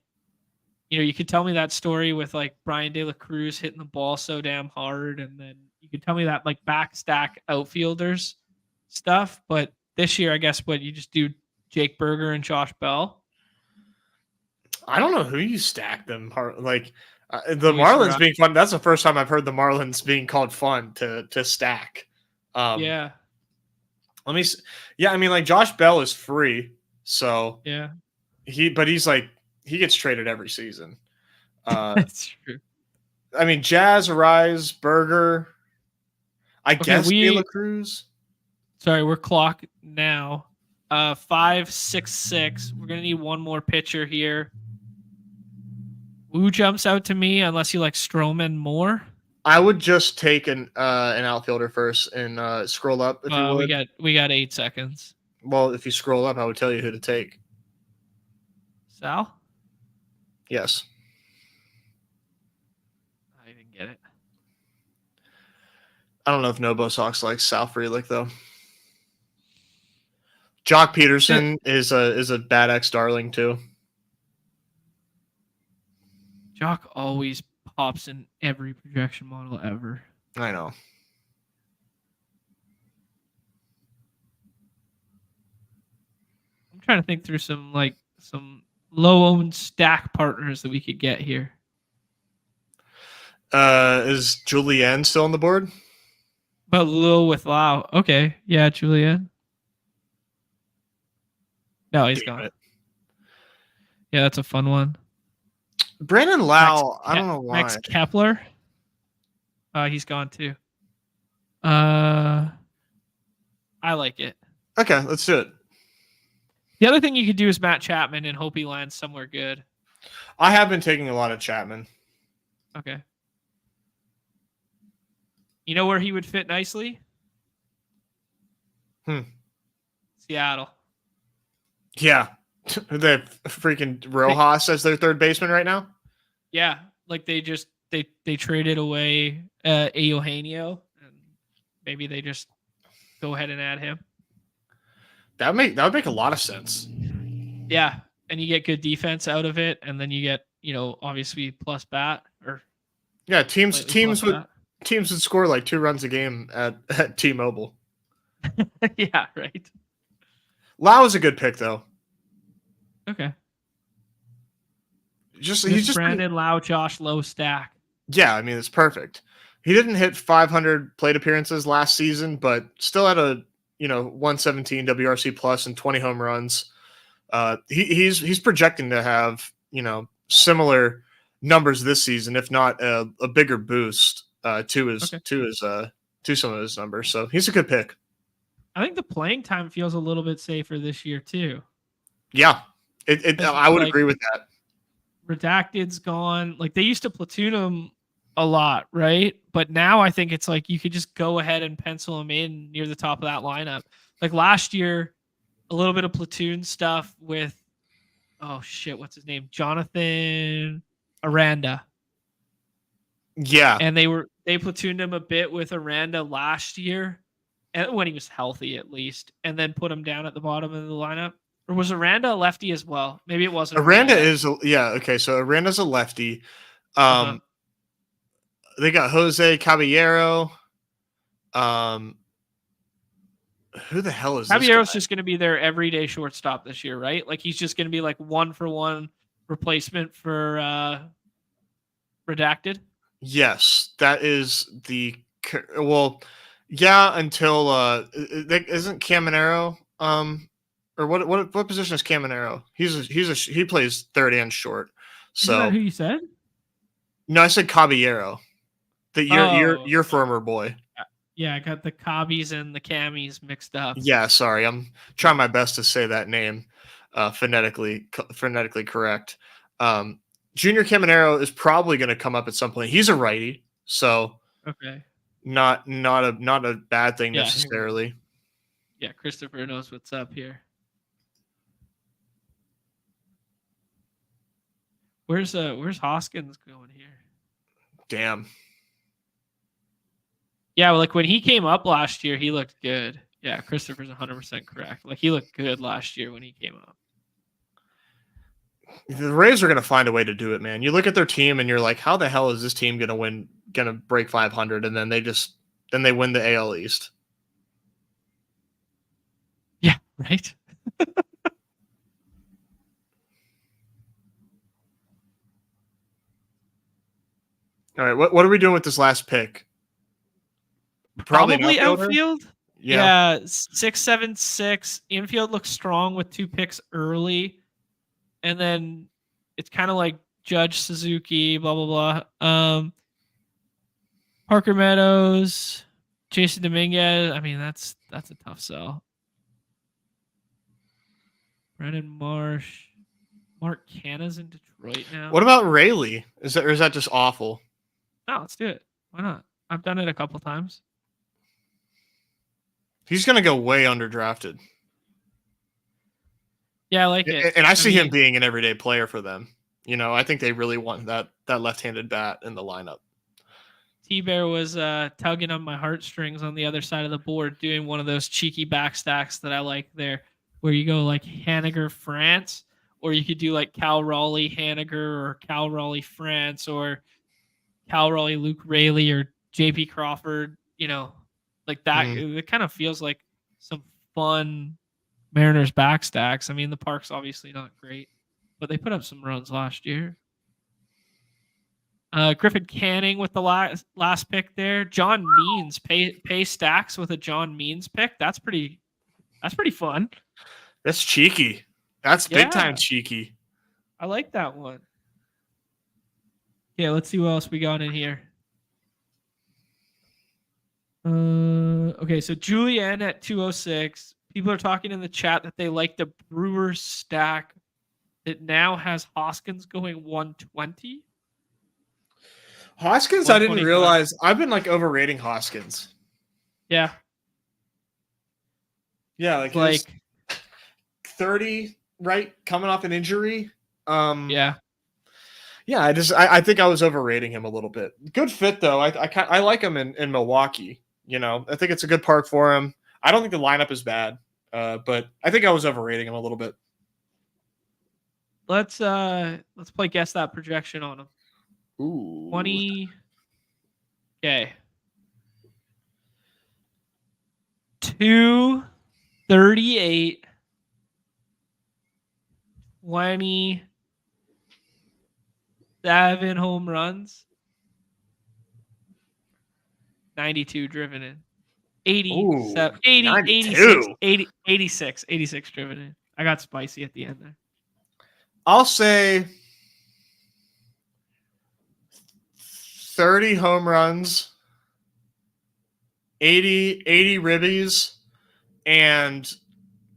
S1: you could tell me that story with like Brian De La Cruz hitting the ball so damn hard, and then you could tell me that like backstack outfielders stuff. But this year, I guess you just do Jake Berger and Josh Bell.
S2: I don't know who you stack them. Like the Marlins being fun. That's the first time I've heard the Marlins being called fun to stack.
S1: Yeah.
S2: Let me. Yeah, I mean, like Josh Bell is free, so
S1: yeah.
S2: He gets traded every season.
S1: That's true.
S2: I mean, Jazz, Rise, Berger. I guess De La Cruz.
S1: Sorry, we're clock now. 5-6-6. We're gonna need one more pitcher here. Who jumps out to me unless you like Stroman more?
S2: I would just take an outfielder first and scroll up if you would.
S1: We got 8 seconds.
S2: Well, if you scroll up, I would tell you who to take.
S1: Sal?
S2: Yes.
S1: I didn't get it.
S2: I don't know if Nobo Sox likes Sal Frelick though. Jock Peterson is a bad ex darling too.
S1: Jock always pops in every projection model ever.
S2: I know.
S1: I'm trying to think through some low-owned stack partners that we could get here.
S2: Is Julian still on the board?
S1: But low with Lau. Okay. Yeah, Julian. No, he's gone. Yeah, that's a fun one.
S2: Brandon Lau, I don't know why.
S1: Max Kepler. He's gone too. I like it.
S2: Okay, let's do it.
S1: The other thing you could do is Matt Chapman and hope he lands somewhere good.
S2: I have been taking a lot of Chapman.
S1: Okay. You know where he would fit nicely? Seattle.
S2: Yeah. They freaking Rojas as their third baseman right now?
S1: Yeah. Like they traded away Eugenio, and maybe they just go ahead and add him.
S2: That would make a lot of sense.
S1: Yeah. And you get good defense out of it, and then you get, obviously plus bat or
S2: teams would score like 2 runs a game at T-Mobile.
S1: Yeah, right.
S2: Lau is a good pick though.
S1: Okay.
S2: He's just
S1: Brandon Lau, Josh Lowe stack.
S2: Yeah, I mean it's perfect. He didn't hit 500 plate appearances last season, but still had a 117 WRC plus and 20 home runs. He's projecting to have similar numbers this season, if not a bigger boost to some of his numbers. So he's a good pick.
S1: I think the playing time feels a little bit safer this year too.
S2: Yeah, I would agree with that.
S1: Redacted's gone. Like they used to platoon him a lot, right? But now I think it's like you could just go ahead and pencil him in near the top of that lineup. Like last year, a little bit of platoon stuff with, what's his name? Jonathan Aranda.
S2: Yeah.
S1: And they platooned him a bit with Aranda last year, when he was healthy at least, and then put him down at the bottom of the lineup. Or was Aranda a lefty as well? Maybe it wasn't.
S2: Aranda is, okay. So Aranda's a lefty. They got Jose Caballero. Who the hell is
S1: Caballero's
S2: this guy?
S1: just going to be their everyday shortstop this year, right? Like he's just going to be like 1-for-1 replacement for Redacted.
S2: Yes, that is until isn't Caminero or what position is Caminero? He plays third and short. So
S1: Isn't that who you said?
S2: No, I said Caballero. Your former boy.
S1: Yeah, I got the Cobbies and the Cammies mixed up.
S2: Yeah, sorry. I'm trying my best to say that name phonetically correct. Junior Caminero is probably going to come up at some point. He's a righty, so
S1: okay,
S2: not a bad thing necessarily.
S1: Yeah, Christopher knows what's up here. Where's Hoskins going here?
S2: Damn.
S1: Yeah, like when he came up last year, he looked good. Yeah, Christopher's 100% correct. Like he looked good last year when he came up.
S2: The Rays are going to find a way to do it, man. You look at their team and you're like, how the hell is this team going to break 500? And then they win the AL East.
S1: Yeah, right.
S2: All right, what are we doing with this last pick?
S1: Probably outfield.
S2: Yeah,
S1: 6-7-6. Infield looks strong with 2 picks early, and then it's kind of like Judge, Suzuki, blah blah blah. Parker Meadows, Jason Dominguez. I mean, that's a tough sell. Brennan Marsh, Mark Canna's in Detroit now.
S2: What about Rayleigh? Is that just awful?
S1: No, let's do it. Why not? I've done it a couple times.
S2: He's going to go way underdrafted.
S1: Yeah, I like it.
S2: And I see him being an everyday player for them. You know, I think they really want that left-handed bat in the lineup.
S1: T-Bear was tugging on my heartstrings on the other side of the board, doing one of those cheeky backstacks that I like there, where you go like Haniger, France, or you could do like Cal Raleigh, Haniger, or Cal Raleigh, France, or Cal Raleigh, Luke Rayleigh, or JP Crawford, you know, like that. It kind of feels like some fun Mariners backstacks. I mean, the park's obviously not great, but they put up some runs last year. Griffin Canning with the last pick there. John Means pay stacks with a John Means pick. That's pretty fun.
S2: That's cheeky. That's big time cheeky.
S1: I like that one. Yeah, let's see what else we got in here. Okay, so Julian at 206. People are talking in the chat that they like the Brewers stack that now has Hoskins going 120.
S2: Hoskins, I didn't realize. I've been like overrating Hoskins.
S1: Yeah.
S2: Yeah, like 30, right? Coming off an injury.
S1: Yeah.
S2: Yeah, I think I was overrating him a little bit. Good fit though. I like him in Milwaukee. You know, I think it's a good park for him. I don't think the lineup is bad, but I think I was overrating him a little bit.
S1: Let's play guess that projection on him.
S2: Ooh.
S1: 20. Okay. 238. 27 home runs. 92 driven in. 86 driven in. I got spicy at the end there.
S2: I'll say 30 home runs, 80 ribbies, and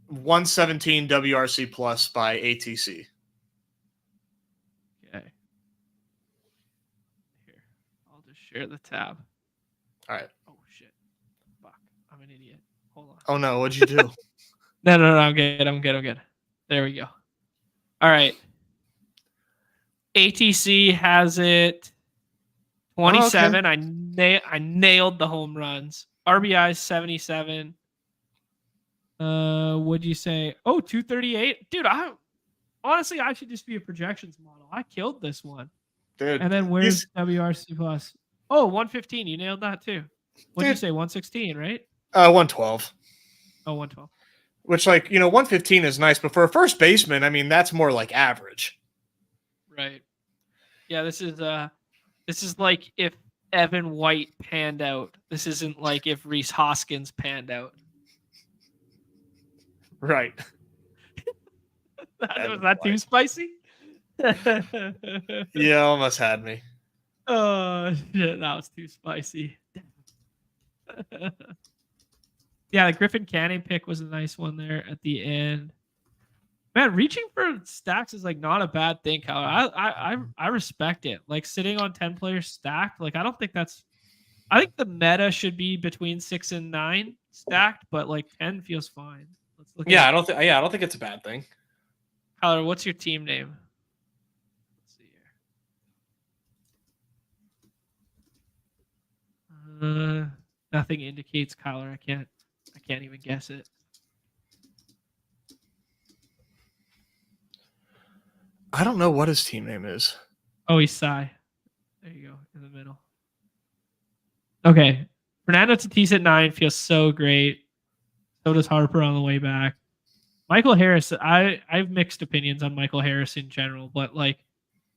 S2: 117 WRC plus by ATC.
S1: Okay. Here, I'll just share the tab.
S2: All right.
S1: Oh, shit. Fuck. I'm an idiot. Hold on.
S2: Oh, no. What'd you do?
S1: No. I'm good. There we go. All right. ATC has it 27. I nailed the home runs. RBI 77. What'd you say? Oh, 238. Dude, I should just be a projections model. I killed this one.
S2: Dude.
S1: And then where's WRC plus? Oh, 115. You nailed that too. What'd you say? 116, right?
S2: 112.
S1: Oh, 112.
S2: Which, like, 115 is nice, but for a first baseman, I mean, that's more like average.
S1: Right. Yeah, this is like if Evan White panned out. This isn't like if Rhys Hoskins panned out.
S2: Right.
S1: Was that too spicy?
S2: Yeah, almost had me.
S1: Oh shit, that was too spicy. Yeah, the Griffin Canning pick was a nice one there at the end. Man, reaching for stacks is like not a bad thing, Kyle. I respect it. Like sitting on 10 players stacked, like I don't think that's. I think the meta should be between 6 and 9 stacked, but like 10 feels fine. Let's look.
S2: I don't think it's a bad thing.
S1: Tyler, what's your team name? Let's see here. Nothing indicates Kyler. I can't even guess it.
S2: I don't know what his team name is.
S1: Oh, he's Cy. There you go, in the middle. Okay. Fernando Tatis at 9 feels so great. So does Harper on the way back. Michael Harris, I have mixed opinions on Michael Harris in general, but like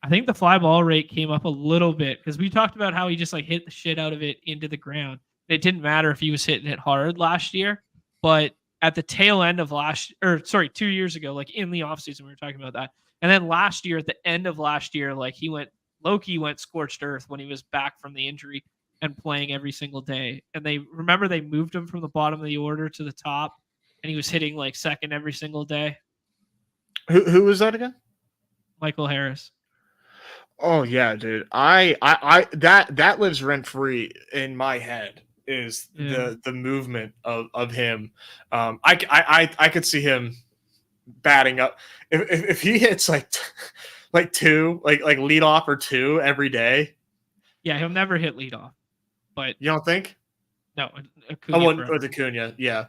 S1: I think the fly ball rate came up a little bit because we talked about how he just like hit the shit out of it into the ground. It didn't matter if he was hitting it hard last year, but at the tail end of 2 years ago, like in the offseason, we were talking about that. And then last year, at the end of last year, like Loki went scorched earth when he was back from the injury and playing every single day. And they moved him from the bottom of the order to the top, and he was hitting like second every single day.
S2: Who was that again?
S1: Michael Harris.
S2: Oh yeah, dude. That lives rent free in my head. Is the movement of him? I could see him batting up if he hits like two like lead off or two every day.
S1: Yeah, he'll never hit lead off. But
S2: you don't think?
S1: No,
S2: with Acuna, yeah.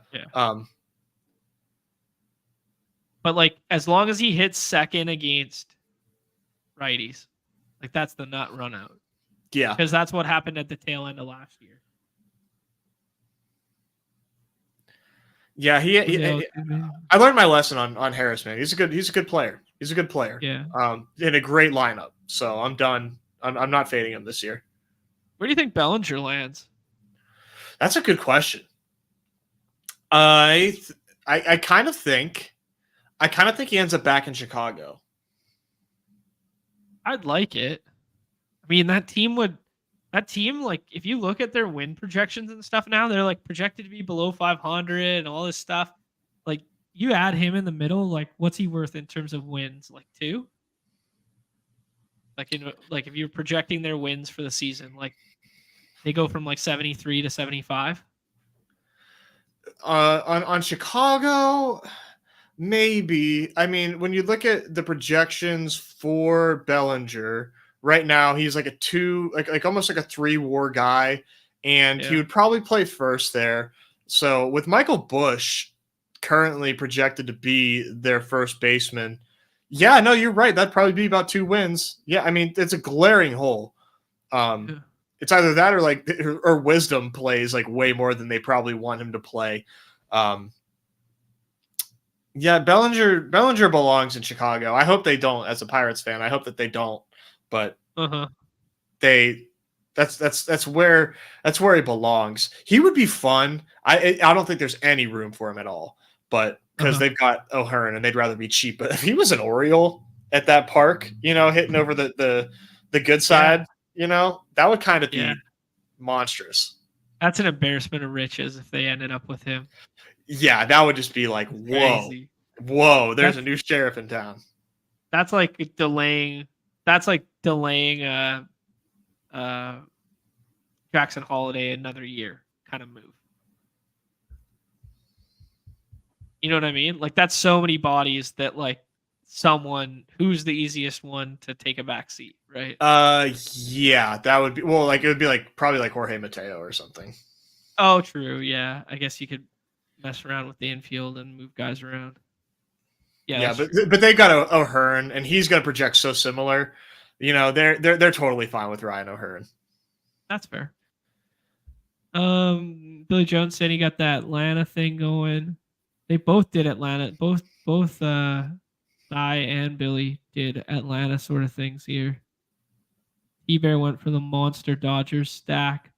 S1: But like as long as he hits second against righties, like that's the nut run out.
S2: Yeah,
S1: because that's what happened at the tail end of last year.
S2: Yeah, I learned my lesson on Harris, man. He's a good player. He's a good player.
S1: Yeah.
S2: In a great lineup. So I'm done. I'm not fading him this year.
S1: Where do you think Bellinger lands?
S2: That's a good question. I kind of think he ends up back in Chicago.
S1: I'd like it. I mean, that team, like, if you look at their win projections and stuff now, they're like projected to be below 500 and all this stuff. Like, you add him in the middle, like, what's he worth in terms of wins? Like 2? Like, if you're projecting their wins for the season, like, they go from like 73 to 75.
S2: On Chicago, maybe. I mean, when you look at the projections for Bellinger, right now he's like a 2, like almost like a 3 WAR guy, and he would probably play first there. So with Michael Busch currently projected to be their first baseman, yeah, no, you're right. That'd probably be about 2 wins. Yeah, I mean, it's a glaring hole. It's either that or Wisdom plays like way more than they probably want him to play. Yeah, Bellinger belongs in Chicago. I hope they don't. As a Pirates fan, I hope that they don't. But that's where he belongs. He would be fun. I don't think there's any room for him at all. But because they've got O'Hearn and they'd rather be cheap. But if he was an Oriole at that park, hitting over the good side. That would kind of be monstrous.
S1: That's an embarrassment of riches if they ended up with him.
S2: Yeah, that would just be like, whoa, there's a new sheriff in town.
S1: That's like delaying Jackson Holiday another year kind of move. You know what I mean? Like, that's so many bodies that like someone who's the easiest one to take a back seat, right?
S2: Yeah, that would be, well, like it would be like probably like Jorge Mateo or something.
S1: Oh, true. Yeah, I guess you could mess around with the infield and move guys around.
S2: Yeah, but they got O'Hearn, and he's going to project so similar. They're totally fine with Ryan O'Hearn.
S1: That's fair. Billy Jones said he got that Atlanta thing going. They both did Atlanta. Both Cy and Billy did Atlanta sort of things here. T-Bear went for the monster Dodgers stack.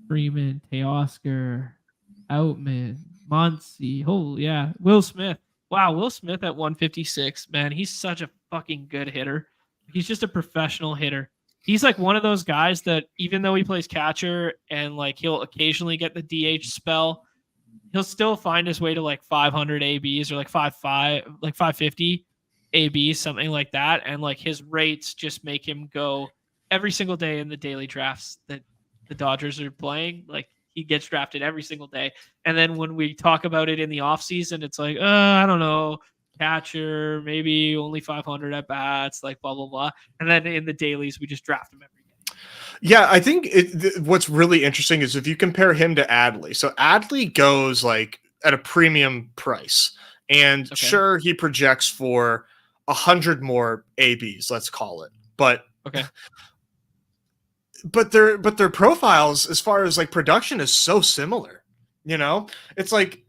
S1: Freeman, Teoscar, Outman, Muncy. Oh, yeah. Will Smith. Wow, Will Smith at 156. Man, he's such a fucking good hitter. He's just a professional hitter. he's like one of those guys that even though he plays catcher and like he'll occasionally get the DH spell, he'll still find his way to like 500 ABs or like 550 ABs, something like that. And like his rates just make him go every single day in the daily drafts that the Dodgers are playing. Like he gets drafted every single day. And then when we talk about it in the offseason, it's like, I don't know, catcher, maybe only 500 at bats, like blah, blah, blah. And then in the dailies, we just draft him every day.
S2: Yeah, I think what's really interesting is if you compare him to Adley. So Adley goes like at a premium price. And sure, he projects for 100 more ABs, let's call it. But but their profiles as far as like production is so similar. You know, it's like,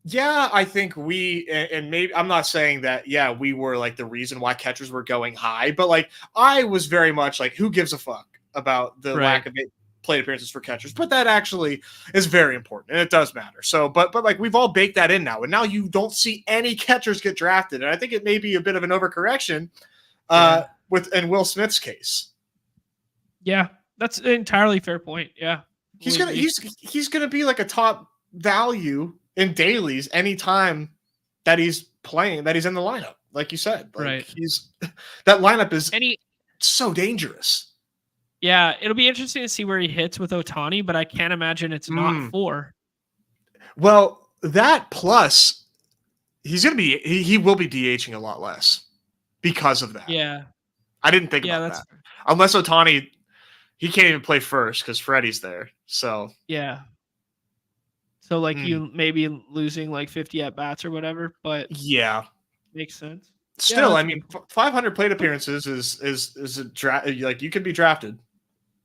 S2: yeah, I think and maybe I'm not saying that, yeah, we were like the reason why catchers were going high, but like I was very much like, who gives a fuck about the lack of plate appearances for catchers? But that actually is very important and it does matter. So, but like we've all baked that in now, and now you don't see any catchers get drafted. And I think it may be a bit of an overcorrection in Will Smith's case.
S1: Yeah, that's an entirely fair point. Yeah.
S2: He's gonna be like a top value in dailies anytime that he's playing, that he's in the lineup, like you said. Like that lineup is so dangerous.
S1: Yeah, it'll be interesting to see where he hits with Ohtani, but I can't imagine it's not 4.
S2: Well, that plus he will be DHing a lot less because of that.
S1: Yeah.
S2: I didn't think about that. Unless Ohtani, he can't even play first because Freddie's there. So
S1: yeah. So like you maybe losing like 50 at bats or whatever, but
S2: yeah,
S1: makes sense.
S2: Still, I mean, 500 plate appearances is a draft. Like you can be drafted.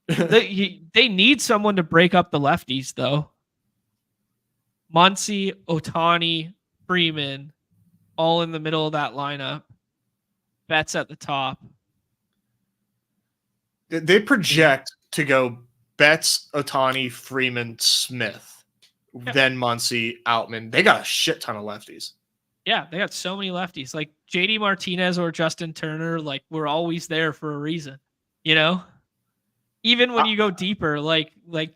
S1: They need someone to break up the lefties though. Muncy, Ohtani, Freeman, all in the middle of that lineup. Betts at the top.
S2: They project to go Betts, Ohtani, Freeman, Smith, then Muncy, Outman. They got a shit ton of lefties.
S1: Yeah, they got so many lefties. Like JD Martinez or Justin Turner, like we're always there for a reason, you know? Even when you go deeper, like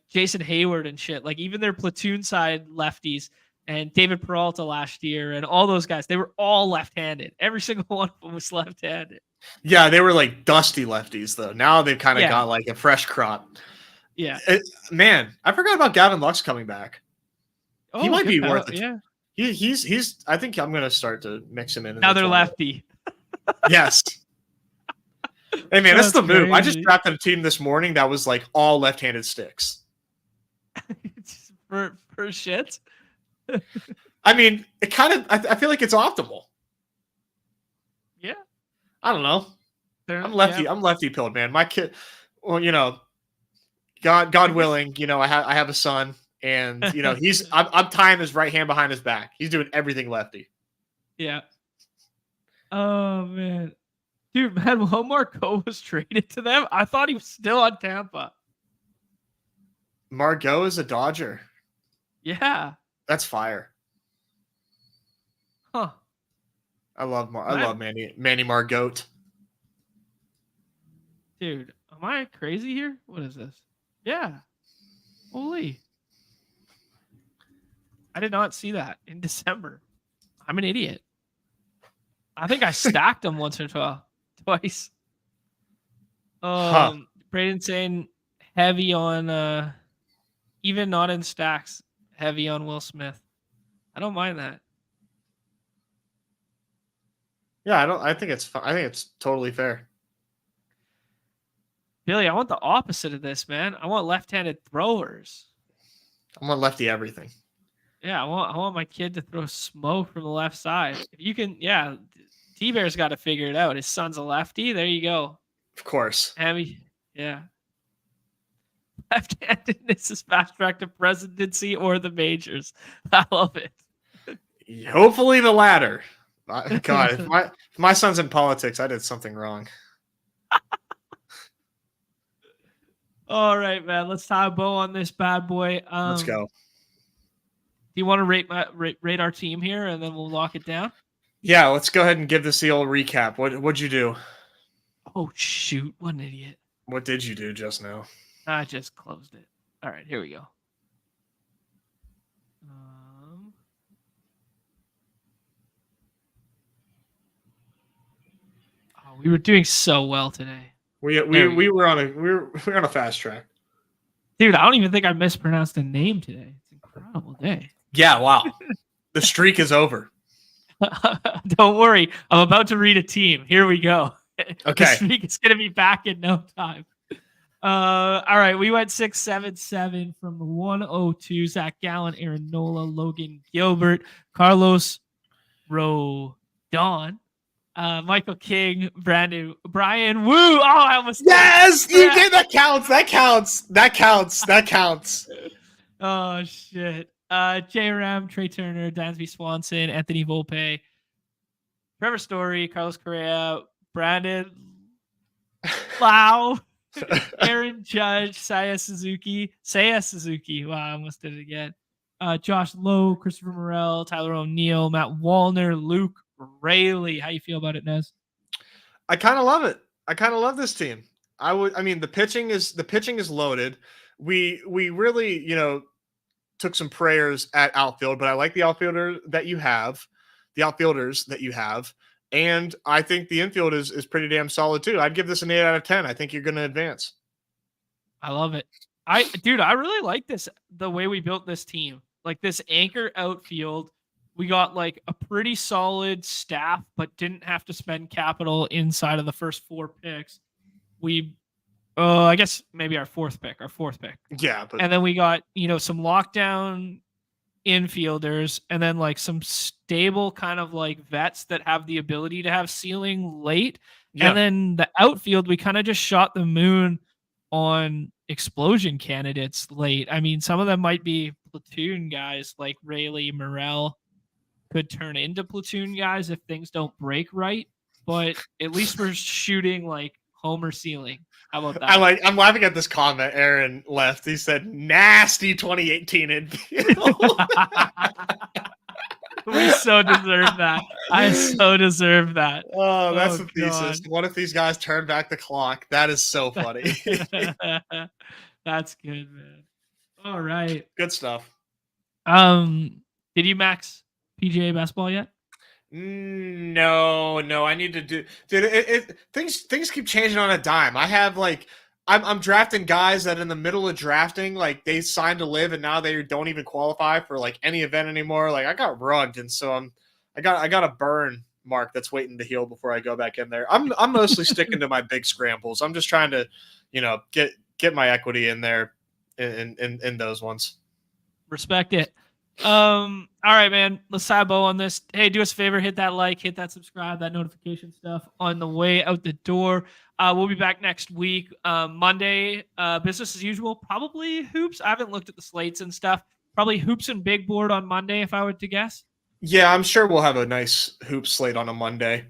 S1: Jason Hayward and shit, like even their platoon side lefties and David Peralta last year and all those guys, they were all left-handed. Every single one of them was left-handed.
S2: Yeah, they were like dusty lefties though. Now they've kind of got like a fresh crop.
S1: Yeah.
S2: Man, I forgot about Gavin Lux coming back.
S1: Oh,
S2: he might be worth it.
S1: Yeah.
S2: He's I think I'm gonna start to mix him in.
S1: Now they're lefty.
S2: Yes. Hey man, that's the move. I just drafted a team this morning that was like all left-handed sticks.
S1: for shit.
S2: I mean, it kind of I feel like it's optimal.
S1: Yeah.
S2: I don't know. I'm lefty. Yeah. I'm lefty pilled, man. My kid, well, you know, God willing, you know, I have a son. And you know I'm tying his right hand behind his back. He's doing everything lefty.
S1: Yeah. Oh man, dude, Manuel Margot was traded to them. I thought he was still on Tampa.
S2: Margot is a Dodger.
S1: Yeah.
S2: That's fire.
S1: Huh.
S2: I love Manny Margot.
S1: Dude, am I crazy here? What is this? Yeah. Holy. I did not see that in December. I'm an idiot. I think I stacked them once or twice. Braden saying heavy on even not in stacks, heavy on Will Smith. I don't mind that.
S2: Yeah, I think it's totally fair.
S1: Billy, I want the opposite of this, man. I want left-handed throwers.
S2: I want lefty everything.
S1: Yeah, I want my kid to throw smoke from the left side. If you can, T-Bear's got to figure it out. His son's a lefty. There you go.
S2: Of course.
S1: Yeah. Left-handedness is fast track to presidency or the majors. I love it.
S2: Hopefully the latter. God, if my son's in politics, I did something wrong.
S1: All right, man. Let's tie a bow on this bad boy.
S2: Let's go.
S1: Do you want to rate our team here, and then we'll lock it down?
S2: Yeah, let's go ahead and give this the old recap. What'd you do?
S1: Oh shoot! What an idiot!
S2: What did you do just now?
S1: I just closed it. All right, here we go. We were doing so well today.
S2: We were on a fast track.
S1: Dude, I don't even think I mispronounced a name today. It's an incredible day.
S2: Yeah, wow. The streak is over.
S1: Don't worry. I'm about to read a team. Here we go.
S2: Okay.
S1: The streak is going to be back in no time. All right. We went 6-7-7 from 102. Zach Gallen, Aaron Nola, Logan Gilbert, Carlos Rodon, Michael King, Brian Woo. Oh, I almost.
S2: Yes, you did. That counts. That counts. That counts. That counts.
S1: Oh, shit. J Ram, Trey Turner, Dansby Swanson, Anthony Volpe, Trevor Story, Carlos Correa, Brandon Lau, Aaron Judge, Saya Suzuki. Wow, I almost did it again. Josh Lowe, Christopher Morel, Tyler O'Neill, Matt Wallner, Luke Rayleigh. How you feel about it, Nez?
S2: I kind of love it. I kind of love this team. I mean, the pitching is loaded. We really, took some prayers at outfield, but I like the outfielders that you have, and I think the infield is pretty damn solid too. I'd give this an 8 out of 10. I think you're going to advance.
S1: I love it. I really like this, the way we built this team. Like this anchor outfield, we got like a pretty solid staff, but didn't have to spend capital inside of the first 4 picks. I guess maybe our fourth pick.
S2: Yeah.
S1: And then we got, some lockdown infielders and then like some stable kind of like vets that have the ability to have ceiling late. Yeah. And then the outfield, we kind of just shot the moon on explosion candidates late. I mean, some of them might be platoon guys like Rayleigh, Morel could turn into platoon guys if things don't break right. But at least we're shooting like homer ceiling. How about that?
S2: I'm laughing at this comment Aaron left. He said, nasty 2018 infield.
S1: We so deserve that. I so deserve that.
S2: Oh, that's the thesis. What if these guys turn back the clock? That is so funny.
S1: That's good, man. All right.
S2: Good stuff.
S1: Did you max PGA basketball yet?
S2: No, I need to do. Dude, things keep changing on a dime. I have I'm drafting guys that in the middle of drafting, like they signed to live and now they don't even qualify for like any event anymore. Like I got rugged, and so I got a burn mark that's waiting to heal before I go back in there. I'm mostly sticking to my big scrambles. I'm just trying to, get my equity in there in those ones.
S1: Respect it. All right, man. Let's tie a bow on this. Hey, do us a favor, hit that like, hit that subscribe, that notification stuff on the way out the door. We'll be back next week. Monday, business as usual. Probably hoops. I haven't looked at the slates and stuff. Probably hoops and big board on Monday, if I were to guess.
S2: Yeah, I'm sure we'll have a nice hoop slate on a Monday.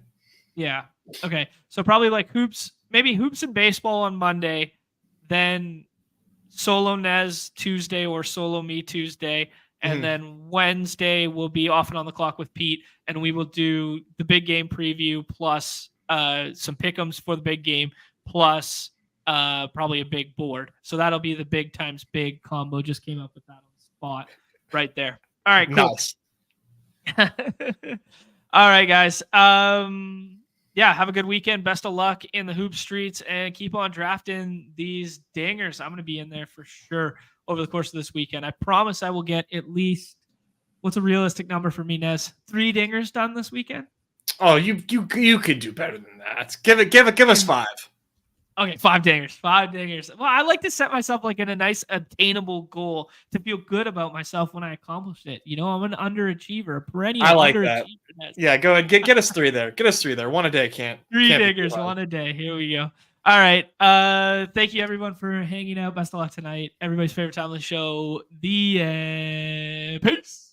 S1: Yeah. Okay. So probably like hoops, maybe hoops and baseball on Monday, then solo Nez Tuesday or solo me Tuesday. And then Wednesday we'll be off and on the clock with Pete, and we will do the big game preview plus some pick'ems for the big game plus probably a big board. So that'll be the big times big combo. Just came up with that on the spot right there. All right, cool.
S2: Nice.
S1: All right, guys. Yeah, have a good weekend. Best of luck in the hoop streets and keep on drafting these dingers. I'm going to be in there for sure over the course of this weekend. I promise I will get at least, what's a realistic number for me, Nez? 3 dingers done this weekend?
S2: Oh, you could do better than that. Give us 5.
S1: Okay, 5 dingers. 5 dingers. Well, I like to set myself like in a nice attainable goal to feel good about myself when I accomplish it. I'm an underachiever, a perennial.
S2: I like that. Yeah, go ahead. Get us 3 there. Get us 3 there. 1 a day can't.
S1: 3 dingers, 1 a day. Here we go. All right. Thank you everyone for hanging out. Best of luck tonight. Everybody's favorite time of the show. The peace.